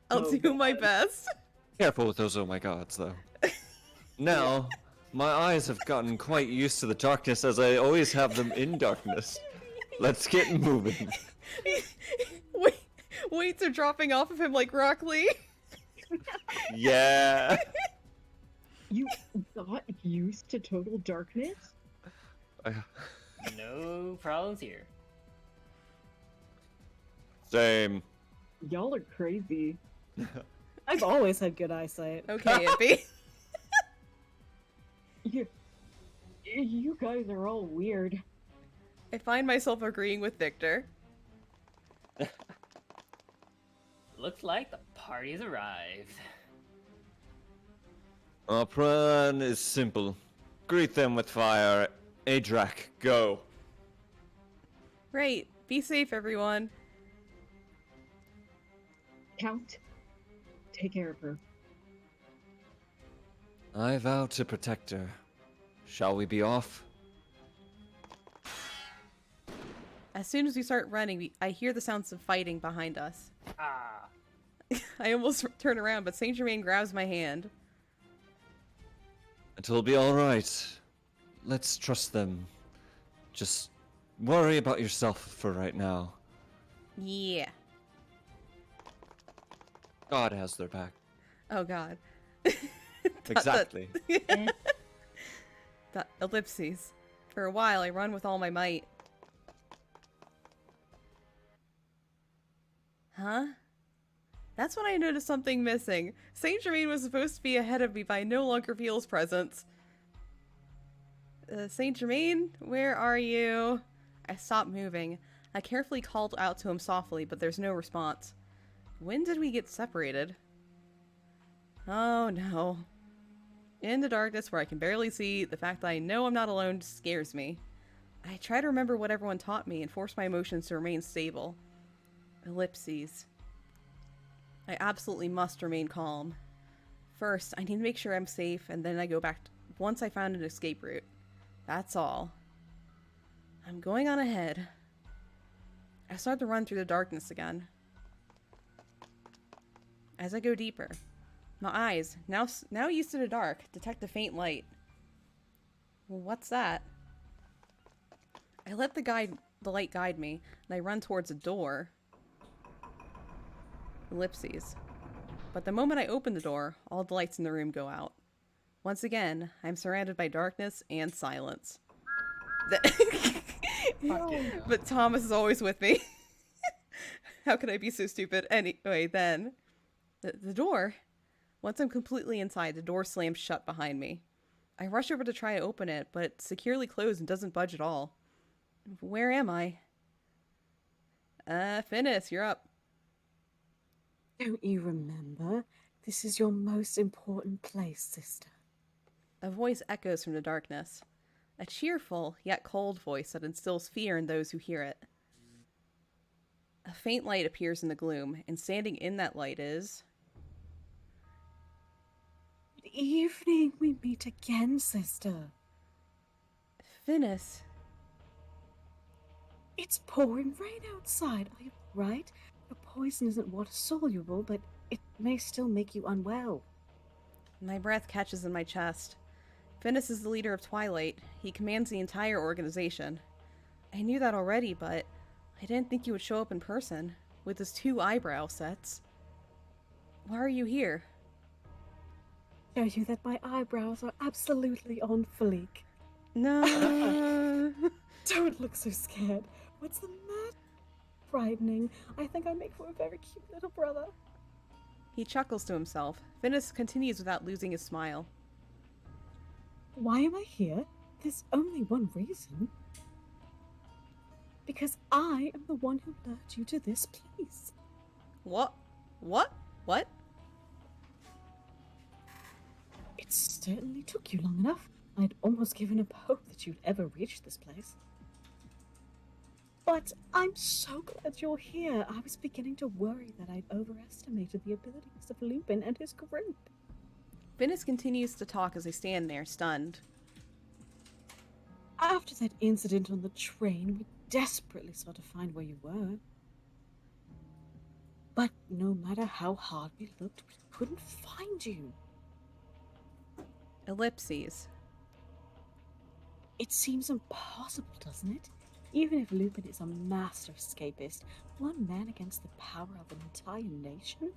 I'll Oh do my God. best. Careful with those oh my gods, though. Now, my eyes have gotten quite used to the darkness as I always have them in darkness. Let's get moving. Weights are dropping off of him like Rock Lee. Yeah. You got used to total darkness? No problems here. Same. Y'all are crazy. I've always had good eyesight. Okay, Ippy. You guys are all weird. I find myself agreeing with Victor. Looks like the party's arrived. Our plan is simple. Greet them with fire. Adrak, go. Right. Be safe, everyone. Count, take care of her. I vow to protect her. Shall we be off? As soon as we start running, I hear the sounds of fighting behind us. Ah. I almost turn around, but Saint Germain grabs my hand. It'll be alright. Let's trust them. Just worry about yourself for right now. Yeah. God has their back. Oh god. Exactly. Ellipses. For a while, I run with all my might. Huh? That's when I noticed something missing. Saint Germain was supposed to be ahead of me, but I no longer feel his presence. Saint Germain, where are you? I stopped moving. I carefully called out to him softly, but there's no response. When did we get separated? Oh no. In the darkness where I can barely see, the fact that I know I'm not alone scares me. I try to remember what everyone taught me and force my emotions to remain stable. Ellipses. I absolutely must remain calm. First, I need to make sure I'm safe, and then I go back once I found an escape route. That's all. I'm going on ahead. I start to run through the darkness again. As I go deeper, my eyes, now used to the dark, detect a faint light. Well, what's that? I let the light guide me, and I run towards a door. Ellipses. But the moment I open the door, all the lights in the room go out. Once again, I'm surrounded by darkness and silence. But Thomas is always with me. How could I be so stupid? Anyway, then, the door. Once I'm completely inside, the door slams shut behind me. I rush over to try to open it, but it's securely closed and doesn't budge at all. Where am I? Finis, you're up. Don't you remember? This is your most important place, sister. A voice echoes from the darkness. A cheerful, yet cold voice that instills fear in those who hear it. A faint light appears in the gloom, and standing in that light is... Good evening, we meet again, sister. Finis. It's pouring rain outside, are you right? The poison isn't water-soluble, but it may still make you unwell. My breath catches in my chest. Finis is the leader of Twilight. He commands the entire organization. I knew that already, but I didn't think he would show up in person, with his 2 eyebrow sets. Why are you here? Show you that my eyebrows are absolutely on fleek. No. Don't look so scared. What's the matter? Frightening. I think I make for a very cute little brother. He chuckles to himself. Finis continues without losing his smile. Why am I here? There's only one reason. Because I am the one who lured you to this place. What? What? What? It certainly took you long enough. I'd almost given up hope that you'd ever reach this place. But I'm so glad you're here. I was beginning to worry that I'd overestimated the abilities of Lupin and his group. Finis continues to talk as I stand there, stunned. After that incident on the train, we desperately sought to find where you were. But no matter how hard we looked, we couldn't find you. Ellipses. It seems impossible, doesn't it? Even if Lupin is a master escapist, one man against the power of an entire nation?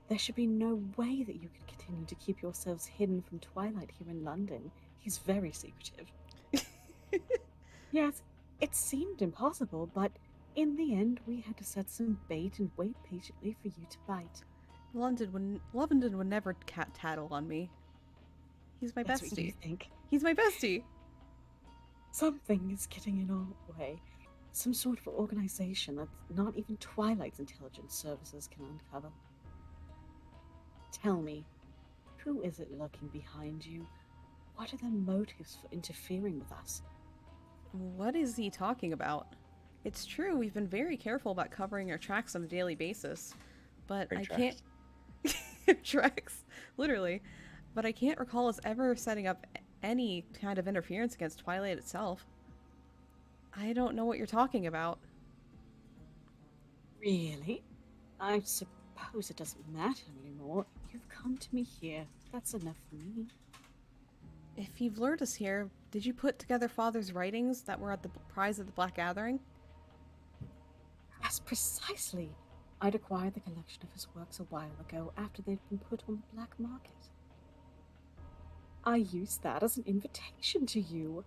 There should be no way that you could continue to keep yourselves hidden from Twilight here in London. He's very secretive. Yes, it seemed impossible, but in the end we had to set some bait and wait patiently for you to bite. London would never tattle on me. He's my That's bestie. what you think. He's my bestie. Something is getting in our way. Some sort of organization that not even Twilight's intelligence services can uncover. Tell me, who is it lurking behind you? What are their motives for interfering with us? What is he talking about? It's true, we've been very careful about covering our tracks on a daily basis, but I can't... tracks, literally. But I can't recall us ever setting up any kind of interference against Twilight itself. I don't know what you're talking about. Really? I suppose it doesn't matter anymore. You've come to me here. That's enough for me. If you've lured us here, did you put together Father's writings that were at the prize of the Black Gathering? Yes, precisely. I'd acquired the collection of his works a while ago after they'd been put on the black market. I used that as an invitation to you.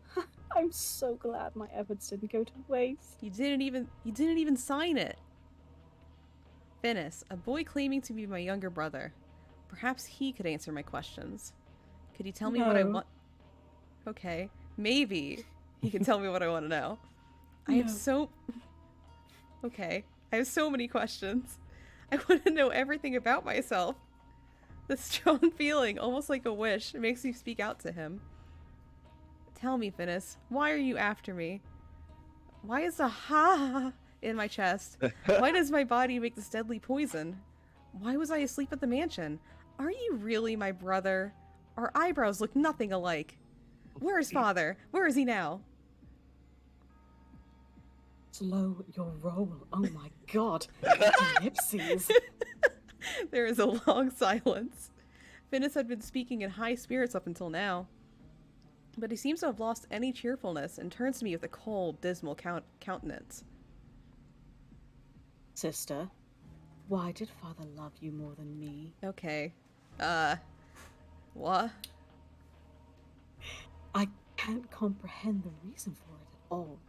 I'm so glad my efforts didn't go to waste. You didn't even sign it. Finis, a boy claiming to be my younger brother. Perhaps he could answer my questions. Could he tell me what I want? Okay, maybe he can tell me what I want to know. I have so... Okay, I have so many questions. I want to know everything about myself. The strong feeling, almost like a wish, makes me speak out to him. Tell me, Finis, why are you after me? Why is the ha in my chest? Why does my body make this deadly poison? Why was I asleep at the mansion? Are you really my brother? Our eyebrows look nothing alike. Where is Father? Where is he now? Slow your roll. Oh my god. Ellipses. There is a long silence. Finis had been speaking in high spirits up until now. But he seems to have lost any cheerfulness and turns to me with a cold, dismal countenance. Sister, why did Father love you more than me? Okay. What? I can't comprehend the reason for it at all.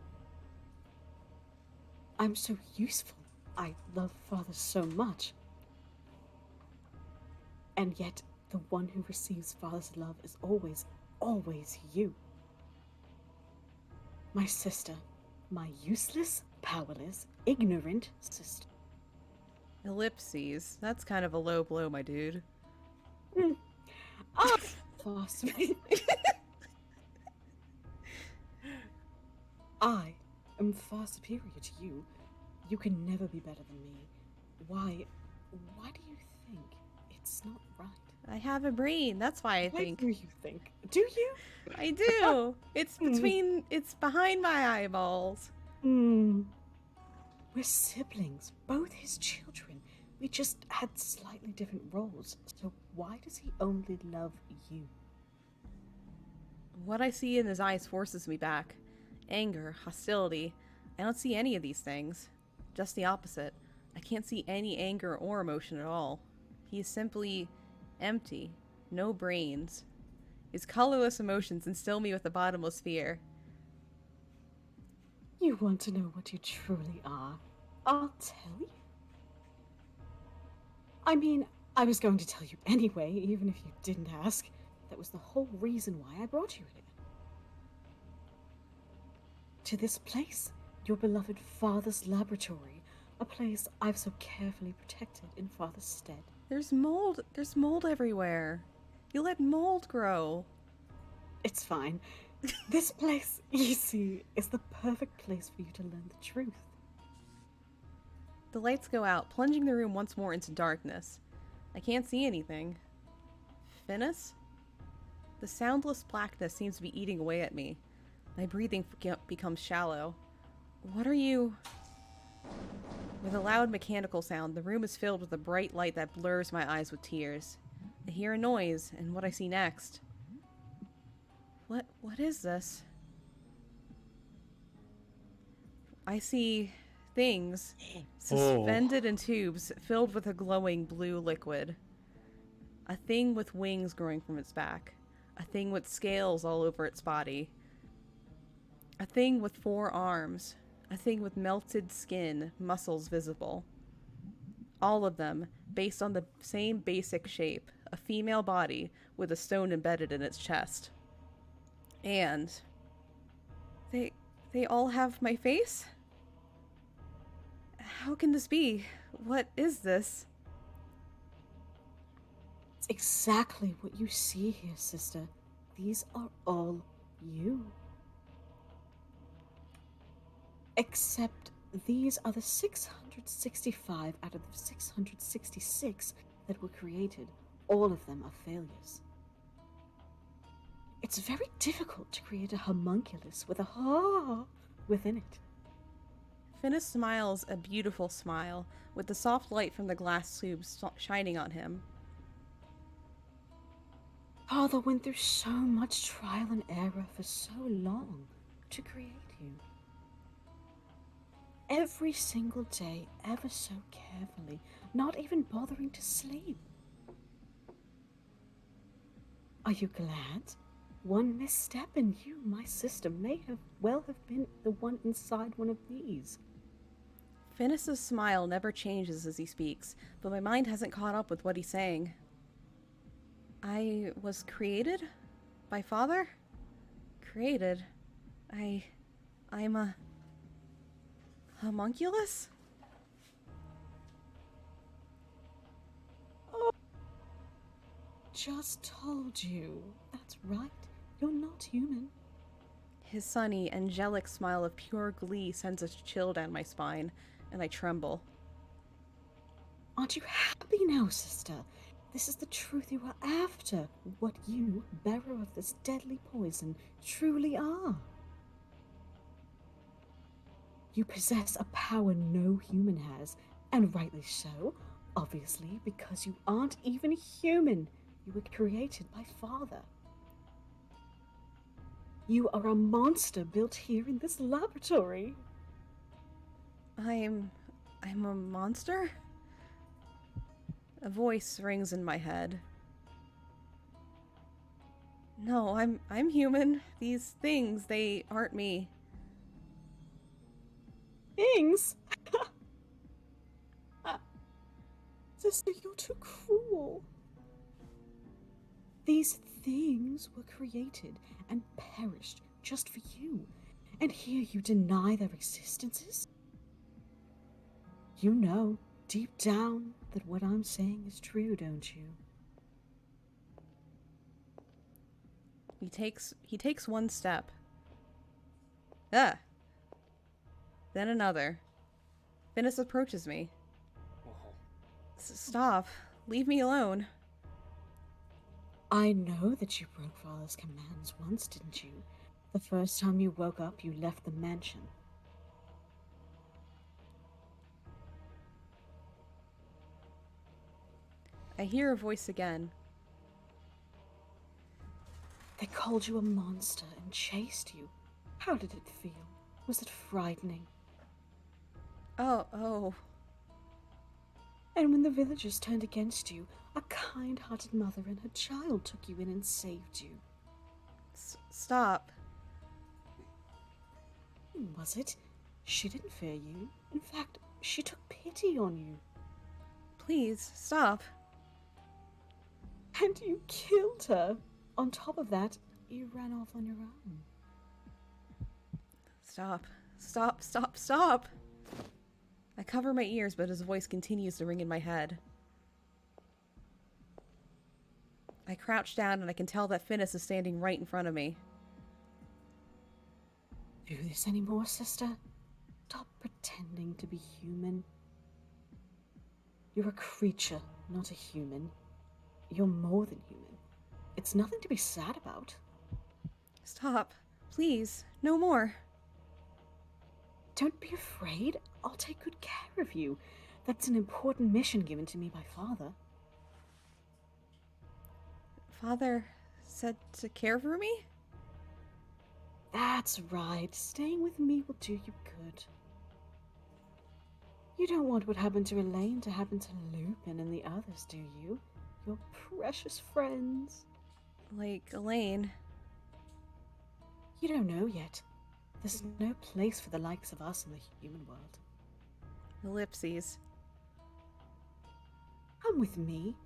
I'm so useful. I love Father so much. And yet, the one who receives Father's love is always, always you. My sister. My useless, powerless, ignorant sister. Ellipses. That's kind of a low blow, my dude. I am far superior to you. You can never be better than me. Why do you think it's not right? I have a brain. That's why I think. Why do you think? Do you? I do. It's behind my eyeballs. We're siblings, both his children. We just had slightly different roles. So why does he only love you? What I see in his eyes forces me back. Anger, hostility. I don't see any of these things. Just the opposite. I can't see any anger or emotion at all. He is simply empty. No brains. His colorless emotions instill me with a bottomless fear. You want to know what you truly are? I'll tell you. I mean, I was going to tell you anyway, even if you didn't ask. That was the whole reason why I brought you here. To this place, your beloved Father's laboratory, a place I've so carefully protected in Father's stead. There's mold everywhere. You let mold grow. It's fine. This place, you see, is the perfect place for you to learn the truth. The lights go out, plunging the room once more into darkness. I can't see anything. Finis? The soundless blackness seems to be eating away at me. My breathing becomes shallow. What are you? With a loud mechanical sound, the room is filled with a bright light that blurs my eyes with tears. I hear a noise, and what I see next. What is this? I see things suspended in tubes filled with a glowing blue liquid. A thing with wings growing from its back. A thing with scales all over its body. A thing with 4 arms. A thing with melted skin, muscles visible. All of them based on the same basic shape, a female body with a stone embedded in its chest. And they all have my face? How can this be? What is this? It's exactly what you see here, sister. These are all you. Except these are the 665 out of the 666 that were created. All of them are failures. It's very difficult to create a homunculus with a ha within it. Finis smiles a beautiful smile, with the soft light from the glass tubes shining on him. Father went through so much trial and error for so long to create you. Every single day, ever so carefully, not even bothering to sleep. Are you glad? One misstep and you, my sister, may have been the one inside one of these. Finis's smile never changes as he speaks, but my mind hasn't caught up with what he's saying. I was created? By Father? Created? I'm a homunculus? Oh, just told you. That's right. You're not human. His sunny, angelic smile of pure glee sends a chill down my spine, and I tremble. Aren't you happy now, sister? This is the truth you are after. What you, bearer of this deadly poison, truly are. You possess a power no human has, and rightly so, obviously, because you aren't even human. You were created by Father. You are a monster built here in this laboratory. I'm a monster? A voice rings in my head. No, I'm human. These things, they aren't me. Things? Sister, you're too cruel. These things were created and perished just for you, and here you deny their existences? You know, deep down, that what I'm saying is true, don't you? He takes one step. Ah. Then another. Finis approaches me. Stop. Leave me alone. I know that you broke Father's commands once, didn't you? The first time you woke up, you left the mansion. I hear a voice again. They called you a monster and chased you. How did it feel? Was it frightening? Oh. And when the villagers turned against you, a kind-hearted mother and her child took you in and saved you. Stop. Was it? She didn't fear you. In fact, she took pity on you. Please, stop. And you killed her. On top of that, you ran off on your own. Stop. I cover my ears, but his voice continues to ring in my head. I crouch down and I can tell that Finis is standing right in front of me. Do this anymore, sister? Stop pretending to be human. You're a creature, not a human. You're more than human. It's nothing to be sad about. Stop. Please. No more. Don't be afraid. I'll take good care of you. That's an important mission given to me by Father. Father said to care for me? That's right. Staying with me will do you good. You don't want what happened to Elaine to happen to Lupin and the others, do you? Your precious friends. Like Elaine. You don't know yet. There's no place for the likes of us in the human world. Ellipses. Come with me.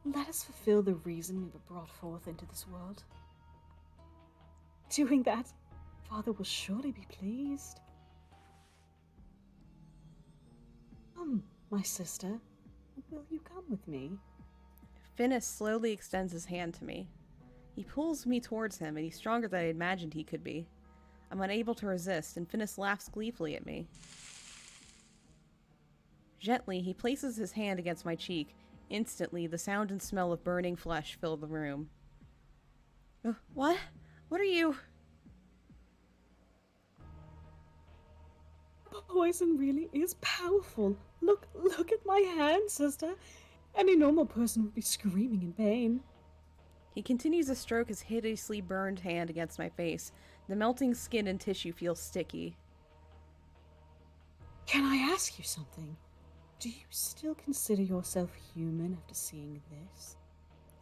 Let us fulfill the reason we were brought forth into this world. Doing that, Father will surely be pleased. Come, my sister. Will you come with me? Finis slowly extends his hand to me. He pulls me towards him, and he's stronger than I imagined he could be. I'm unable to resist, and Finis laughs gleefully at me. Gently, he places his hand against my cheek. Instantly, the sound and smell of burning flesh fill the room. What? What are you? Poison really is powerful. Look at my hand, sister. Any normal person would be screaming in pain. He continues to stroke his hideously burned hand against my face. The melting skin and tissue feels sticky. Can I ask you something? Do you still consider yourself human after seeing this?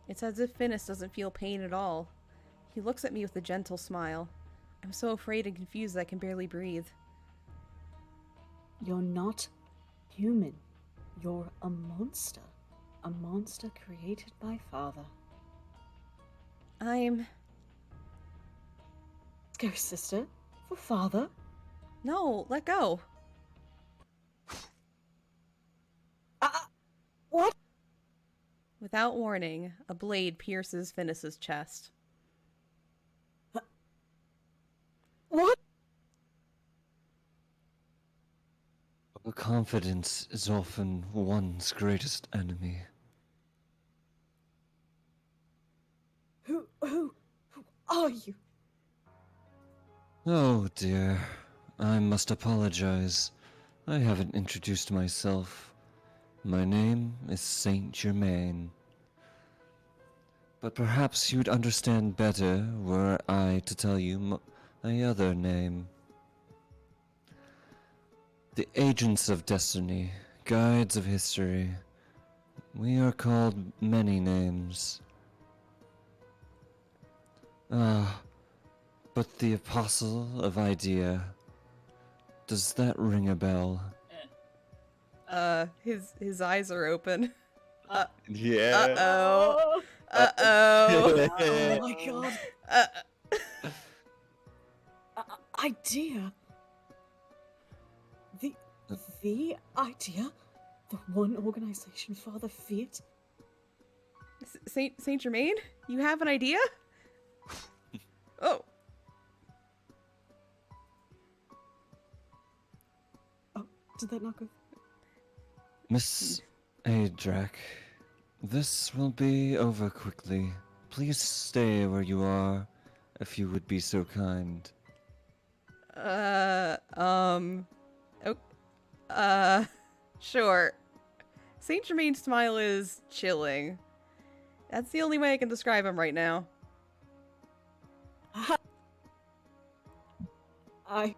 It's as if Finis doesn't feel pain at all. He looks at me with a gentle smile. I'm so afraid and confused that I can barely breathe. You're not human. You're a monster. A monster created by Father. I'm... Let's go, sister. For Father. No, let go. What? Without warning, a blade pierces Finis's chest. What? Confidence is often one's greatest enemy. Who are you? Oh dear, I must apologize. I haven't introduced myself. My name is Saint Germain. But perhaps you'd understand better were I to tell you my other name. The agents of destiny, guides of history. We are called many names. Ah, but the Apostle of Idea. Does that ring a bell? His eyes are open. Yeah. Uh-oh. Oh Uh-oh. my god. Uh, Idea? The idea? The one organization Father feared? Saint Germain? You have an idea? Oh. Oh, did that not go? Miss Adrak, this will be over quickly. Please stay where you are, if you would be so kind. Sure. Saint Germain's smile is chilling. That's the only way I can describe him right now. I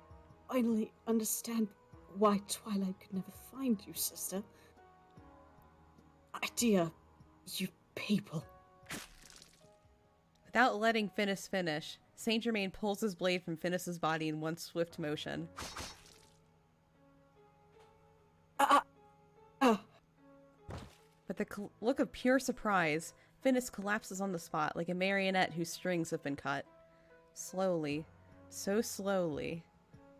finally understand why Twilight could never find you, sister. Idea, you people. Without letting Finis finish, Saint Germain pulls his blade from Finis's body in one swift motion. With a look of pure surprise, Finis collapses on the spot like a marionette whose strings have been cut. Slowly, so slowly,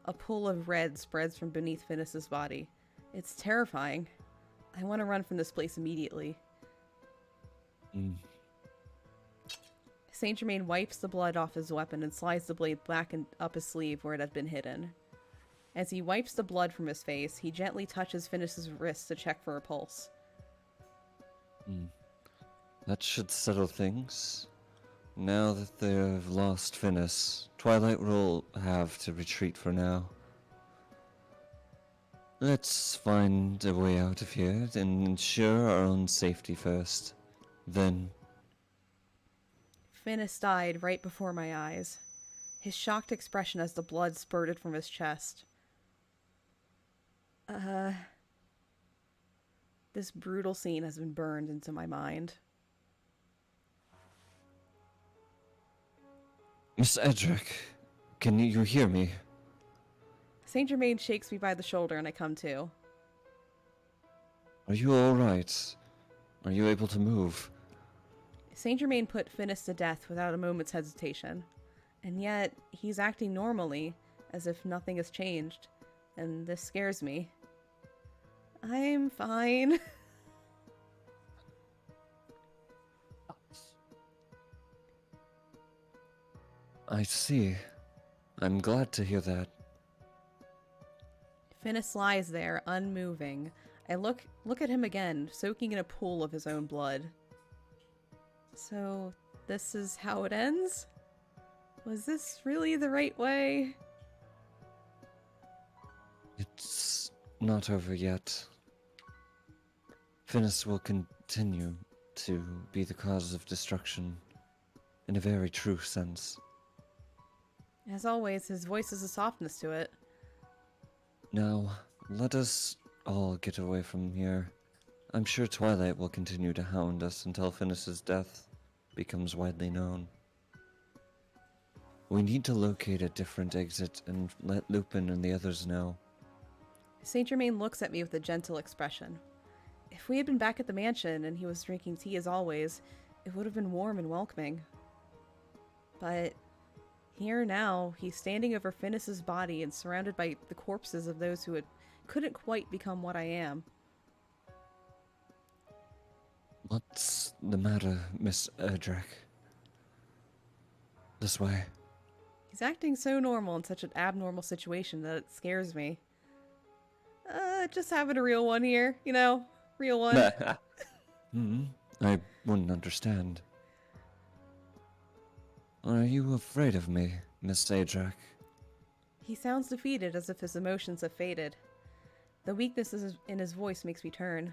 a pool of red spreads from beneath Finis's body. It's terrifying. I want to run from this place immediately. Saint Germain wipes the blood off his weapon and slides the blade back up his sleeve where it had been hidden. As he wipes the blood from his face, he gently touches Finis's wrist to check for a pulse. That should settle things. Now that they have lost Finis, Twilight will have to retreat for now. Let's find a way out of here and ensure our own safety first. Then... Finis died right before my eyes. His shocked expression as the blood spurted from his chest. This brutal scene has been burned into my mind. Miss Edric, can you hear me? Saint Germain shakes me by the shoulder and I come to. Are you alright? Are you able to move? Saint Germain put Finis to death without a moment's hesitation. And yet, he's acting normally, as if nothing has changed. And this scares me. I'm fine. I see. I'm glad to hear that. Finis lies there, unmoving. I look at him again, soaking in a pool of his own blood. So, this is how it ends? Was this really the right way? It's not over yet. Finis will continue to be the cause of destruction, in a very true sense. As always, his voice has a softness to it. Now, let us all get away from here. I'm sure Twilight will continue to hound us until Finis's death becomes widely known. We need to locate a different exit and let Lupin and the others know. Saint Germain looks at me with a gentle expression. If we had been back at the mansion and he was drinking tea as always, it would have been warm and welcoming. But here now, he's standing over Finis's body and surrounded by the corpses of those who couldn't quite become what I am. What's the matter, Miss Erdrich? This way. He's acting so normal in such an abnormal situation that it scares me. Just having a real one here, you know? Real one. I wouldn't understand. Are you afraid of me, Miss Adrak? He sounds defeated, as if his emotions have faded. The weakness in his voice makes me turn.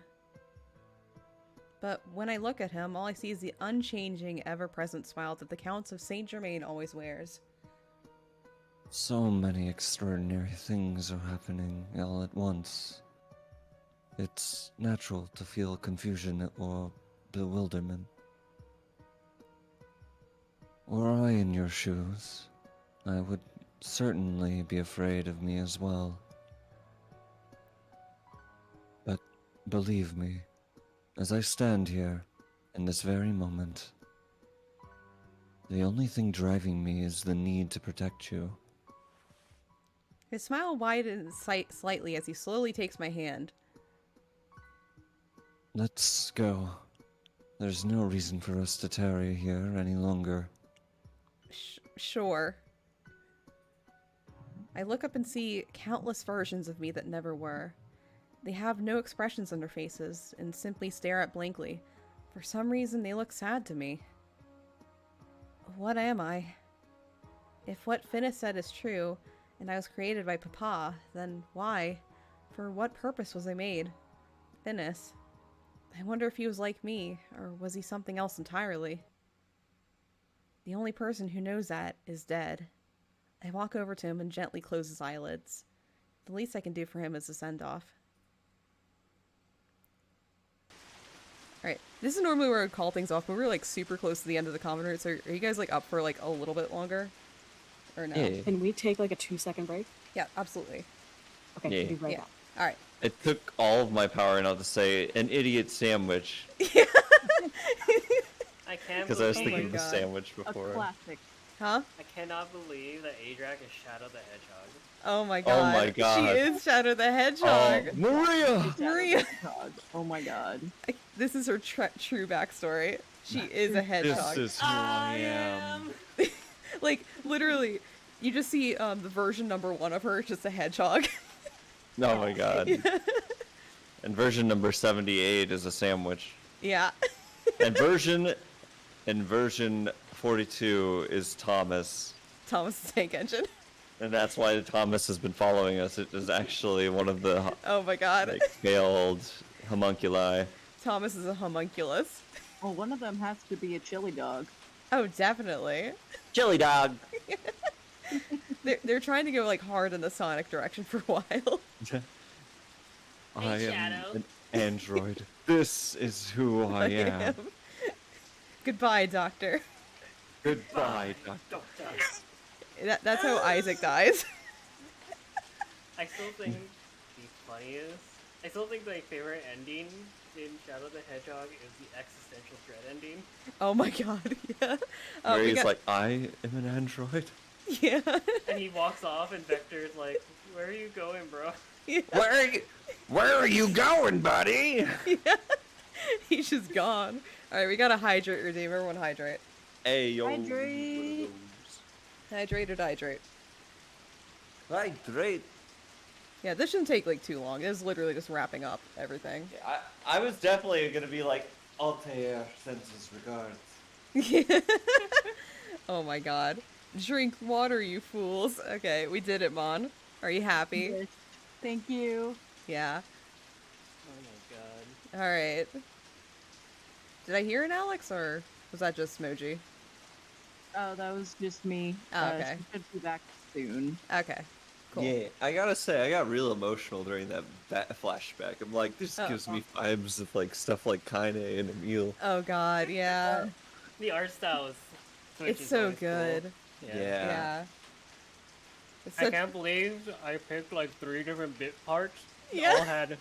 But when I look at him, all I see is the unchanging, ever-present smile that the Counts of Saint Germain always wears. So many extraordinary things are happening all at once. It's natural to feel confusion or bewilderment. Were I in your shoes, I would certainly be afraid of me as well. But believe me, as I stand here, in this very moment, the only thing driving me is the need to protect you. His smile widens slightly as he slowly takes my hand. Let's go. There's no reason for us to tarry here any longer. Sure. I look up and see countless versions of me that never were. They have no expressions on their faces and simply stare at blankly. For some reason, they look sad to me. What am I? If what Finnis said is true, and I was created by Papa, then why? For what purpose was I made? Finnis. I wonder if he was like me, or was he something else entirely? The only person who knows that is dead. I walk over to him and gently close his eyelids. The least I can do for him is a send-off. Alright, this is normally where I would call things off, but we're like super close to the end of the common route, so are you guys like up for like a little bit longer? Or no? Yeah. Can we take like a 2-second break? Yeah, absolutely. Okay, Yeah. we'll be right Yeah. back. Alright. It took all of my power not to say an idiot sandwich I can't because I was believe thinking of the God. sandwich A before. classic. Huh? I cannot believe that Adrak is Shadow the Hedgehog. Oh my god. my God. She is Shadow the Hedgehog. Oh, Maria! Maria. God. Oh my god. This is her true backstory. She is a hedgehog. This is who I am. Like, literally, you just see the version number 1 of her, just a hedgehog. Oh my god. Yeah. And version number 78 is a sandwich. Yeah. And version 42 is Thomas. Thomas the Tank Engine. And that's why Thomas has been following us. It is actually one of the Oh my god. like scaled homunculi. Thomas is a homunculus. Well, one of them has to be a chili dog. Oh, definitely. Chili dog. They're trying to go like hard in the Sonic direction for a while. I am Shadow. an android. This is who I am. Goodbye, Doctor. Goodbye, Doctor. That's how Isaac dies. I still think the funniest. I still think my favorite ending in Shadow the Hedgehog is the existential dread ending. Oh my god, yeah. Where we he's got- like, I am an android. Yeah. And he walks off, and Vector's like, "Where are you going, bro?" Yeah. Where are you going, buddy? Yeah. He's just gone. Alright, we gotta hydrate Redeem. Everyone hydrate. Hey, yo. Hydrate. Hydrate or dihydrate. Hydrate. Yeah, this shouldn't take like too long. It is literally just wrapping up everything. I was definitely gonna be like, Altair sends his regards. Oh my god. Drink water, you fools. Okay, we did it, Mon. Are you happy? Yes. Thank you. Yeah. Oh my god. Alright. Did I hear an Alex, or was that just Moji? Oh, that was just me. Oh, okay. She should be back soon. Okay. Cool. Yeah, I gotta say, I got real emotional during that flashback. I'm like, this gives me vibes of like stuff like Kaine and Emil. Oh god, yeah. The art style is. It's so good. Cool. Yeah. It's I such- can't believe I picked like 3 different bit parts. They Yeah. all had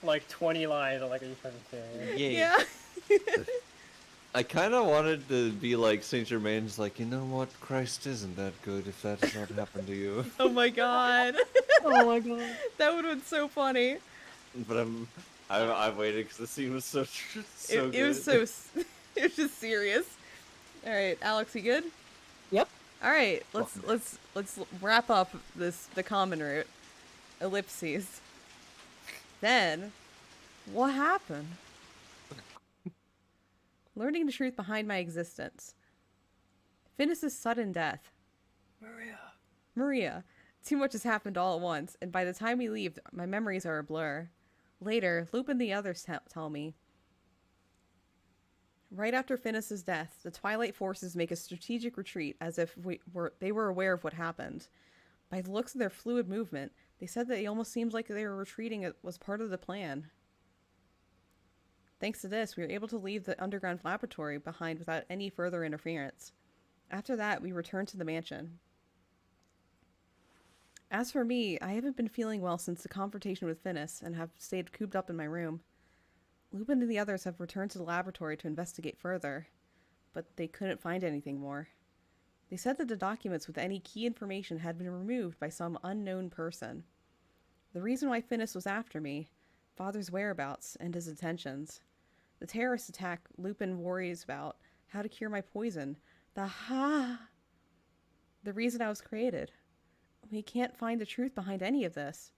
like 20 lines. I'm like, are you fucking serious? Yeah. I kind of wanted to be like Saint Germain's, like, you know what, Christ isn't that good if that does not happen to you. Oh my god. Oh my god. That would have been so funny. But I waited because the scene was so good. It was so it was just serious. All right, Alex, you good? Yep. All right, let's wrap up the common route. Ellipses. Then, what happened? Learning the truth behind my existence. Finnis's sudden death. Maria. Too much has happened all at once, and by the time we leave, my memories are a blur. Later, Loop and the others tell me. Right after Finnis's death, the Twilight forces make a strategic retreat as if they were aware of what happened. By the looks of their fluid movement, they said that it almost seems like they were retreating was part of the plan. Thanks to this, we were able to leave the underground laboratory behind without any further interference. After that, we returned to the mansion. As for me, I haven't been feeling well since the confrontation with Finis and have stayed cooped up in my room. Lupin and the others have returned to the laboratory to investigate further, but they couldn't find anything more. They said that the documents with any key information had been removed by some unknown person. The reason why Finis was after me, Father's whereabouts, and his intentions. The terrorist attack Lupin worries about, how to cure my poison, the reason I was created. We can't find the truth behind any of this.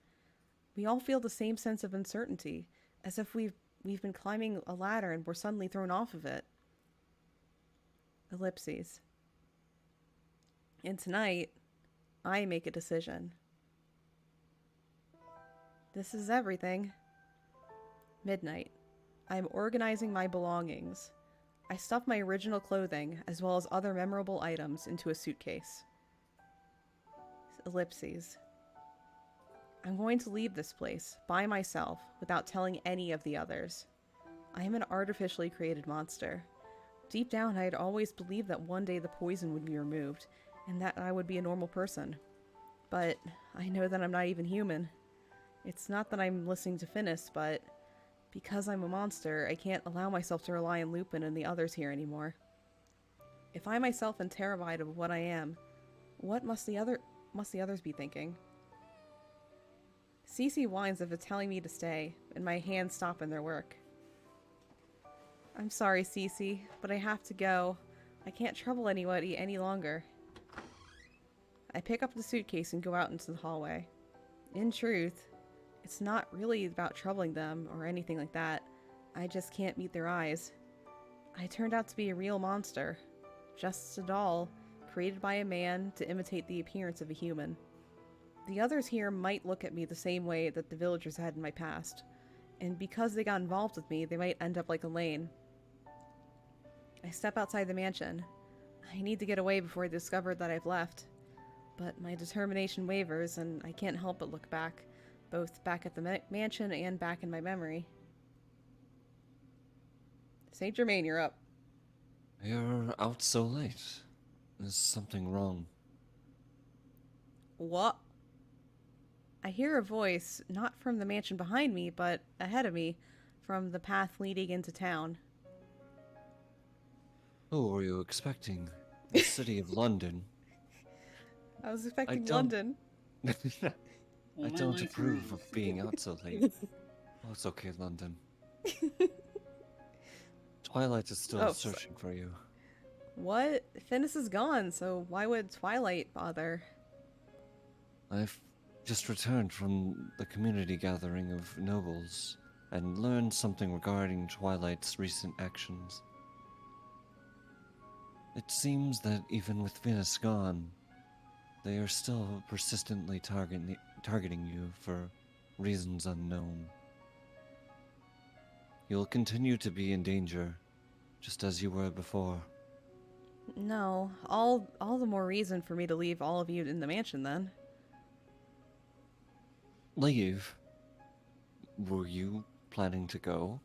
We all feel the same sense of uncertainty, as if we've been climbing a ladder and we're suddenly thrown off of it. Ellipses. And tonight, I make a decision. This is everything. Midnight. I am organizing my belongings. I stuff my original clothing, as well as other memorable items, into a suitcase. Ellipses. I'm going to leave this place, by myself, without telling any of the others. I am an artificially created monster. Deep down, I had always believed that one day the poison would be removed, and that I would be a normal person. But I know that I'm not even human. It's not that I'm listening to Finis, but because I'm a monster, I can't allow myself to rely on Lupin and the others here anymore. If I myself am terrified of what I am, what must the others be thinking? Cece whines if it's telling me to stay, and my hands stop in their work. I'm sorry, Cece, but I have to go. I can't trouble anybody any longer. I pick up the suitcase and go out into the hallway. In truth, it's not really about troubling them or anything like that. I just can't meet their eyes. I turned out to be a real monster. Just a doll, created by a man to imitate the appearance of a human. The others here might look at me the same way that the villagers had in my past, and because they got involved with me, they might end up like Elaine. I step outside the mansion. I need to get away before I discover that I've left, but my determination wavers, and I can't help but look back, both back at the mansion and back in my memory. Saint Germain, you're up. You're out so late. Is something wrong? What? I hear a voice, not from the mansion behind me, but ahead of me, from the path leading into town. Who were you expecting? The city of London. I was expecting London. I don't approve of being out so late. Oh, it's okay, London. Twilight is still searching for you. What? Finis is gone, so why would Twilight bother? I've just returned from the community gathering of nobles and learned something regarding Twilight's recent actions. It seems that even with Finis gone, they are still persistently targeting you for reasons unknown. You'll continue to be in danger, just as you were before. No, all the more reason for me to leave all of you in the mansion then. Leave? Were you planning to go?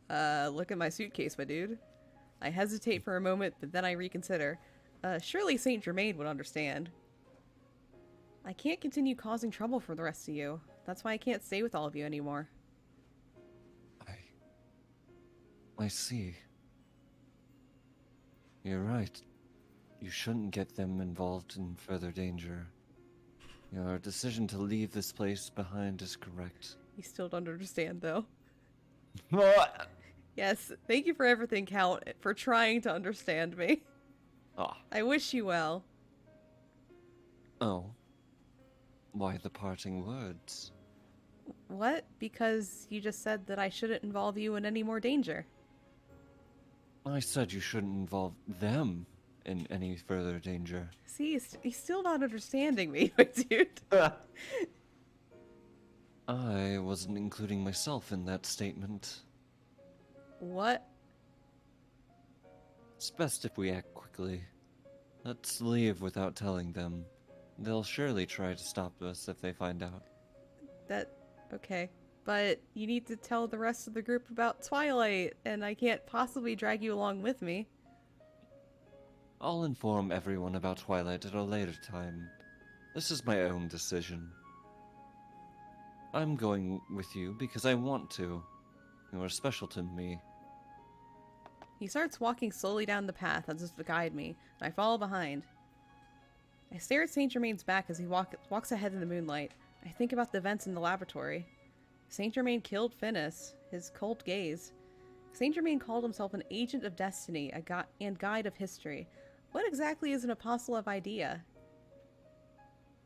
Look at my suitcase, my dude. I hesitate for a moment, but then I reconsider. Surely Saint Germain would understand. I can't continue causing trouble for the rest of you. That's why I can't stay with all of you anymore. I see. You're right. You shouldn't get them involved in further danger. Your decision to leave this place behind is correct. You still don't understand, though. What? Yes, thank you for everything, Count, for trying to understand me. Ah. I wish you well. Oh. Why the parting words? What? Because you just said that I shouldn't involve you in any more danger. I said you shouldn't involve them in any further danger. See, he's still not understanding me, my dude. I wasn't including myself in that statement. What? It's best if we act quickly. Let's leave without telling them. They'll surely try to stop us if they find out. Okay. But you need to tell the rest of the group about Twilight, and I can't possibly drag you along with me. I'll inform everyone about Twilight at a later time. This is my own decision. I'm going with you because I want to. You are special to me. He starts walking slowly down the path as if to guide me, and I follow behind. I stare at Saint Germain's back as he walks ahead in the moonlight. I think about the events in the laboratory. Saint Germain killed Finis, his cold gaze. Saint Germain called himself an agent of destiny, and guide of history. What exactly is an apostle of idea?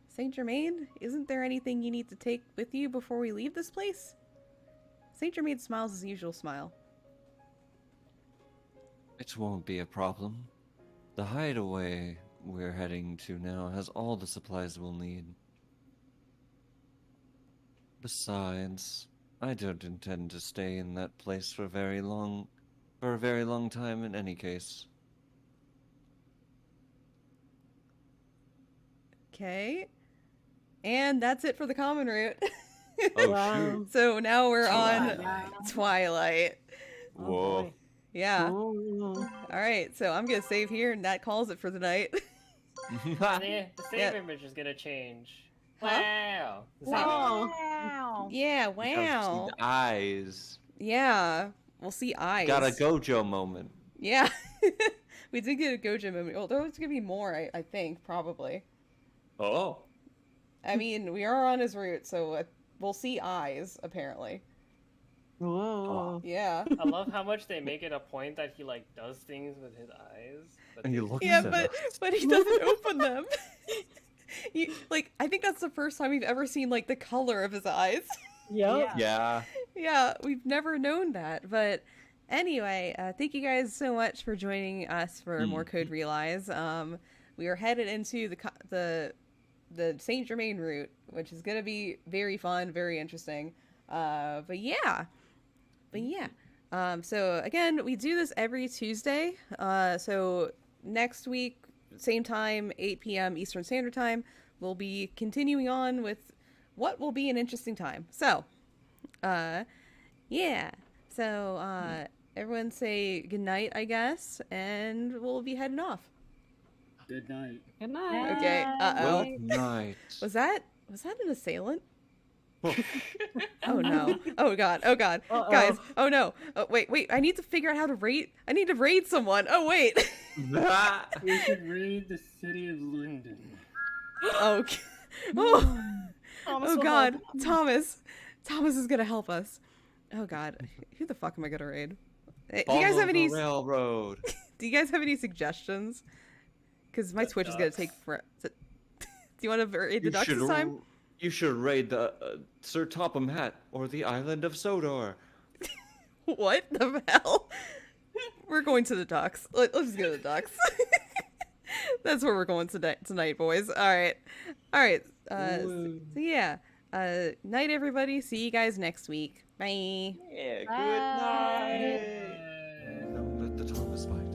Saint Germain, isn't there anything you need to take with you before we leave this place? Saint Germain smiles his usual smile. It won't be a problem. The hideaway we're heading to now has all the supplies we'll need. Besides, I don't intend to stay in that place for a very long time in any case. Okay. And that's it for the common route. Oh, shoot. So now we're on Twilight. Twilight. Oh, Whoa. boy. Yeah. Oh. Alright, so I'm gonna save here and that calls it for the night. The save Yeah. image is gonna change. Huh? Wow. The save Wow. Yeah, Come wow. see the eyes. Yeah. We'll see eyes. Got a Gojo moment. Yeah. We did get a Gojo moment. Well, there's gonna be more, I think, probably. Oh. I mean, we are on his route, so we'll see eyes, apparently. Whoa. Yeah. I love how much they make it a point that he like does things with his eyes. But And you they- look Yeah, at but he doesn't open them. I think that's the first time we've ever seen, like, the color of his eyes. Yep. Yeah. Yeah, we've never known that. But anyway, thank you guys so much for joining us for more Code Realize. We are headed into the Saint Germain route, which is gonna be very fun, very interesting. But yeah. So again, we do this every Tuesday. So next week, same time, 8 p.m. Eastern Standard Time, we'll be continuing on with what will be an interesting time. So, yeah. So, everyone say goodnight, I guess, and we'll be heading off. Good night. Good night. Okay. Well, Uh-oh. night. Was that an assailant? Oh no. Oh god. Oh god. Uh-oh. Guys. Oh no. Oh, wait. I need to figure out how to raid. I need to raid someone. Oh wait. We should raid the city of London. Okay. Oh. Thomas Oh will god. help. Thomas is gonna help us. Oh god. Who the fuck am I gonna raid? Hey, do you guys Follow have any? the railroad. Do you guys have any suggestions? Because my Twitch is gonna take forever. Do you want to raid the ducks this time? You should raid the Sir Topham Hatt or the island of Sodor. What the hell? We're going to the ducks. Let's just go to the ducks. That's where we're going tonight, boys. All right. So yeah. Night, everybody. See you guys next week. Bye. Yeah, good night. Don't let the Thomas find